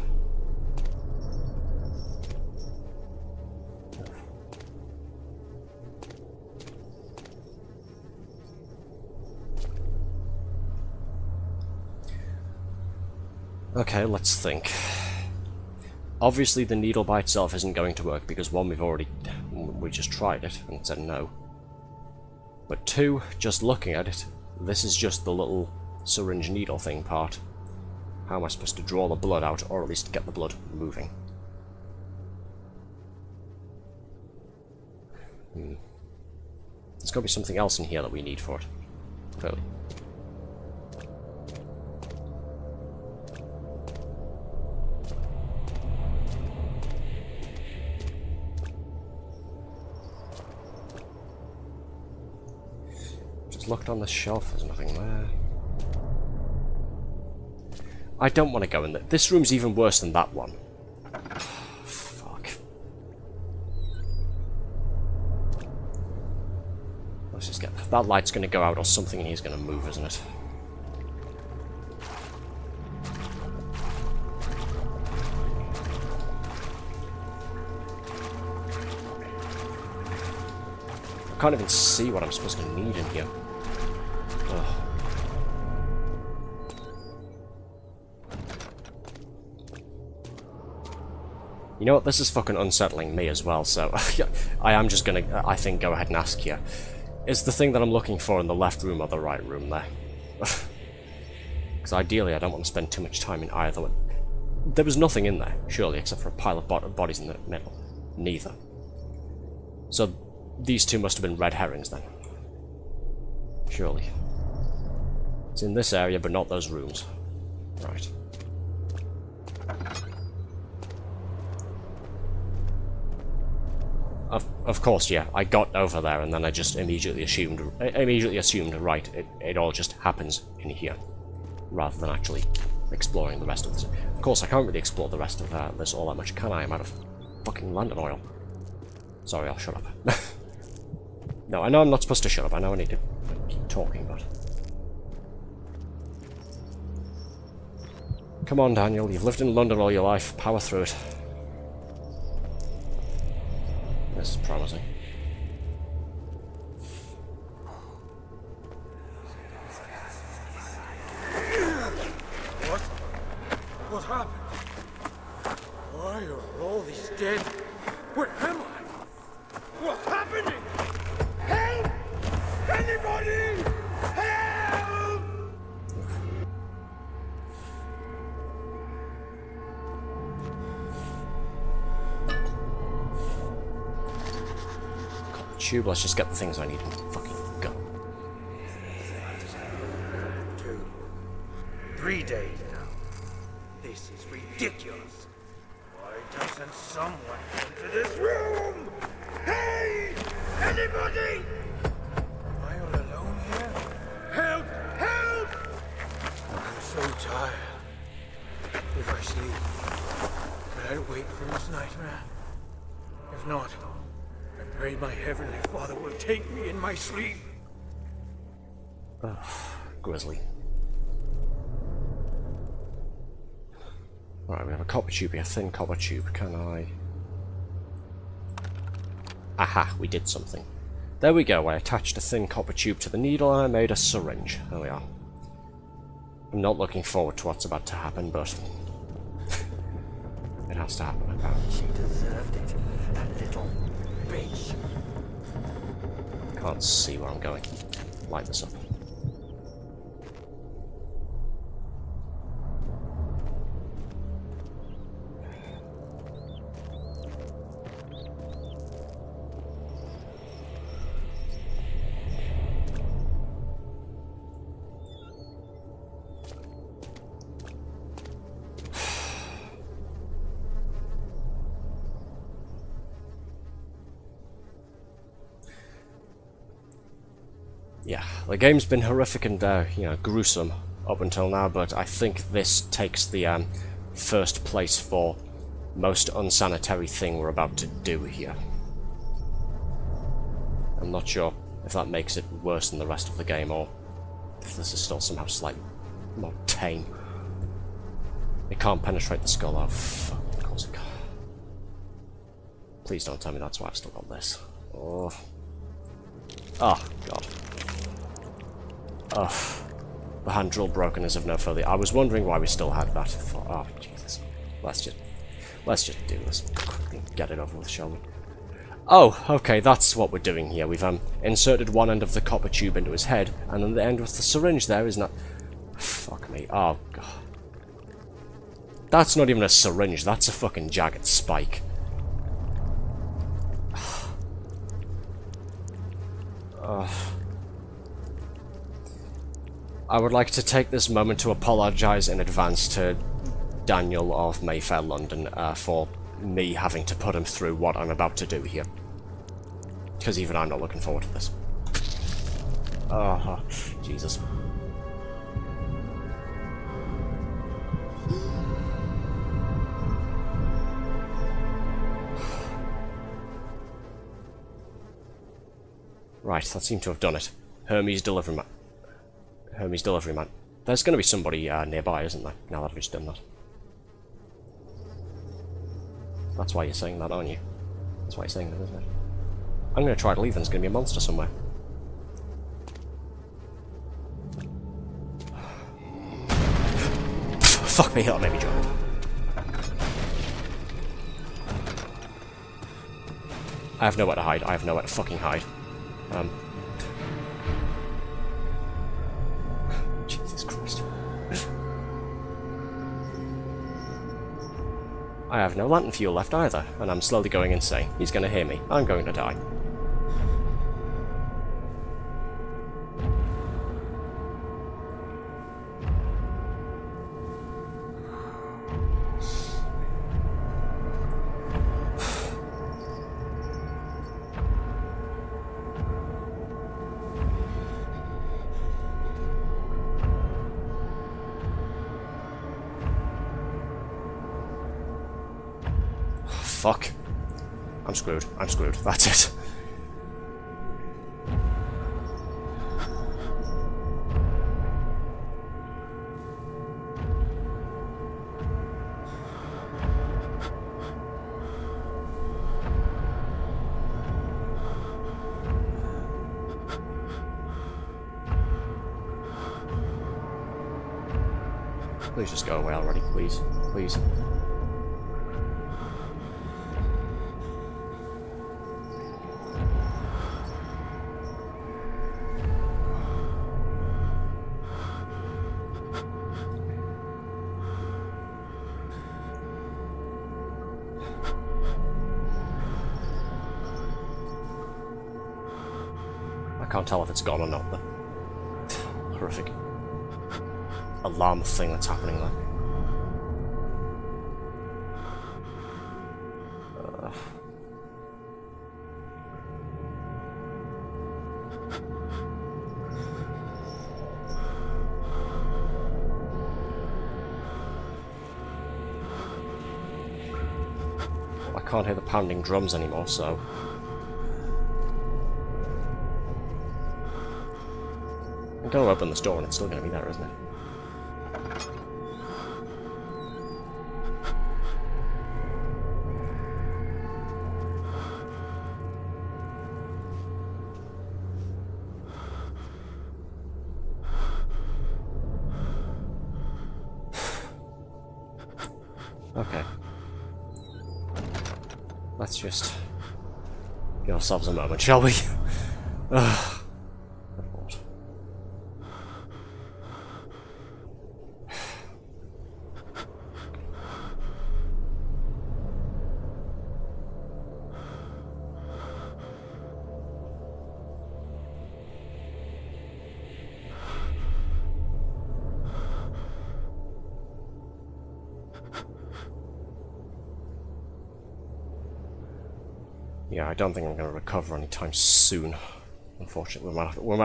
Okay, let's think. Obviously the needle by itself isn't going to work because one, we just tried it and it said no. But two, just looking at it, this is just the little syringe needle thing part. How am I supposed to draw the blood out, or at least get the blood moving? There's got to be something else in here that we need for it. Clearly. Just looked on the shelf, there's nothing there. I don't want to go in there. This room's even worse than that one. Fuck. Let's just get... That light's going to go out or something and he's going to move, isn't it? I can't even see what I'm supposed to need in here. Ugh. You know what, this is fucking unsettling me as well, so I am just gonna, I think, go ahead and ask you. Is the thing that I'm looking for in the left room or the right room there? Because ideally I don't want to spend too much time in either one. There was nothing in there, surely, except for a pile of bodies in the middle. Neither. So these two must have been red herrings then. Surely. It's in this area, but not those rooms. Right. Of course, yeah, I got over there and then I just immediately assumed, right, it all just happens in here, rather than actually exploring the rest of this. Of course, I can't really explore the rest of this all that much, can I? I'm out of fucking lantern oil. Sorry, I'll shut up. No, I know I'm not supposed to shut up, I know I need to keep talking, but... Come on, Daniel, you've lived in London all your life, power through it. This is promising. What happened? Why are all these dead? Where am I? What's happening? Help! Anybody! Help! Tube, let's just get the things I need and fucking go. 2, 3 days now. This is ridiculous. Why doesn't someone come to this room? Hey! Anybody! Am I all alone here? Help! Help! I'm so tired. If I sleep, will I wake from this nightmare? If not, I pray my Heavenly Father will take me in my sleep. Ugh, Grizzly. Alright, we have a copper tube here, a thin copper tube. Can I... Aha, we did something. There we go, I attached a thin copper tube to the needle and I made a syringe. There we are. I'm not looking forward to what's about to happen, but... it has to happen, apparently. She deserved it, that little bitch. Can't see where I'm going. Light this up. Yeah, the game's been horrific and, you know, gruesome up until now, but I think this takes the first place for most unsanitary thing we're about to do here. I'm not sure if that makes it worse than the rest of the game, or if this is still somehow slightly more tame. It can't penetrate the skull. Oh, fuck, of course it can't. Please don't tell me that's why I've still got this. Oh. Oh, God. Oh. The hand drill broken is of no further. I was wondering why we still had that. Oh, Jesus. Let's just do this. Get it over with, shall we? Oh, okay, that's what we're doing here. We've inserted one end of the copper tube into his head, and then the end with the syringe there is not... Fuck me. Oh, God. That's not even a syringe, that's a fucking jagged spike. I would like to take this moment to apologise in advance to Daniel of Mayfair, London, for me having to put him through what I'm about to do here. Because even I'm not looking forward to this. Oh, Jesus. Right, that seemed to have done it. Hermes delivery man. Hermes delivery man. There's going to be somebody nearby, isn't there? Now that I've just done that. That's why you're saying that, aren't you? That's why you're saying that, isn't it? I'm going to try to leave and there's going to be a monster somewhere. Fuck me, that made me jump. I have nowhere to hide. I have nowhere to fucking hide. Jesus Christ. I have no lantern fuel left either, and I'm slowly going insane. He's gonna hear me. I'm going to die. Fuck. I'm screwed. I'm screwed. That's it. Please just go away already, please. Please. I can't tell if it's gone or not, the horrific alarm thing that's happening there. I can't hear the pounding drums anymore, so... I'm going to open this door and it's still going to be there, isn't it? Okay. Let's just give ourselves a moment, shall we? Yeah, I don't think I'm going to recover anytime soon. Unfortunately,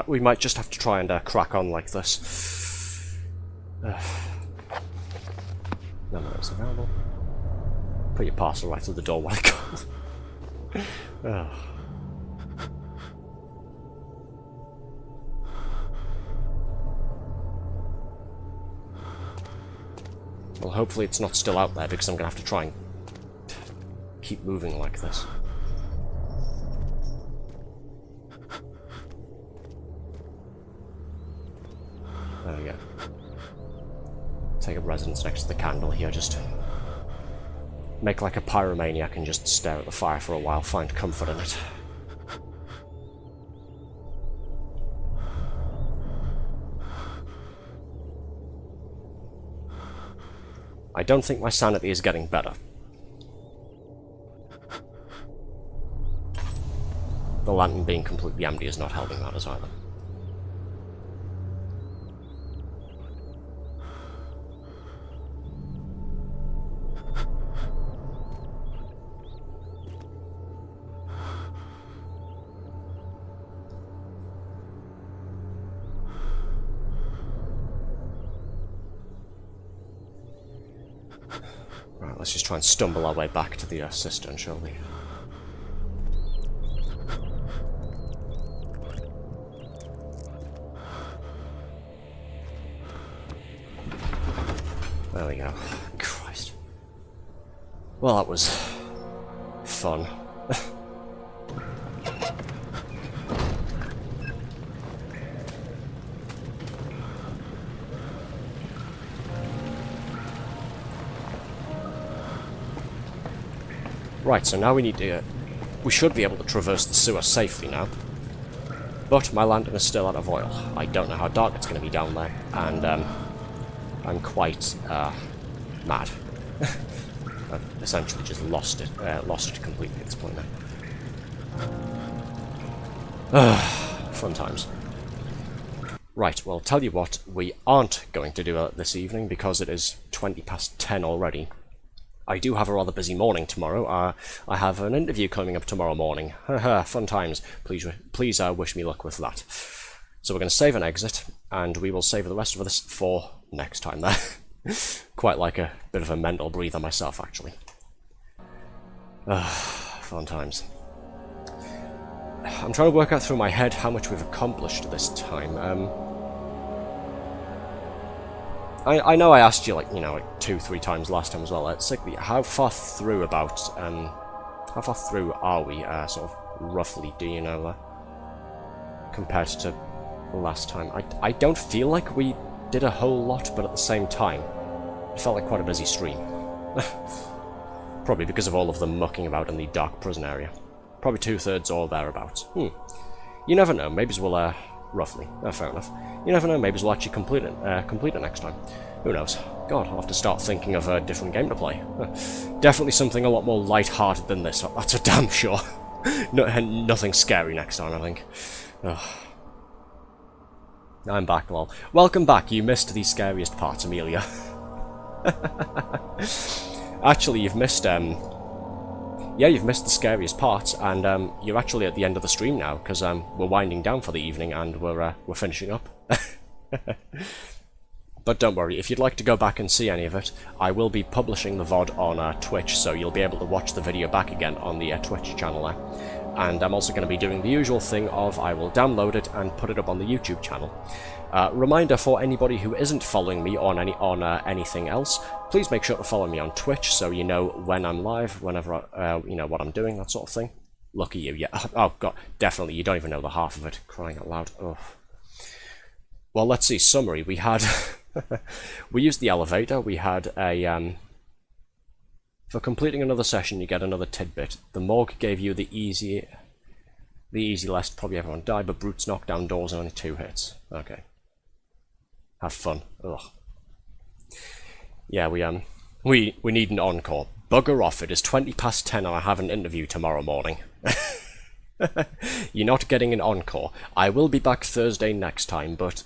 we might just have to try and crack on like this. None of those available. Put your parcel right through the door while it goes. Well, hopefully it's not still out there, because I'm going to have to try and keep moving like this. There we go. Take up residence next to the candle here, just make like a pyromaniac and just stare at the fire for a while, find comfort in it. I don't think my sanity is getting better. The lantern being completely empty is not helping matters either. Right, let's just try and stumble our way back to the cistern, shall we? There we go. Christ. Well, that was fun. Right, so now we need to... we should be able to traverse the sewer safely now. But my lantern is still out of oil. I don't know how dark it's going to be down there, and I'm quite mad. I've essentially just lost it completely at this point now. Fun times. Right, well, tell you what, we aren't going to do this evening because it is 10 already. I do have a rather busy morning tomorrow. I have an interview coming up tomorrow morning. Fun times. Please wish me luck with that. So we're going to save and exit, and we will save the rest of this for next time there. Quite like a bit of a mental breather myself, actually. Fun times. I'm trying to work out through my head how much we've accomplished this time. I know I asked you, like, you know, like 2-3 times last time as well. It's like, how far through are we, sort of, roughly, do you know, compared to last time? I don't feel like we did a whole lot, but at the same time, it felt like quite a busy stream. Probably because of all of them mucking about in the dark prison area. Probably 2/3 or thereabouts. You never know, maybe we'll, roughly. Fair enough. You never know, maybe we'll actually complete it next time. Who knows? God, I'll have to start thinking of a different game to play. Definitely something a lot more light-hearted than this, that's for damn sure. Nothing scary next time, I think. I'm back, lol. Welcome back, you missed the scariest part, Amelia. Actually, you've missed, yeah, you've missed the scariest part, and you're actually at the end of the stream now, because we're winding down for the evening, and we're finishing up. But don't worry, if you'd like to go back and see any of it, I will be publishing the VOD on Twitch, so you'll be able to watch the video back again on the Twitch channel there. And I'm also going to be doing the usual thing of I will download it and put it up on the YouTube channel. Reminder for anybody who isn't following me on anything else, please make sure to follow me on Twitch so you know when I'm live, whenever you know what I'm doing, that sort of thing. Lucky you, yeah. Oh god, definitely, you don't even know the half of it. Crying out loud. Oh. Well, let's see. Summary. We had we used the elevator. We had a for completing another session, you get another tidbit. The morgue gave you the easy lest probably everyone died, but brutes knocked down doors in only 2 hits. Okay. Have fun. Ugh. Yeah, we need an encore. Bugger off, it is 10:20 and I have an interview tomorrow morning. You're not getting an encore. I will be back Thursday next time, but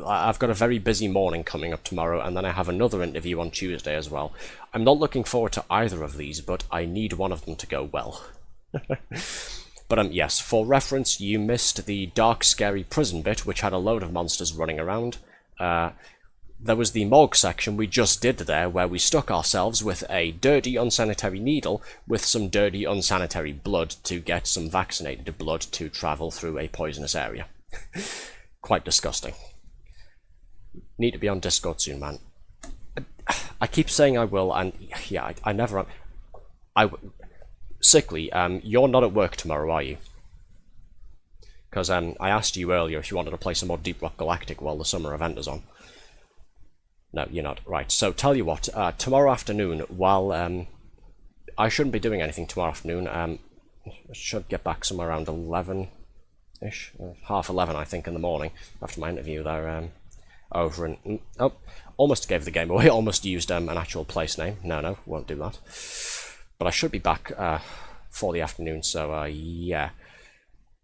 I've got a very busy morning coming up tomorrow, and then I have another interview on Tuesday as well. I'm not looking forward to either of these, but I need one of them to go well. But yes, for reference, you missed the dark, scary prison bit, which had a load of monsters running around. There was the morgue section we just did there, where we stuck ourselves with a dirty, unsanitary needle with some dirty, unsanitary blood to get some vaccinated blood to travel through a poisonous area. Quite disgusting. Need to be on Discord soon, man. I keep saying I will, and yeah, I never am. Sickly, you're not at work tomorrow, are you? Because I asked you earlier if you wanted to play some more Deep Rock Galactic while the summer event is on. No, you're not. Right, so tell you what, tomorrow afternoon, while I shouldn't be doing anything tomorrow afternoon, I should get back somewhere around 11-ish, half 11 I think in the morning, after my interview there, over in... Oh, almost gave the game away, almost used an actual place name. No, won't do that. But I should be back for the afternoon, so yeah.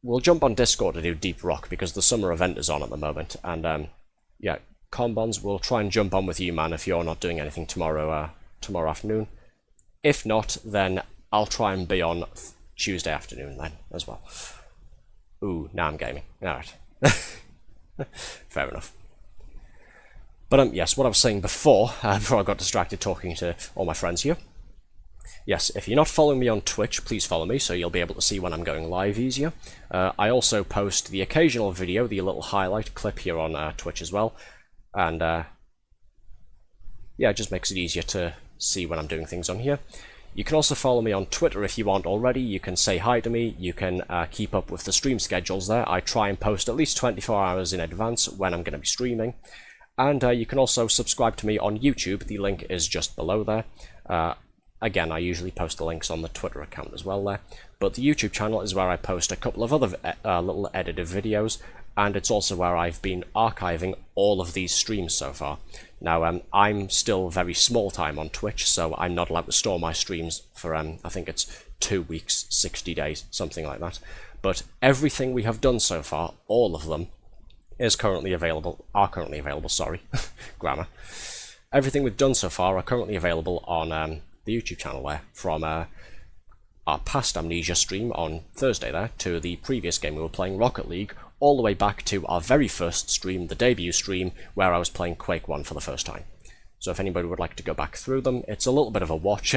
We'll jump on Discord to do Deep Rock, because the summer event is on at the moment, and yeah, Combons, we'll try and jump on with you, man, if you're not doing anything tomorrow afternoon. If not, then I'll try and be on Tuesday afternoon then, as well. Ooh, now I'm gaming. Alright. Fair enough. But yes, what I was saying before I got distracted talking to all my friends here. Yes, if you're not following me on Twitch, please follow me, so you'll be able to see when I'm going live easier. I also post the occasional video, the little highlight clip here on Twitch as well. And yeah, it just makes it easier to see when I'm doing things on here. You can also follow me on Twitter if you want already. You can say hi to me. You can keep up with the stream schedules there. I try and post at least 24 hours in advance when I'm going to be streaming. And you can also subscribe to me on YouTube. The link is just below there. Again, I usually post the links on the Twitter account as well there. But the YouTube channel is where I post a couple of other little edited videos. And it's also where I've been archiving all of these streams so far. Now, I'm still very small time on Twitch, so I'm not allowed to store my streams for, I think it's 2 weeks, 60 days, something like that. But everything we have done so far, all of them, are currently available, sorry, grammar. Everything we've done so far are currently available on the YouTube channel there, from our past Amnesia stream on Thursday there, to the previous game we were playing, Rocket League, all the way back to our very first stream, the debut stream, where I was playing Quake 1 for the first time. So if anybody would like to go back through them, it's a little bit of a watch.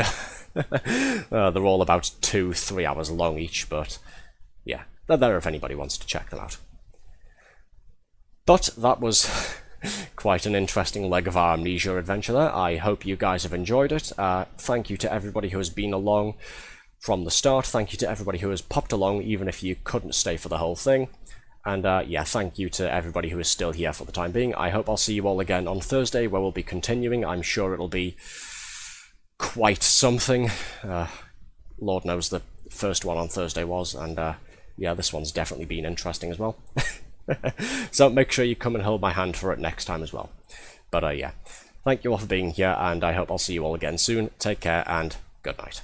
They're all about 2-3 hours long each, but yeah, they're there if anybody wants to check them out. But that was quite an interesting leg of our Amnesia adventure there. I hope you guys have enjoyed it. Thank you to everybody who has been along from the start. Thank you to everybody who has popped along, even if you couldn't stay for the whole thing. And yeah, thank you to everybody who is still here for the time being. I hope I'll see you all again on Thursday, where we'll be continuing. I'm sure it'll be quite something. Lord knows the first one on Thursday was, and yeah, this one's definitely been interesting as well. So make sure you come and hold my hand for it next time as well. But yeah, thank you all for being here, and I hope I'll see you all again soon. Take care, and good night.